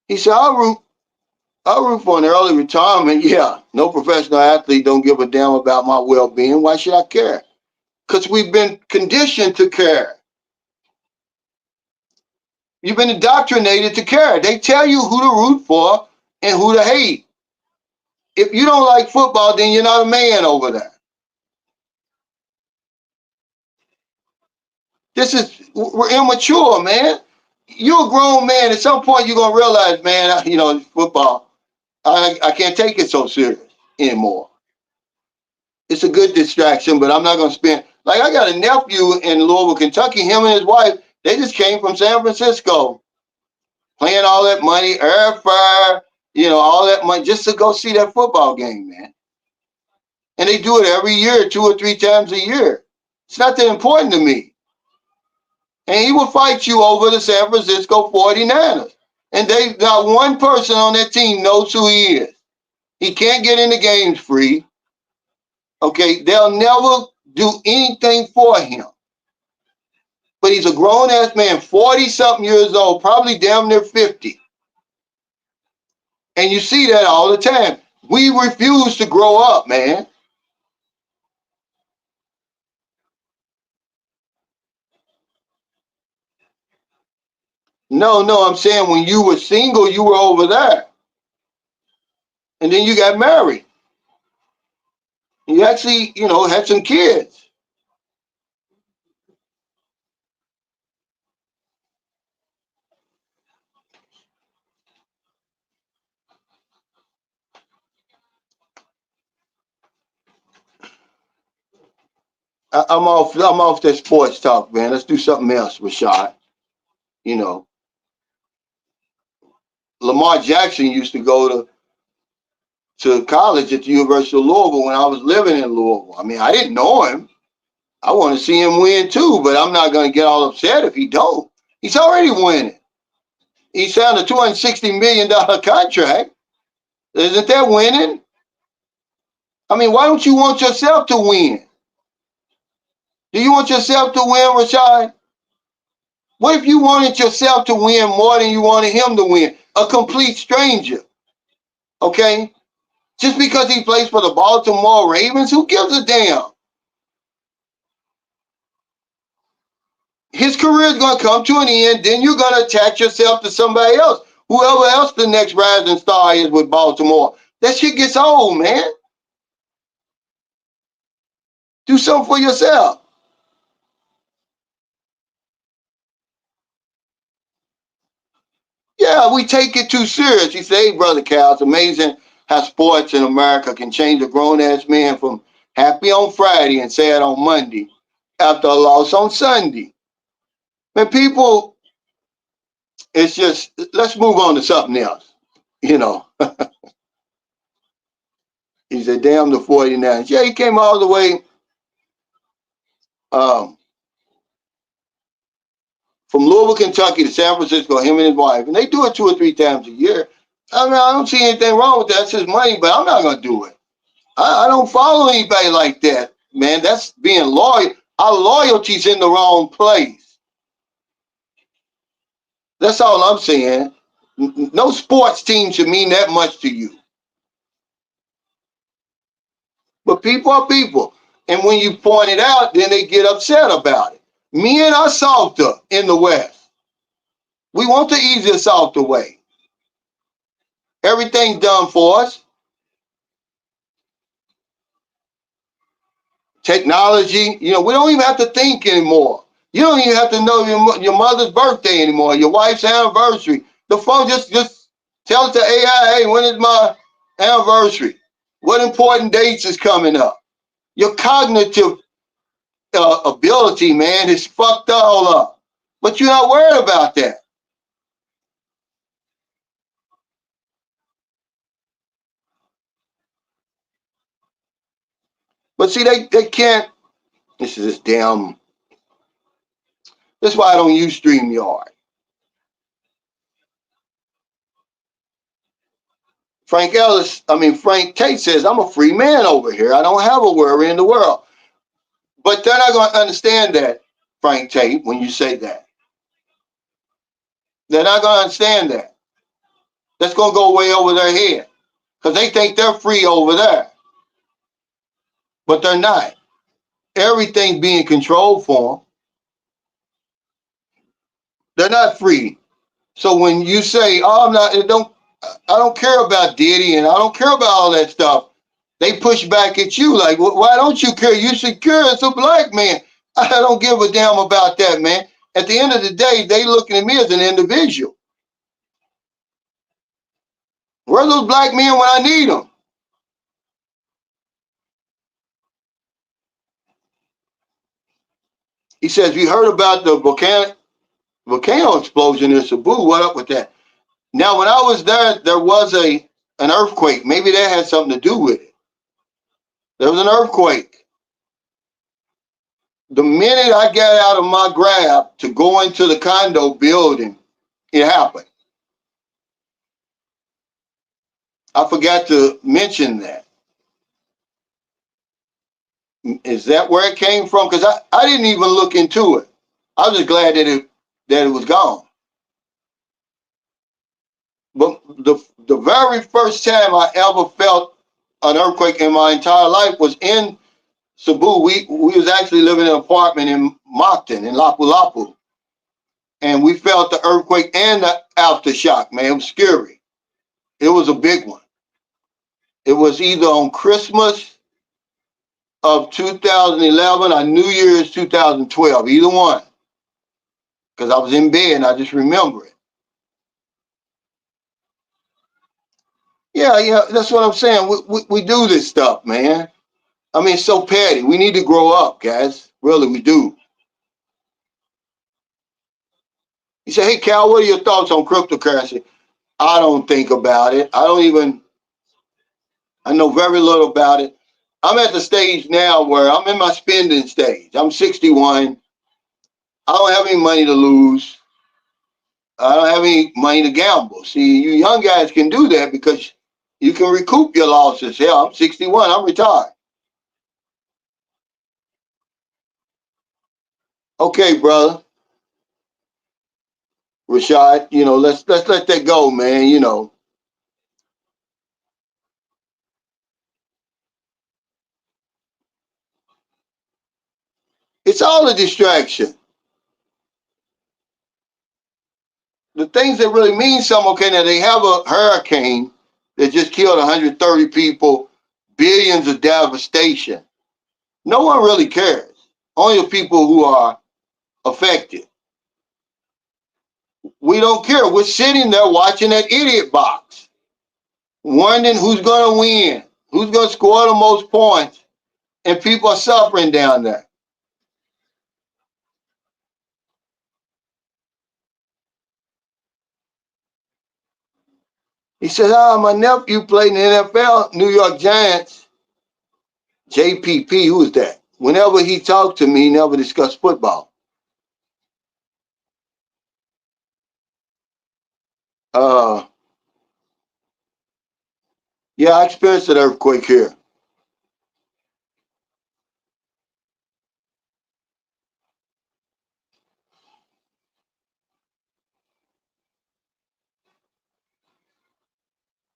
He said, I'll root for an early retirement. Yeah, no professional athlete don't give a damn about my well-being. Why should I care? Because we've been conditioned to care. You've been indoctrinated to care. They tell you who to root for and who to hate. If you don't like football, then you're not a man over there. We're immature, man. You're a grown man. At some point, you're gonna realize, man, football. I can't take it so serious anymore. It's a good distraction, but I'm not gonna spend. Like I got a nephew in Louisville, Kentucky. Him and his wife, they just came from San Francisco, paying all that money, airfare, all that money just to go see that football game, man. And they do it every year, 2 or 3 times a year. It's not that important to me. And he will fight you over the San Francisco 49ers. And they not one person on that team knows who he is. He can't get in the games free. Okay, they'll never do anything for him. But he's a grown-ass man, 40-something years old, probably damn near 50. And you see that all the time. We refuse to grow up, man. No, I'm saying when you were single, you were over there. And then you got married. You actually, had some kids. I'm off that sports talk, man. Let's do something else, Rashad. You know, Lamar Jackson used to go to college at the University of Louisville when I was living in Louisville. I mean, I didn't know him. I want to see him win too, but I'm not going to get all upset if he don't. He's already winning. He signed a $260 million contract. Isn't that winning? I mean, why don't you want yourself to win? Do you want yourself to win, Rashad? What if you wanted yourself to win more than you wanted him to win? A complete stranger, okay? Just because he plays for the Baltimore Ravens, who gives a damn? His career is going to come to an end. Then you're going to attach yourself to somebody else, whoever else the next rising star is with Baltimore. That shit gets old, man. Do something for yourself. Yeah, we take it too serious. You say, hey, Brother Cal, it's amazing how sports in America can change a grown-ass man from happy on Friday and sad on Monday after a loss on Sunday. Man, people, it's just, let's move on to something else. You know, he said, damn the 49ers. Yeah, he came all the way um, from Louisville, Kentucky to San Francisco, him and his wife. And they do it 2 or 3 times a year. I mean, I don't see anything wrong with that. It's his money, but I'm not going to do it. I don't follow anybody like that, man. That's being loyal. Our loyalty's in the wrong place. That's all I'm saying. No sports team should mean that much to you. But people are people. And when you point it out, then they get upset about it. Men are softer in the West. We want the easier, softer way. Everything's done for us. Technology, we don't even have to think anymore. You don't even have to know your mother's birthday anymore, your wife's anniversary. The phone just tell it to AI, hey, when is my anniversary? What important dates is coming up? Your cognitive ability, man, is fucked all up. But you're not worried about that. But see, they can't. This is this damn. That's why I don't use StreamYard. Frank Tate says, I'm a free man over here. I don't have a worry in the world. But they're not going to understand that, Frank Tate, when you say that. They're not going to understand that. That's going to go way over their head because they think they're free over there. But they're not. Everything's being controlled for them. They're not free. So when you say, "Oh, I don't care about Diddy and I don't care about all that stuff," they push back at you like, "Why don't you care? You're secure as a black man." I don't give a damn about that, man. At the end of the day, they looking at me as an individual. Where are those black men when I need them? He says, "We heard about the volcano explosion in Cebu. What up with that?" Now, when I was there was an earthquake. Maybe that had something to do with it. There was an earthquake. The minute I got out of my grab to go into the condo building, it happened. I forgot to mention that. Is that where it came from? Because I didn't even look into it. I was just glad that it was gone. But the very first time I ever felt an earthquake in my entire life was in Cebu. We was actually living in an apartment in Mactan, in Lapu-Lapu. And we felt the earthquake and the aftershock, man. It was scary. It was a big one. It was either on Christmas of 2011 or New Year's 2012, either one. Because I was in bed and I just remember it. Yeah, that's what I'm saying. We do this stuff, man. I mean, it's so petty. We need to grow up, guys. Really, we do. You say, "Hey, Cal, what are your thoughts on cryptocurrency?" I don't think about it. I know very little about it. I'm at the stage now where I'm in my spending stage. I'm 61. I don't have any money to lose. I don't have any money to gamble. See, you young guys can do that because you can recoup your losses. Hell, I'm 61. I'm retired. Okay, brother. Rashad, let's let that go, man. It's all a distraction. The things that really mean something, okay, now they have a hurricane that just killed 130 people, billions of devastation. No one really cares. Only the people who are affected. We don't care. We're sitting there watching that idiot box, wondering who's going to win, who's going to score the most points, and people are suffering down there. He said, my nephew played in the NFL, New York Giants. JPP, who is that? Whenever he talked to me, he never discussed football. Uh, yeah, I experienced an earthquake here.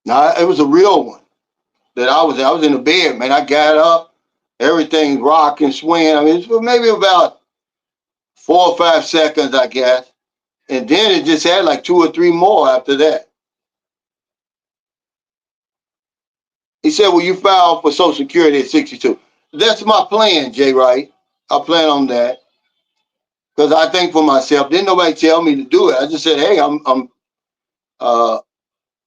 Now, it was a real one that I was in the bed, man. I got up, everything rocking, swaying. I mean, it was maybe about 4 or 5 seconds, I guess. And then it just had like two or three more after that. He said, "Well, you filed for Social Security at 62. That's my plan, Jay Wright. I plan on that. Because I think for myself, didn't nobody tell me to do it. I just said, hey, uh,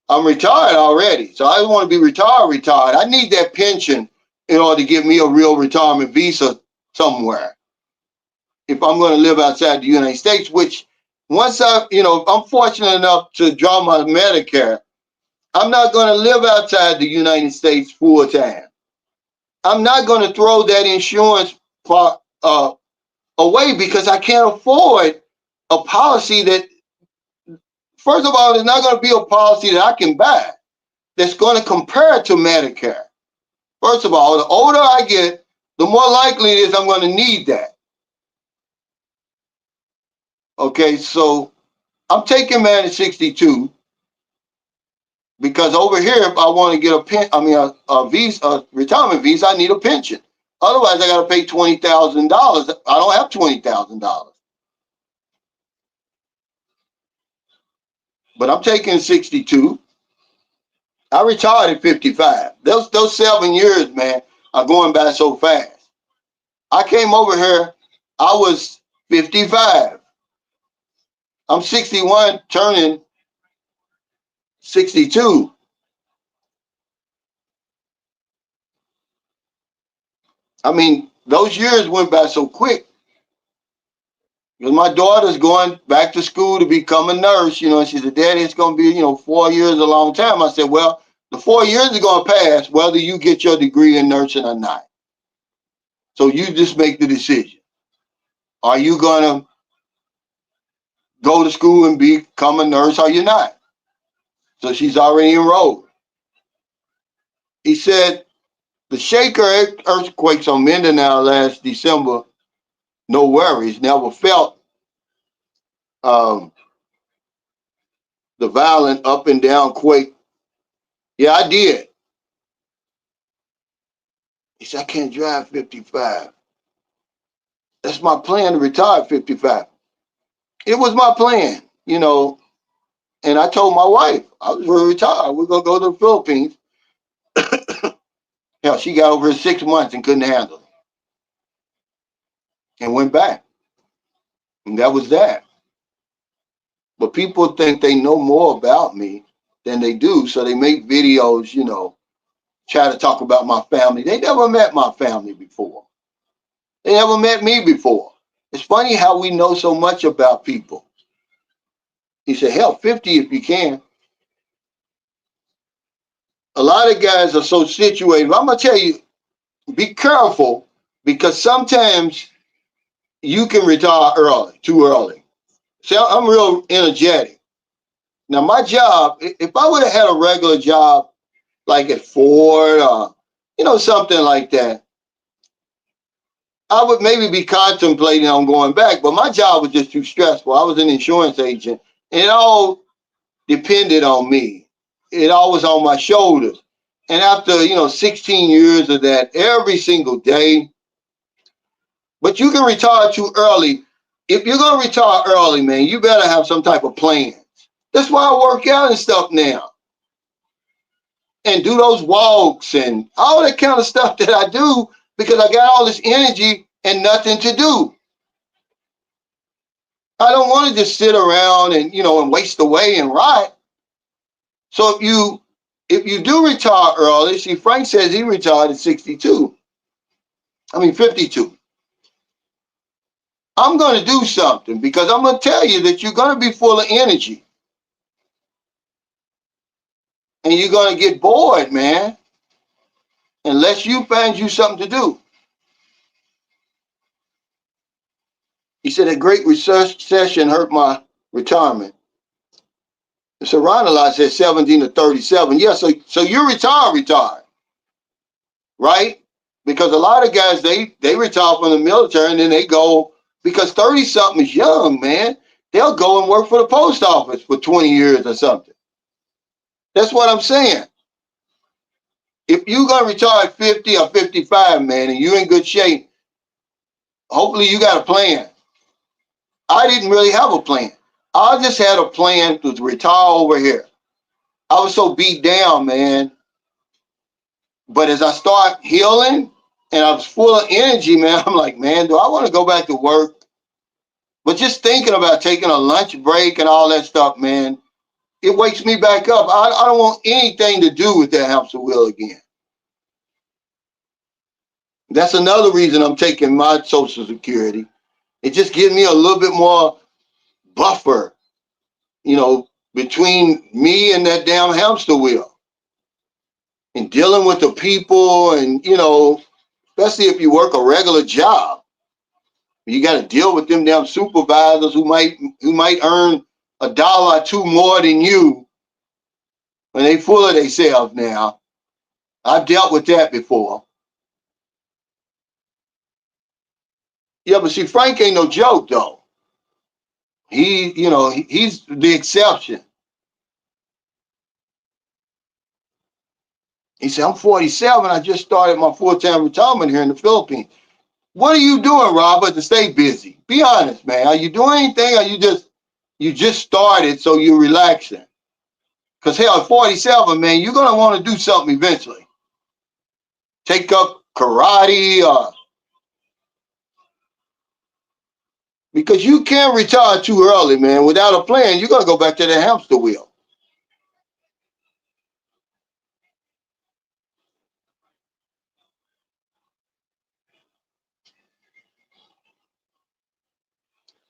I'm retired already. So I want to be retired. I need that pension in order to give me a real retirement visa somewhere. If I'm going to live outside the United States, which once I'm fortunate enough to draw my Medicare, I'm not going to live outside the United States full time. I'm not going to throw that insurance part away because I can't afford a policy that, first of all, it's not going to be a policy that I can buy that's going to compare to Medicare. First of all, the older I get, the more likely it is I'm going to need that. Okay, so I'm taking man at 62 because over here, if I want to get a visa, a retirement visa, I need a pension. Otherwise, I got to pay $20,000. I don't have $20,000, but I'm taking 62. I retired at 55. Those 7 years, man, are going by so fast. I came over here I was 55. I'm 61, turning 62. I mean, those years went by so quick. Because my daughter's going back to school to become a nurse, and she said, Daddy, it's going to be, 4 years, a long time. I said, well, the 4 years are going to pass whether you get your degree in nursing or not. So you just make the decision. Are you going to go to school and become a nurse or you're not? So she's already enrolled. He said, the Shaker earthquakes on Mindanao last December, no worries, never felt um, the violent up and down quake. Yeah, I did. He said, I can't drive 55. That's my plan to retire at 55. It was my plan. And I told my wife, I was going to retire. We're going to go to the Philippines. Hell, she got over 6 months and couldn't handle it and went back. And that was that. But people think they know more about me than they do. So they make videos, try to talk about my family. They never met my family before. They never met me before. It's funny how we know so much about people. He said, hell, 50 if you can. A lot of guys are so situated. I'm going to tell you, be careful because sometimes you can retire early, too early. See, I'm real energetic. Now, my job, if I would have had a regular job like at Ford or, something like that, I would maybe be contemplating on going back. But my job was just too stressful. I was an insurance agent, and it all depended on me. It all was on my shoulders. And after, 16 years of that, every single day, but you can retire too early. If you're going to retire early, man, you better have some type of plan. That's why I work out and stuff now and do those walks and all that kind of stuff that I do because I got all this energy and nothing to do. I don't want to just sit around and waste away and rot. So if you do retire early, see, Frank says he retired at 62. 52. I'm going to do something because I'm going to tell you that you're going to be full of energy. And you're going to get bored, man, unless you find you something to do. He said a great research session hurt my retirement. So Ronald said 17 to 37. Yeah, so you're retired, right? Because a lot of guys, they retire from the military and then they go, because 30-something is young, man. They'll go and work for the post office for 20 years or something. That's what I'm saying. If you're going to retire at 50 or 55, man, and you're in good shape, hopefully you got a plan. I didn't really have a plan. I just had a plan to retire over here. I was so beat down, man. But as I start healing and I was full of energy, man, I'm like, man, do I want to go back to work? But just thinking about taking a lunch break and all that stuff, man, it wakes me back up. I don't want anything to do with that hamster wheel again. That's another reason I'm taking my Social Security. It just gives me a little bit more buffer, between me and that damn hamster wheel. And dealing with the people and, especially if you work a regular job, you got to deal with them damn supervisors who might earn a dollar or two more than you when they full of themselves now. I've dealt with that before. Yeah, but see, Frank ain't no joke though. He's the exception. He said, I'm 47. I just started my full-time retirement here in the Philippines. What are you doing, Robert, to stay busy? Be honest, man. Are you doing anything or you just started so you're relaxing? Because hell, at 47, man, you're going to want to do something eventually. Take up karate or Because you can't retire too early, man. Without a plan, you're going to go back to the hamster wheel.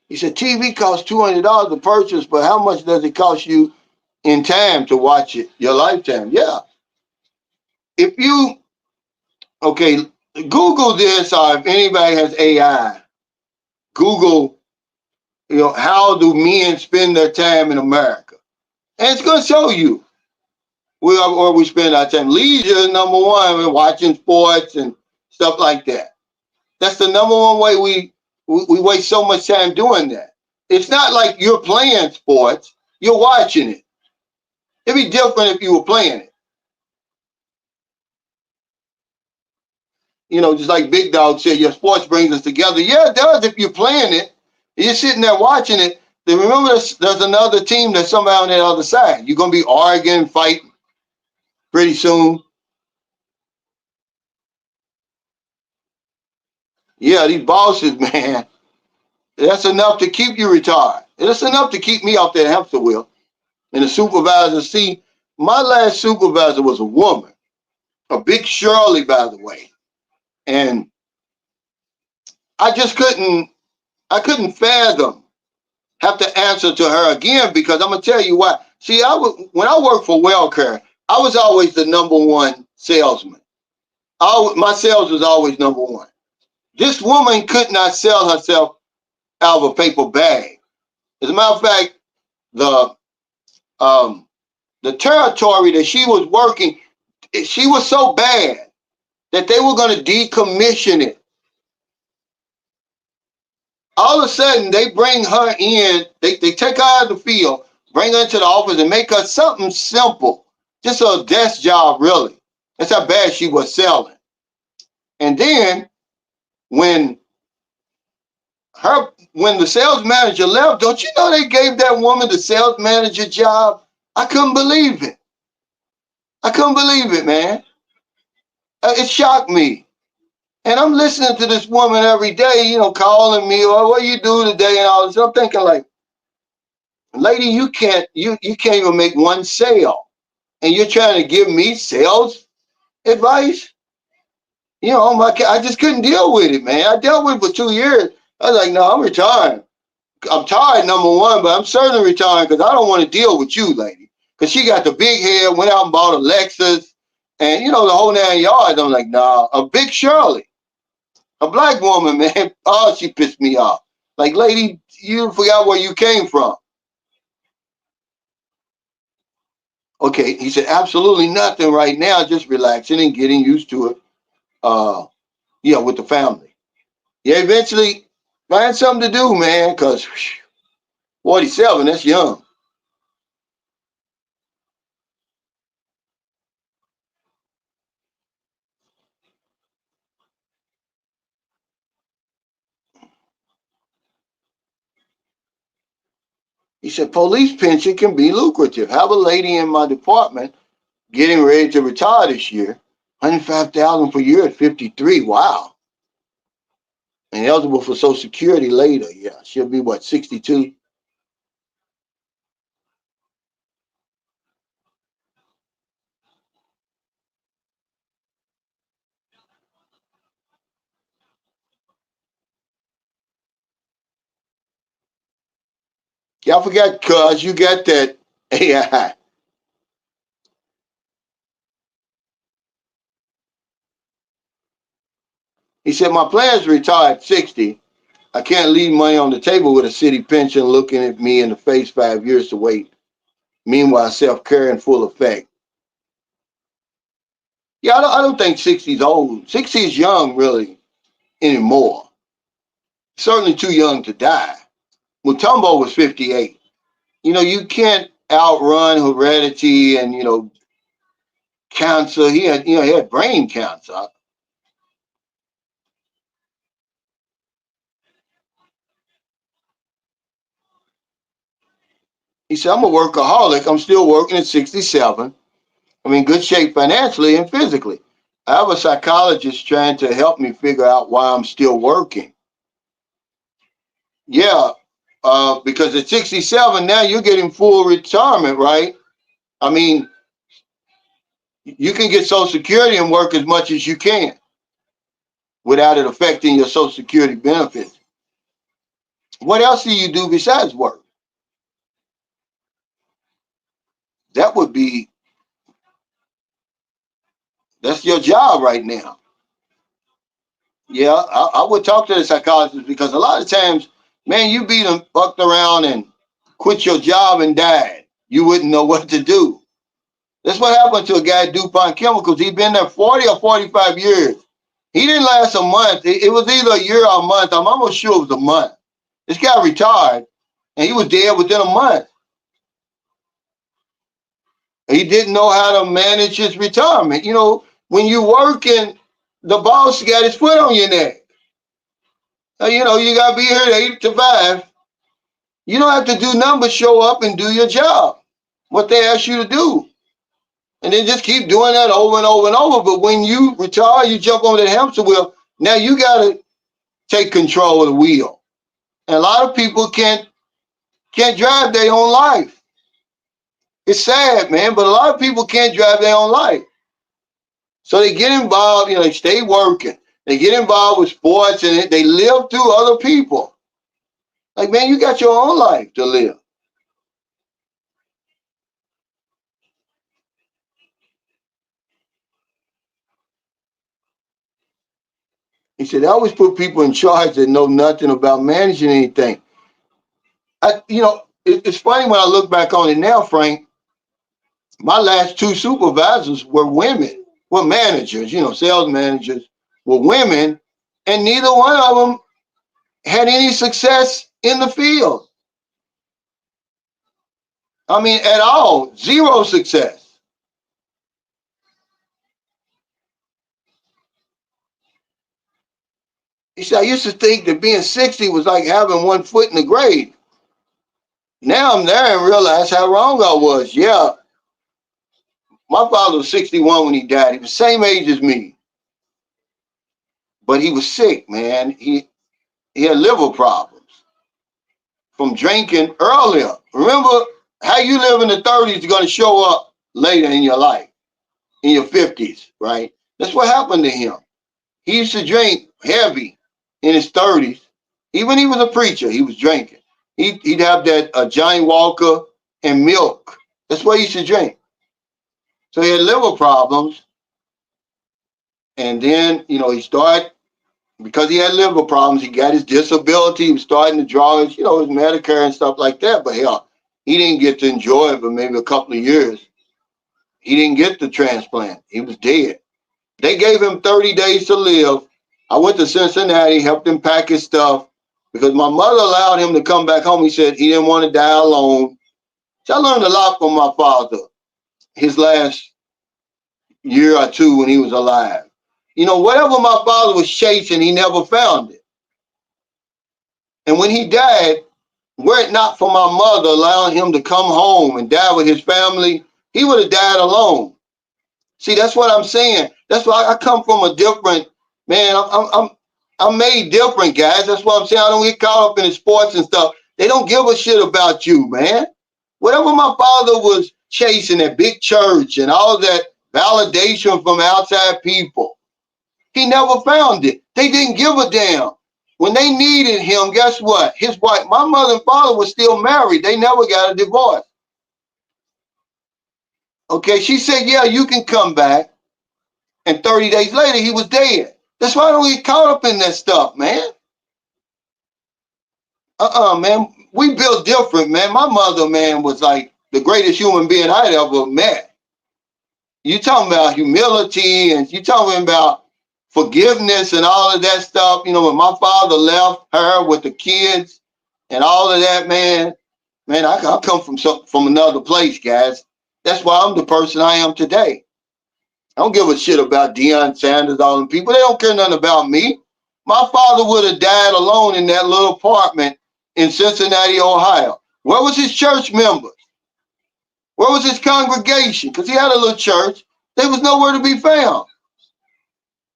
He said, TV costs $200 to purchase, but how much does it cost you in time to watch it, your lifetime? Yeah. If you, okay, Google this, or if anybody has AI, Google, how do men spend their time in America? And it's going to show you where we spend our time. Leisure, number one, we're watching sports and stuff like that. That's the number one way we waste so much time doing that. It's not like you're playing sports, you're watching it. It'd be different if you were playing it. Just like Big Dog said, your sports brings us together. Yeah, it does if you're playing it. You're sitting there watching it. Then remember, there's another team that's somebody on the other side. You're going to be arguing, fighting pretty soon. Yeah, these bosses, man, that's enough to keep you retired. That's enough to keep me off that hamster wheel. And the supervisor, see, my last supervisor was a woman, a big Shirley, by the way. And I just couldn't fathom have to answer to her again, because I'm gonna tell you why. See, when I worked for WellCare, I was always the number one salesman. My sales was always number one. This woman could not sell herself out of a paper bag. As a matter of fact, the um, the territory that she was working, she was so bad that they were going to decommission it. All of a sudden, they bring her in, they take her out of the field, bring her into the office, and make her something simple, just a desk job, really. That's how bad she was selling. And then when when the sales manager left, don't you know they gave that woman the sales manager job? I couldn't believe it. I couldn't believe it, man. It shocked me. And I'm listening to this woman every day, calling me, or what you do today and all this. I'm thinking like, lady, you can't even make one sale. And you're trying to give me sales advice? I just couldn't deal with it, man. I dealt with it for 2 years. I was like, no, I'm retiring. I'm tired, number one, but I'm certainly retiring because I don't want to deal with you, lady. Because she got the big head, went out and bought a Lexus, and the whole 9 yards. I'm like, nah, a big Shirley. A black woman, man. Oh, she pissed me off. Like, lady, you forgot where you came from. Okay, he said, absolutely nothing right now, just relaxing and getting used to it. With the family. Yeah, eventually find something to do, man, because 47, that's young. He said, police pension can be lucrative. Have a lady in my department getting ready to retire this year, 105,000 per year at 53. Wow. And eligible for Social Security later. Yeah, she'll be what, 62? Y'all forgot, cuz you got that AI. He said, my plan is to retire at 60. I can't leave money on the table with a city pension looking at me in the face 5 years to wait. Meanwhile, self-care in full effect. Yeah, I don't think 60 is old. 60 is young, really, anymore. Certainly too young to die. Mutombo was 58. You can't outrun heredity and, cancer. He had brain cancer. He said, I'm a workaholic. I'm still working at 67. I'm in good shape financially and physically. I have a psychologist trying to help me figure out why I'm still working. Yeah, because at 67 now you're getting full retirement, right? I mean, you can get Social Security and work as much as you can without it affecting your Social Security benefits. What else do you do besides work? That would be, that's your job right now. Yeah, I would talk to the psychologist because a lot of times, man, you beat them fucked around and quit your job and died. You wouldn't know what to do. That's what happened to a guy at DuPont Chemicals. He'd been there 40 or 45 years. He didn't last a month. It was either a year or a month. I'm almost sure it was a month. This guy retired and he was dead within a month. He didn't know how to manage his retirement. You know, when you working, the boss got his foot on your neck. You know, you got to be here at 8 to 5. You don't have to do nothing but show up and do your job, what they ask you to do. And then just keep doing that over and over and over. But when you retire, you jump on that hamster wheel. Now you got to take control of the wheel. And a lot of people can't drive their own life. It's sad, man, but a lot of people can't drive their own life. So they get involved, you know, they stay working. They get involved with sports and they live through other people. Like, man, you got your own life to live. He said, they always put people in charge that know nothing about managing anything. It's funny when I look back on it now, Frank. My last two supervisors were women, were managers, sales managers were women, and neither one of them had any success in the field. I mean, at all, zero success. He said, I used to think that being 60 was like having one foot in the grave. Now I'm there and realize how wrong I was. Yeah, my father was 61 when he died. He was the same age as me, but he was sick, man. He had liver problems from drinking earlier. Remember, how you live in the 30s is going to show up later in your life, in your 50s, right? That's what happened to him. He used to drink heavy in his 30s. Even he was a preacher, he was drinking. He'd have that Johnny Walker and milk. That's what he used to drink. So he had liver problems. And then, he started, because he had liver problems, he got his disability. He was starting to draw his, his Medicare and stuff like that. But hell, he didn't get to enjoy it for maybe a couple of years. He didn't get the transplant. He was dead. They gave him 30 days to live. I went to Cincinnati, helped him pack his stuff because my mother allowed him to come back home. He said he didn't want to die alone. So I learned a lot from my father, his last year or two when he was alive. Whatever my father was chasing, he never found it. And when he died, were it not for my mother allowing him to come home and die with his family, he would have died alone. See, that's what I'm saying. That's why I come from a different, man. I'm made different, guys. That's what I'm saying. I don't get caught up in the sports and stuff. They don't give a shit about you, man. Whatever my father was chasing at big church and all that validation from outside people, he never found it. They didn't give a damn. When they needed him, guess what? His wife, my mother and father were still married. They never got a divorce. Okay, she said, yeah, you can come back. And 30 days later, he was dead. That's why I don't get caught up in that stuff, man. Man. We built different, man. My mother, man, was like the greatest human being I'd ever met. You talking about humility and you talking about forgiveness and all of that stuff. When my father left her with the kids and all of that, man, I come from another place, guys. That's why I'm the person I am today. I don't give a shit about Deion Sanders, all them people. They don't care nothing about me. My father would have died alone in that little apartment in Cincinnati, Ohio. Where was his church members? Where was his congregation? Because he had a little church. They was nowhere to be found.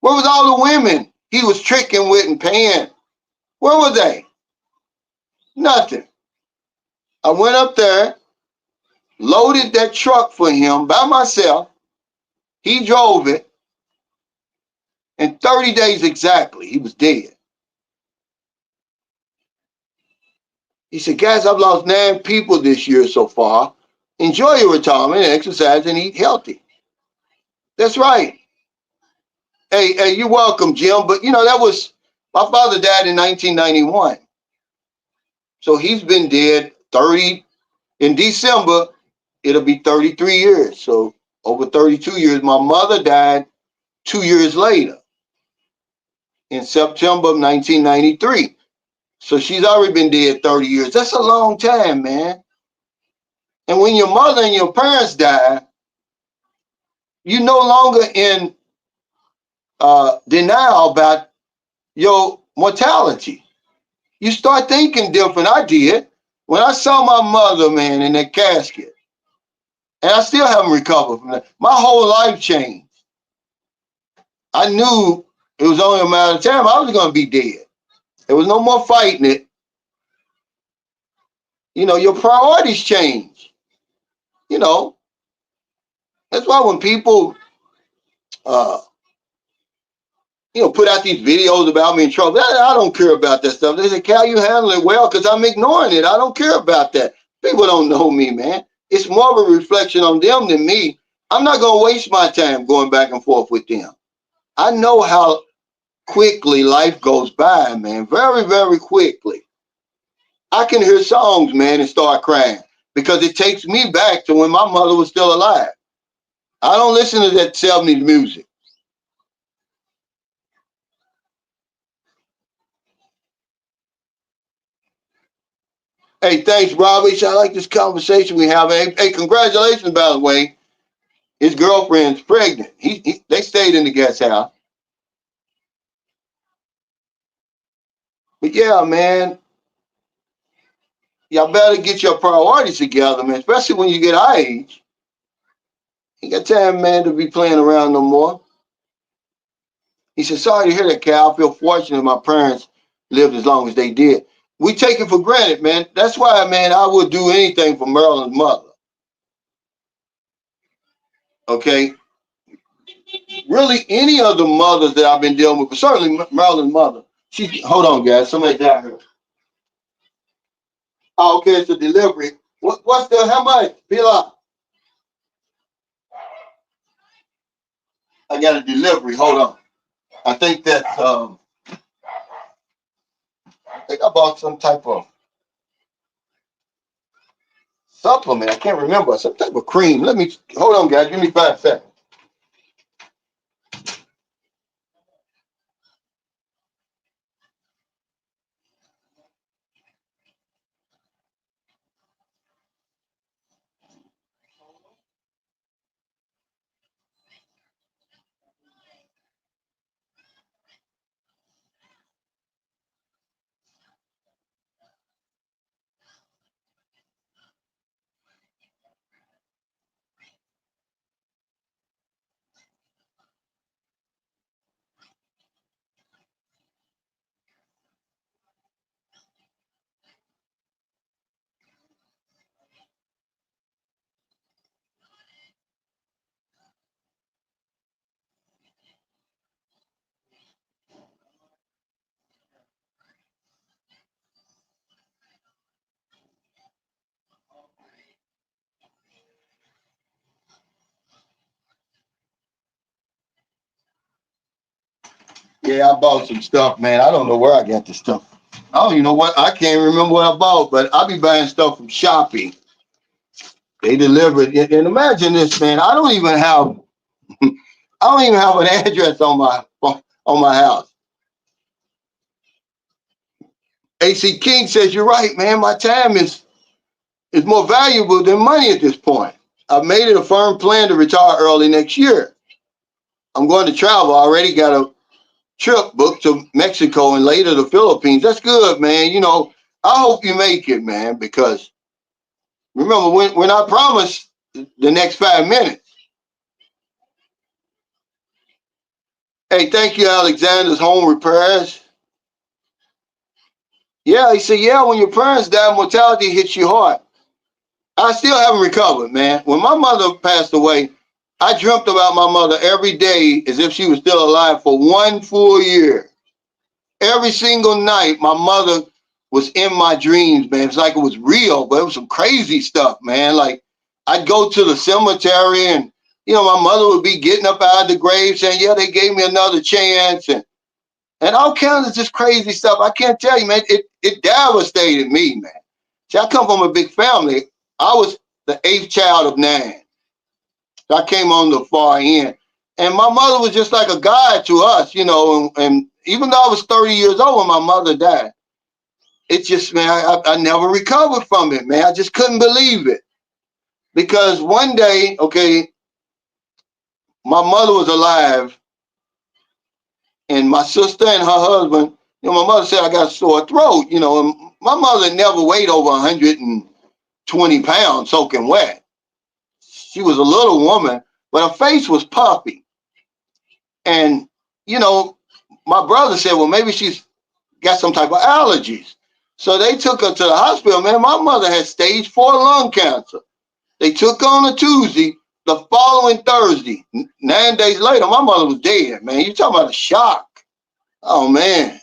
Where was all the women he was tricking with and paying? Where were they? Nothing. I went up there, loaded that truck for him by myself. He drove it. In 30 days exactly, he was dead. He said, guys, I've lost 9 people this year so far. Enjoy your retirement, exercise, and eat healthy. That's right. Hey, you're welcome, Jim. But, that was, my father died in 1991. So he's been dead 30, in December, it'll be 33 years. So over 32 years. My mother died 2 years later in September of 1993. So she's already been dead 30 years. That's a long time, man. And when your mother and your parents die, you're no longer in denial about your mortality. You start thinking different. I did. When I saw my mother, man, in that casket, and I still haven't recovered from that, my whole life changed. I knew it was only a matter of time I was going to be dead. There was no more fighting it. Your priorities change. You know, that's why when people, uh, put out these videos about me in trouble, I don't care about that stuff. They say, Cal, you handle it well because I'm ignoring it. I don't care about that. People don't know me, man. It's more of a reflection on them than me. I'm not going to waste my time going back and forth with them. I know how quickly life goes by, man. Very, very quickly. I can hear songs, man, and start crying because it takes me back to when my mother was still alive. I don't listen to that 70s music. Hey, thanks, Robbie. I like this conversation we have. Hey, congratulations, by the way. His girlfriend's pregnant. They stayed in the guest house. But yeah, man, y'all better get your priorities together, man, especially when you get our age. Ain't got time, man, to be playing around no more. He said, sorry to hear that, Cal. I feel fortunate my parents lived as long as they did. We take it for granted, man. That's why, man, I would do anything for Marilyn's mother. Okay? Really, any of the mothers that I've been dealing with, but certainly Marilyn's mother. Hold on, guys. Somebody died here. Oh, okay, it's a delivery. How much? Pilar. I got a delivery. Hold on. I think that's, I think I bought some type of supplement. I can't remember. Some type of cream. Hold on, guys. Give me 5 seconds. Yeah, I bought some stuff, man. I don't know where I got this stuff. I don't even know what. I can't remember what I bought, but I'll be buying stuff from Shopee. They deliver it. And imagine this, man. I don't even have an address on my house. AC King says, you're right, man. My time is more valuable than money at this point. I've made it a firm plan to retire early next year. I'm going to travel. I already got a trip booked to Mexico and later the Philippines. That's good, man. I hope you make it, man, because remember, we're not promised the next 5 minutes. Hey, thank you, Alexander's Home Repairs. Yeah, he said, yeah, when your parents die, mortality hits you hard. I still haven't recovered, man. When my mother passed away, I dreamt about my mother every day as if she was still alive for 1 full year. Every single night, my mother was in my dreams, man. It's like it was real, but it was some crazy stuff, man. Like I'd go to the cemetery and, my mother would be getting up out of the grave saying, yeah, they gave me another chance. And all kinds of just crazy stuff. I can't tell you, man. It devastated me, man. See, I come from a big family. I was the eighth child of nine. So I came on the far end. And my mother was just like a guide to us, and even though I was 30 years old when my mother died, it just, man, I never recovered from it, man. I just couldn't believe it. Because one day, okay, my mother was alive and my sister and her husband, my mother said I got a sore throat, and my mother never weighed over 120 pounds soaking wet. She was a little woman, but her face was puffy. And, you know, my brother said, well, maybe she's got some type of allergies. So they took her to the hospital, man. My mother had stage 4 lung cancer. They took her on a Tuesday. The following Thursday, 9 days later, my mother was dead, man. You talking about a shock. Oh, man.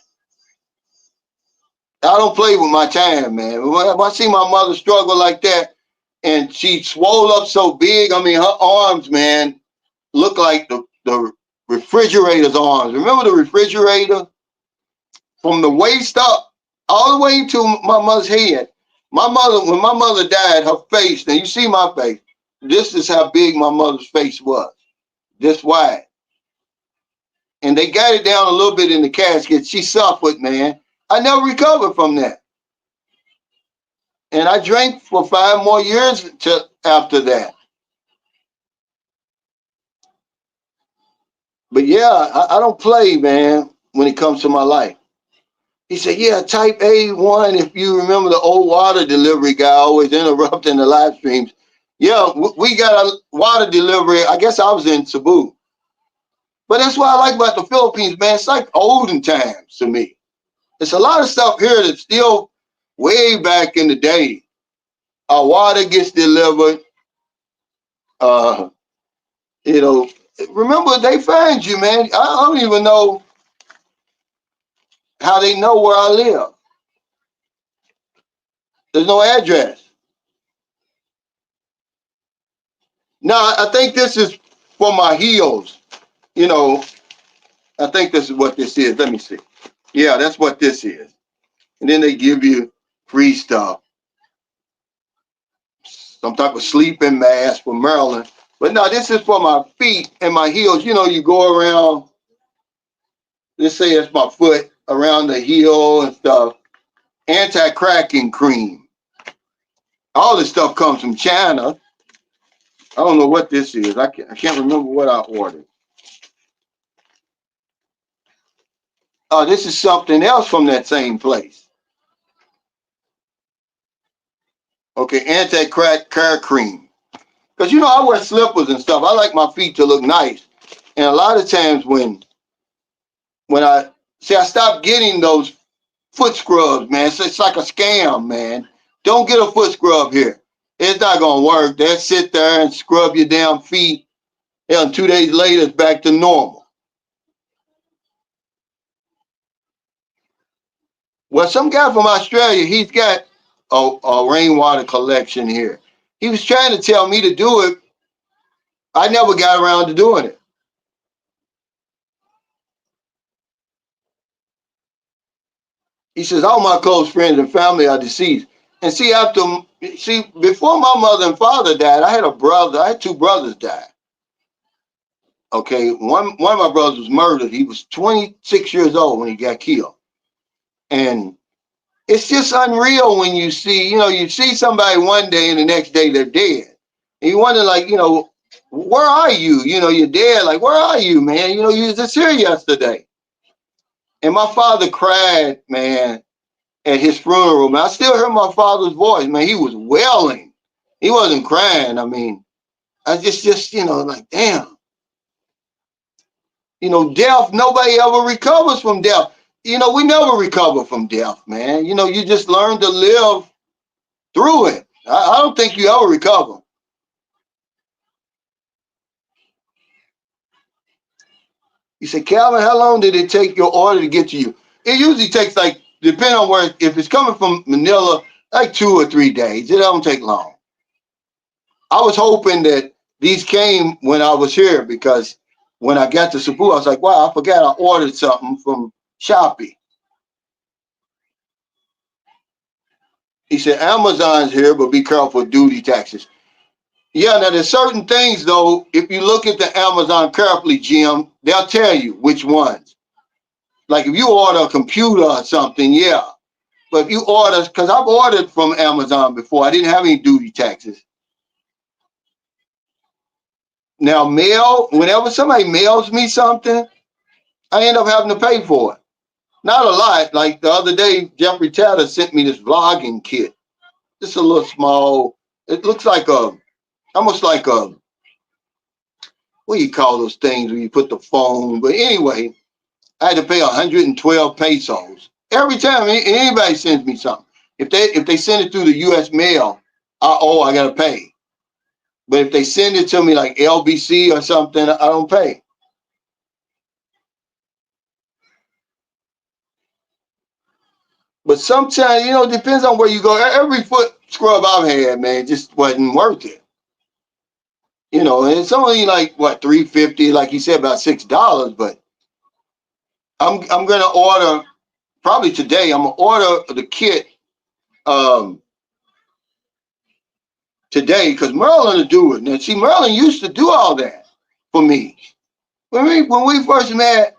I don't play with my time, man. When I see my mother struggle like that, and she swole up so big, I mean, her arms, man, look like the refrigerator's arms. Remember the refrigerator? From the waist up, all the way to my mother's head. My mother, when my mother died, her face, now you see my face, this is how big my mother's face was, this wide. And they got it down a little bit in the casket. She suffered, man. I never recovered from that. And I drank for 5 more years after that. But yeah, I don't play, man, when it comes to my life. He said, yeah, type A1, if you remember the old water delivery guy always interrupting the live streams. Yeah, we got a water delivery. I guess I was in Cebu. But that's what I like about the Philippines, man. It's like olden times to me. It's a lot of stuff here that's still way back in the day. Our water gets delivered. Uh, you know, remember they find you, man. I don't even know how they know where I live. There's no address. Now, I think this is for my heels. You know, I think this is what this is. Let me see. Yeah, that's what this is. And then they give you free stuff. Some type of sleeping mask for Maryland. But no, this is for my feet and my heels. You know, you go around, let's say it's my foot, around the heel and stuff. Anti-cracking cream. All this stuff comes from China. I don't know what this is. I can't remember what I ordered. Oh, this is something else from that same place. Okay, anti-crack care cream. Because, I wear slippers and stuff. I like my feet to look nice. And a lot of times when I stopped getting those foot scrubs, man. It's like a scam, man. Don't get a foot scrub here. It's not going to work. They'll sit there and scrub your damn feet. And 2 days later, it's back to normal. Well, some guy from Australia, he's got a rainwater collection here. He was trying to tell me to do it. I never got around to doing it. He says, all my close friends and family are deceased. And before my mother and father died, I had a brother. I had 2 brothers die. Okay, one of my brothers was murdered. He was 26 years old when he got killed. And it's just unreal when you see somebody one day and the next day they're dead. And you wonder, like, where are you? You're dead. Like, where are you, man? You was just here yesterday. And my father cried, man, at his funeral, man. I still hear my father's voice, man. He was wailing. He wasn't crying. I mean, I just, like, damn. Death, nobody ever recovers from death. we never recover from death, man. You just learn to live through it. I don't think you ever recover. You say, Calvin, how long did it take your order to get to you? It usually takes, like, depending on where, if it's coming from Manila, like 2 or 3 days. It don't take long. I was hoping that these came when I was here, because when I got to Cebu, I was like, wow, I forgot I ordered something from Shopee. He said, Amazon's here, but be careful with duty taxes. Yeah, now there's certain things, though, if you look at the Amazon carefully, Jim, they'll tell you which ones. Like if you order a computer or something, yeah. But if you order, because I've ordered from Amazon before, I didn't have any duty taxes. Now, mail, whenever somebody mails me something, I end up having to pay for it. Not a lot. Like the other day, Jeffrey Tatter sent me this vlogging kit. Just a little small. It looks like almost like what do you call those things when you put the phone? But anyway, I had to pay 112 pesos every time anybody sends me something. If they send it through the U.S. mail, I gotta pay. But if they send it to me like LBC or something, I don't pay. But sometimes, it depends on where you go. Every foot scrub I've had, man, just wasn't worth it. And it's only like what, 350, like you said, about $6. But I'm gonna order probably today. I'm gonna order the kit today, because Maryland will do it. Now, see, Maryland used to do all that for me. When we first met,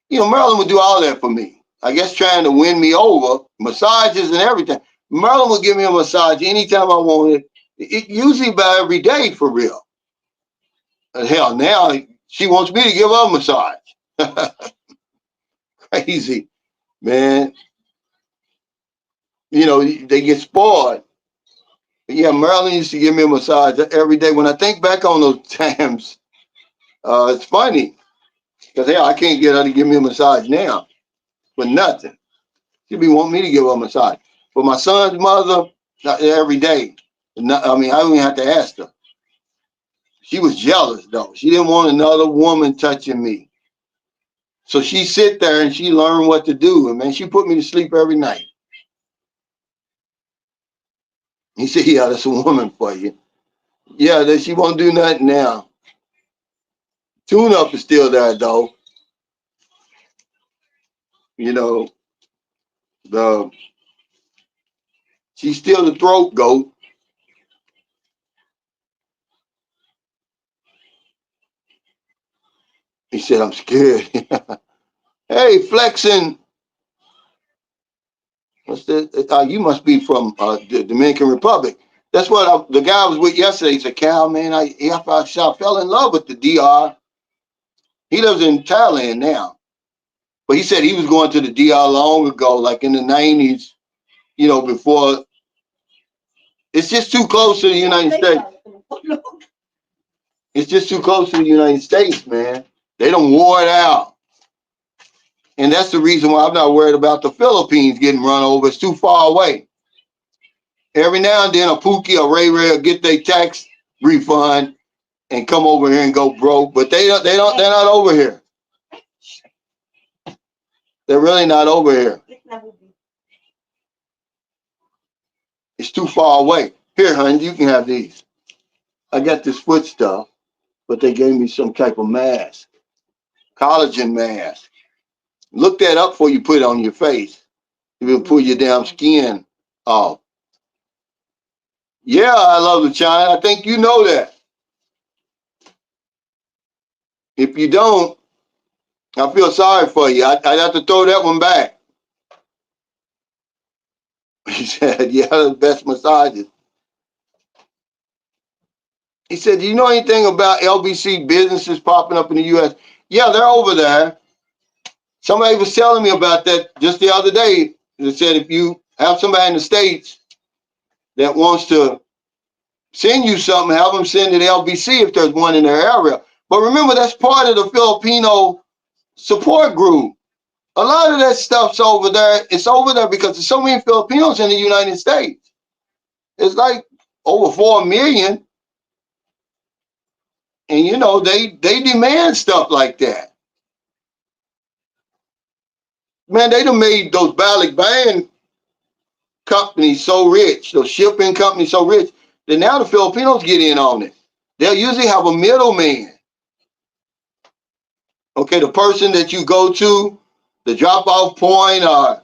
Maryland would do all that for me. I guess trying to win me over, massages and everything. Maryland would give me a massage anytime I wanted. It usually about every day, for real. And hell, now she wants me to give her a massage. Crazy, man. They get spoiled. But yeah, Maryland used to give me a massage every day. When I think back on those times, it's funny. Because hell, I can't get her to give me a massage now for nothing. She'd be wanting me to give her a massage. But my son's mother, every day. I don't even have to ask her. She was jealous, though. She didn't want another woman touching me. So she sit there and she learned what to do. And man, she put me to sleep every night. He said, yeah, that's a woman for you. Yeah, that she won't do nothing now. Tune up is still there, though. The she's still the throat goat. He said, I'm scared. Hey, flexing. What's that? You must be from the Dominican Republic. That's what the guy I was with yesterday. He said, Cal, man, I fell in love with the DR. He lives in Thailand now. But he said he was going to the DR long ago, like in the 90s, before. It's just too close to the United States. It's just too close to the United States, man. They don't wore it out. And that's the reason why I'm not worried about the Philippines getting run over. It's too far away. Every now and then a Pookie or Ray Ray will get their tax refund and come over here and go broke, but they're not over here. They're really not over here. It's too far away. Here, honey, you can have these. I got this foot stuff, but they gave me some type of mask, collagen mask. Look that up before you put it on your face. You will pull your damn skin off. Yeah, I love the China. I think you know that. If you don't, I feel sorry for you. I'd have to throw that one back. He said, yeah, the best massages. He said, do you know anything about LBC businesses popping up in the U.S.? Yeah, they're over there. Somebody was telling me about that just the other day. They said if you have somebody in the States that wants to send you something, have them send it to LBC if there's one in their area. But remember, that's part of the Filipino support group. A lot of that stuff's over there. It's over there because there's so many Filipinos in the United States. It's like over 4 million. And you know, they demand stuff like that. Man, they done made those ballot band companies so rich, those shipping companies so rich, that now the Filipinos get in on it. They'll usually have a middleman. Okay, the person that you go to, the drop-off point, or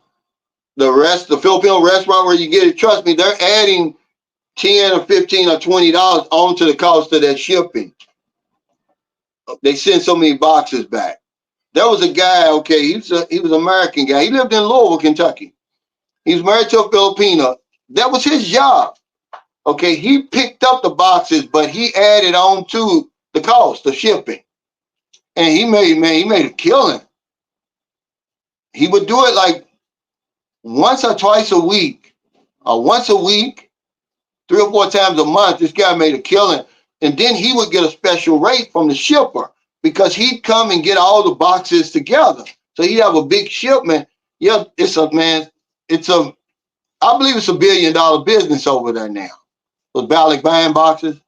the Filipino restaurant where you get it, trust me, they're adding 10 or 15 or $20 onto the cost of that shipping. They send so many boxes back. There was a guy, okay, he was an American guy. He lived in Louisville, Kentucky. He was married to a Filipino. That was his job. Okay, he picked up the boxes, but he added on to the cost of shipping. And he made a killing. He would do it like once or twice a week, or once a week, 3 or 4 times a month. This guy made a killing. And then he would get a special rate from the shipper because he'd come and get all the boxes together. So he'd have a big shipment. Yeah, I believe it's $1 billion business over there now. Those ballot buying boxes.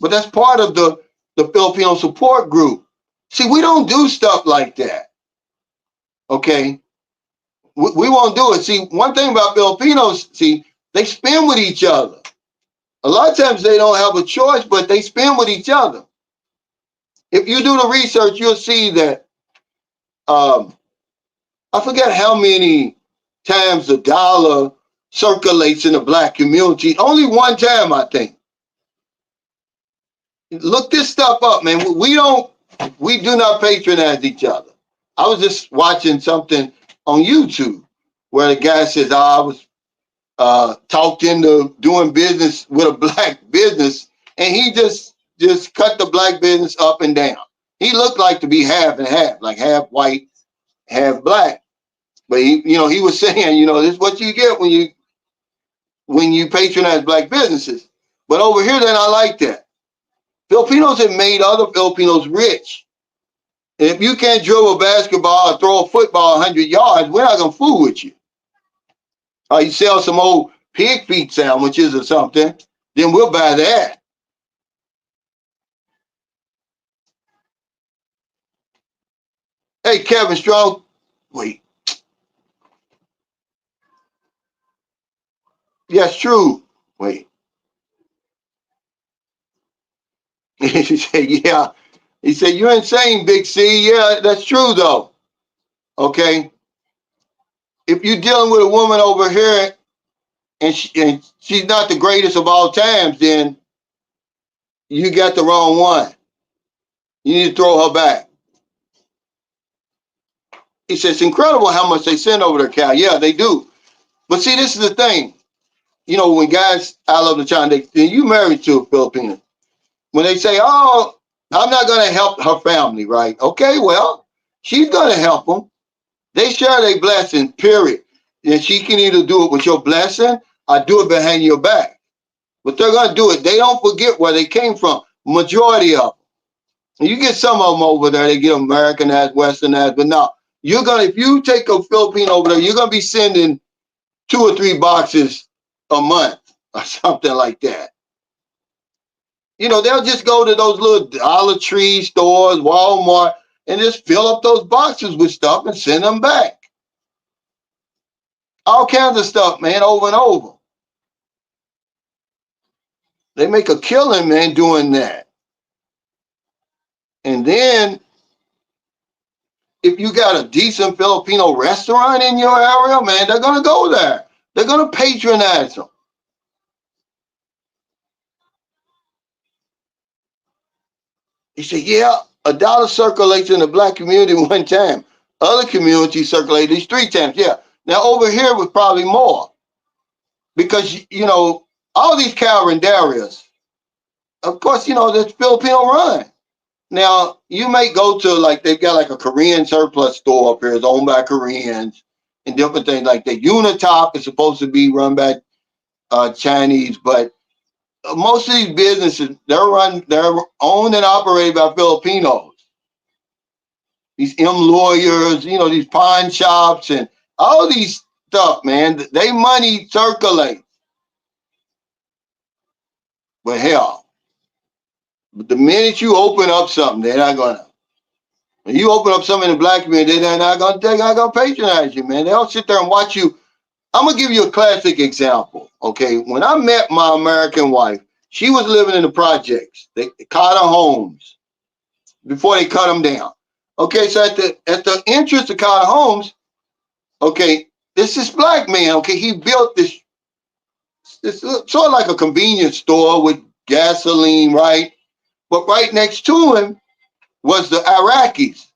But that's part of the Filipino support group. See, we don't do stuff like that. Okay? We won't do it. See, one thing about Filipinos, see, they spend with each other. A lot of times they don't have a choice, but they spend with each other. If you do the research, you'll see that I forget how many times the dollar circulates in the black community. Only one time, I think. Look this stuff up, man. We do not patronize each other. I was just watching something on YouTube where the guy says, I was talked into doing business with a black business, and he just cut the black business up and down. He looked like to be half and half, like half white, half black. But he was saying, this is what you get when you patronize black businesses. But over here, then I like that. Filipinos have made other Filipinos rich. And if you can't dribble a basketball or throw a football 100 yards, we're not gonna fool with you. Or you sell some old pig feet sandwiches or something, then we'll buy that. Hey, Kevin Strong, wait. Yes, true. Wait. He said, yeah. He said, you're insane, Big C. Yeah, that's true, though. Okay. If you're dealing with a woman over here and she's not the greatest of all times, then you got the wrong one. You need to throw her back. He said, it's incredible how much they send over there, Cal. Yeah, they do. But see, this is the thing. When guys, I love the China, you married to a Filipino. When they say, oh, I'm not going to help her family, right? Okay, well, she's going to help them. They share their blessing, period. And she can either do it with your blessing or do it behind your back. But they're going to do it. They don't forget where they came from. Majority of them. And you get some of them over there, they get Americanized, Westernized. But no, if you take a Filipino over there, you're going to be sending 2 or 3 boxes a month or something like that. They'll just go to those little Dollar Tree stores, Walmart, and just fill up those boxes with stuff and send them back. All kinds of stuff, man, over and over. They make a killing, man, doing that. And then, if you got a decent Filipino restaurant in your area, man, they're going to go there. They're going to patronize them. He said, yeah, $1 circulates in the black community 1 time. Other communities circulate these 3 times. Yeah. Now, over here was probably more. Because, all these calendarias, of course, that's Filipino run. Now, you may go to, they've got a Korean surplus store up here. It's owned by Koreans and different things like that. Unitop is supposed to be run by Chinese, but most of these businesses, they're owned and operated by Filipinos. these M lawyers, these pawn shops and all these stuff, man. They money circulates. But hell, the minute you open up something, they're not gonna. When you open up something in the black community, they're not gonna patronize you, man. They'll sit there and watch you. I'm gonna give you a classic example. Okay, when I met my American wife, she was living in the projects, they Carter homes, before they cut them down. Okay, so at the entrance to Carter homes, okay, this black man. Okay, he built this sort of like a convenience store with gasoline, right? But right next to him was the Iraqis.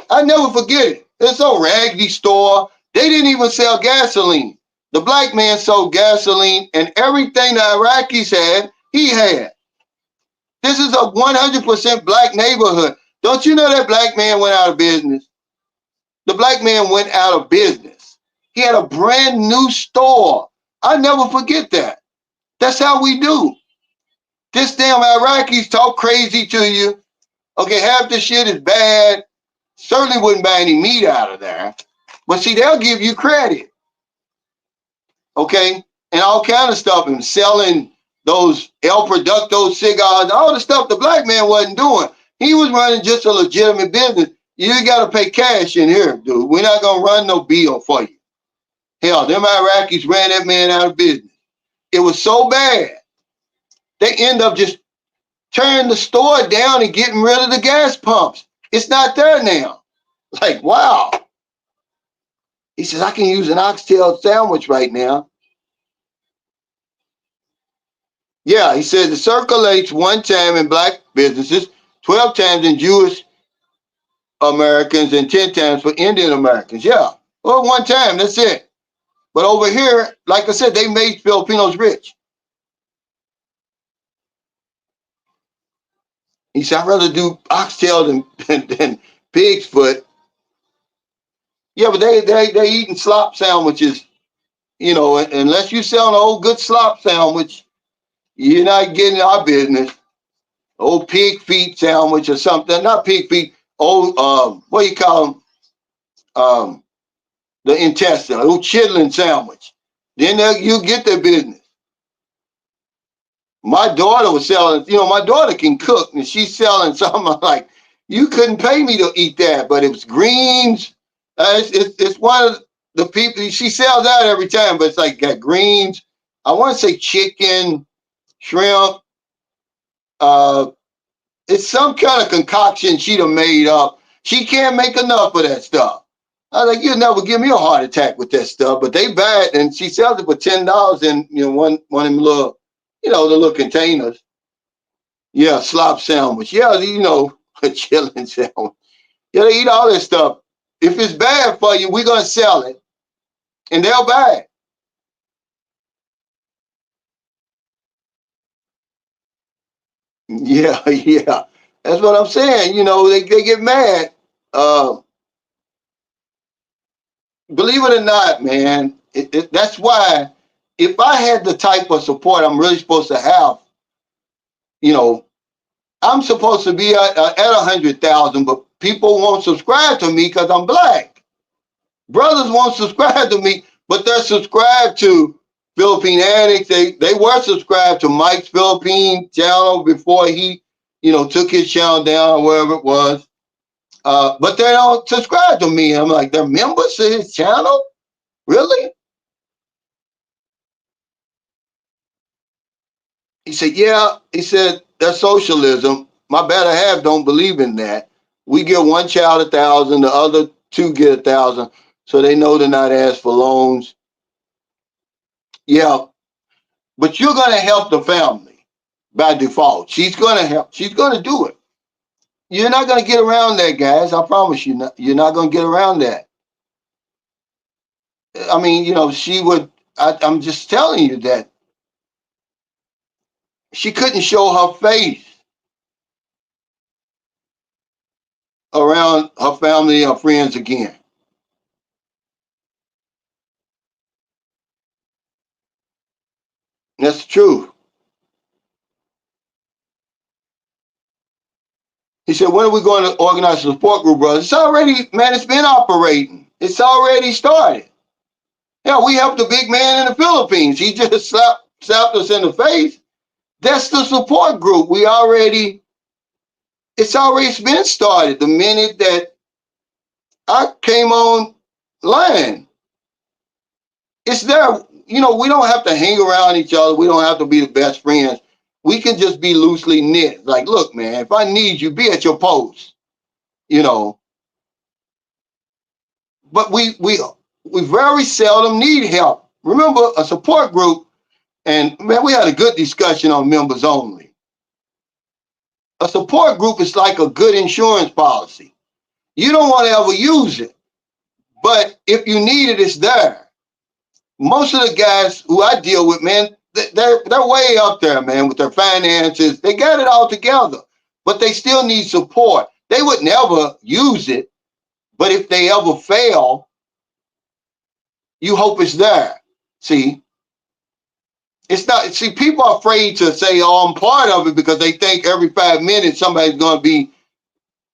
I never forget it. It's a raggedy store. They didn't even sell gasoline. The black man sold gasoline and everything the Iraqis had, he had. This is a 100% black neighborhood. Don't you know that black man went out of business? The black man went out of business. He had a brand new store. I never forget that. That's how we do. This damn Iraqis talk crazy to you. Okay, half the shit is bad. Certainly wouldn't buy any meat out of there. But see, they'll give you credit. Okay? And all kind of stuff. And selling those El Producto cigars, all the stuff the black man wasn't doing. He was running just a legitimate business. You got to pay cash in here, dude. We're not going to run no bill for you. Hell, them Iraqis ran that man out of business. It was so bad, they end up just turning the store down and getting rid of the gas pumps. It's not there now. Like, wow. He says, I can use an oxtail sandwich right now. Yeah, he says it circulates one time in black businesses, 12 times in Jewish Americans, and 10 times for Indian Americans. Yeah, well, one time, that's it. But over here, like I said, they made Filipinos rich. He said, I'd rather do oxtail than pig's foot. Yeah, but they eating slop sandwiches, unless you sell an old good slop sandwich, you're not getting our business. Old pig feet sandwich or something. Not pig feet, old, what do you call them? The intestine, old chitlin sandwich. Then you get their business. My daughter was selling, my daughter can cook and she's selling something. I'm like, you couldn't pay me to eat that, but it was greens. It's one of the people, she sells out every time, but it's like got greens. I want to say chicken, shrimp. Uh, it's some kind of concoction she done made up. She can't make enough of that stuff. I was like, you'll never give me a heart attack with that stuff, but they buy it and she sells it for $10 in one of them little, the little containers. Yeah, slop sandwich. Yeah, a chilling sandwich. Yeah, they eat all this stuff. If it's bad for you, we're gonna sell it, and they'll buy it. Yeah, yeah. That's what I'm saying. They get mad. Uh, Believe it or not, man, that's why if I had the type of support I'm really supposed to have, you know, I'm supposed to be at 100,000, but people won't subscribe to me because I'm black. Brothers won't subscribe to me, but they're subscribed to Philippine Addicts. They were subscribed to Mike's Philippine channel before he, took his channel down or wherever it was. But they don't subscribe to me. I'm like, they're members to his channel? Really? He said, yeah. He said, that's socialism. My better half don't believe in that. We give one child 1,000, the other two get 1,000, so they know to not ask for loans. Yeah, but you're gonna help the family by default. She's gonna help. She's gonna do it. You're not gonna get around that, guys. I promise you. You're not gonna get around that. I mean, she would. I'm just telling you that she couldn't show her face around her family or friends again. That's true. He said, when are we going to organize a support group, brothers? It's already, man, it's been operating. It's already started. Yeah, we helped the big man in the Philippines. He just slapped us in the face. That's the support group. It's already been started the minute that I came online. It's there. You know, we don't have to hang around each other. We don't have to be the best friends. We can just be loosely knit. Like, look, man, if I need you, be at your post. You know, but we very seldom need help. Remember, a support group, and man, we had a good discussion on members only. A support group is like a good insurance policy. You don't want to ever use it, but if you need it, it's there. Most of the guys who I deal with, man, they're way up there, man, with their finances. They got it all together, but they still need support. They would never use it, but if they ever fail, you hope it's there. See, it's not. See, people are afraid to say, "Oh, I'm part of it," because they think every 5 minutes somebody's going to be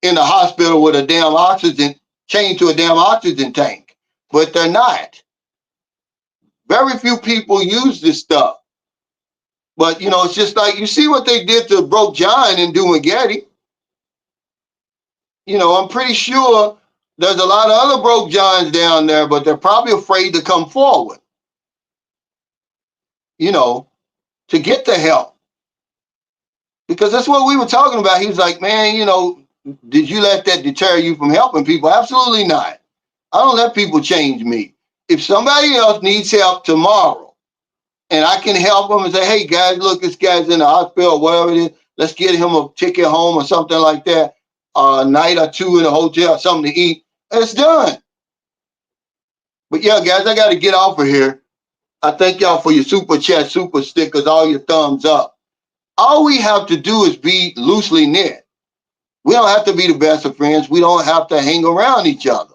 in the hospital with a damn oxygen chained to a damn oxygen tank, but they're not. Very few people use this stuff. But, you know, it's just like, you see what they did to Broke John in Dumageddon. You know, I'm pretty sure there's a lot of other Broke Johns down there, but they're probably afraid to come forward, you know, to get the help. Because that's what we were talking about. He was like, man, you know, did you let that deter you from helping people? Absolutely not. I don't let people change me. If somebody else needs help tomorrow and I can help them and say, hey, guys, look, this guy's in the hospital or whatever it is, let's get him a ticket home or something like that, a night or two in a hotel, something to eat, it's done. But yeah, guys, I got to get off of here. I thank y'all for your super chat, super stickers, all your thumbs up. All we have to do is be loosely knit. We don't have to be the best of friends. We don't have to hang around each other.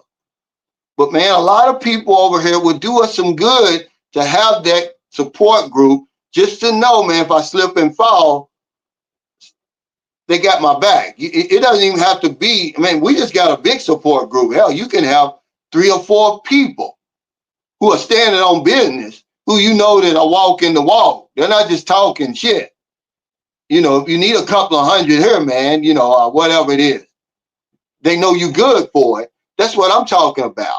But man, a lot of people over here would do us some good to have that support group, just to know, man, if I slip and fall, they got my back. It doesn't even have to be, I mean, we just got a big support group. Hell, you can have 3 or 4 people who are standing on business, who you know that are walking the walk. They're not just talking shit. You know, if you need a couple of hundred here, man, you know, whatever it is, they know you good for it. That's what I'm talking about.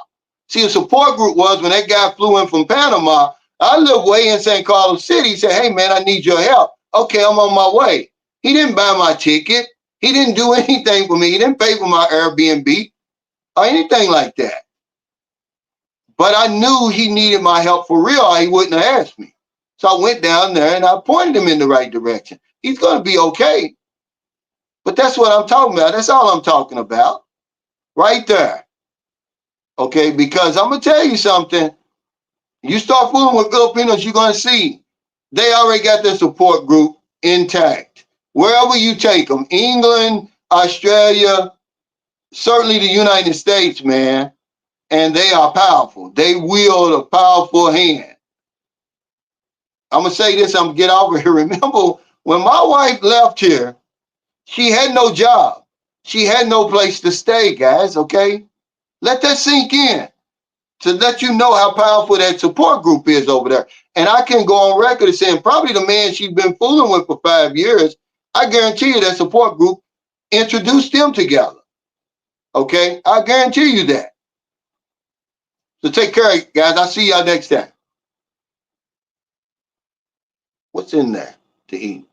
See, a support group was when that guy flew in from Panama. I live way in St. Carlos City. He said, hey, man, I need your help. Okay, I'm on my way. He didn't buy my ticket. He didn't do anything for me. He didn't pay for my Airbnb or anything like that. But I knew he needed my help for real, or he wouldn't have asked me. So I went down there and I pointed him in the right direction. He's going to be okay. But that's what I'm talking about. That's all I'm talking about. Right there. Okay, because I'm going to tell you something. You start fooling with Filipinos, you're going to see they already got their support group intact. Wherever you take them, England, Australia, certainly the United States, man, and they are powerful. They wield a powerful hand. I'm going to say this, I'm going to get over here. Remember, when my wife left here, she had no job. She had no place to stay, guys, okay? Let that sink in, to let you know how powerful that support group is over there. And I can go on record as saying probably the man she's been fooling with for 5 years, I guarantee you that support group introduced them together. Okay? I guarantee you that. So take care, guys. I'll see y'all next time. What's in there to eat?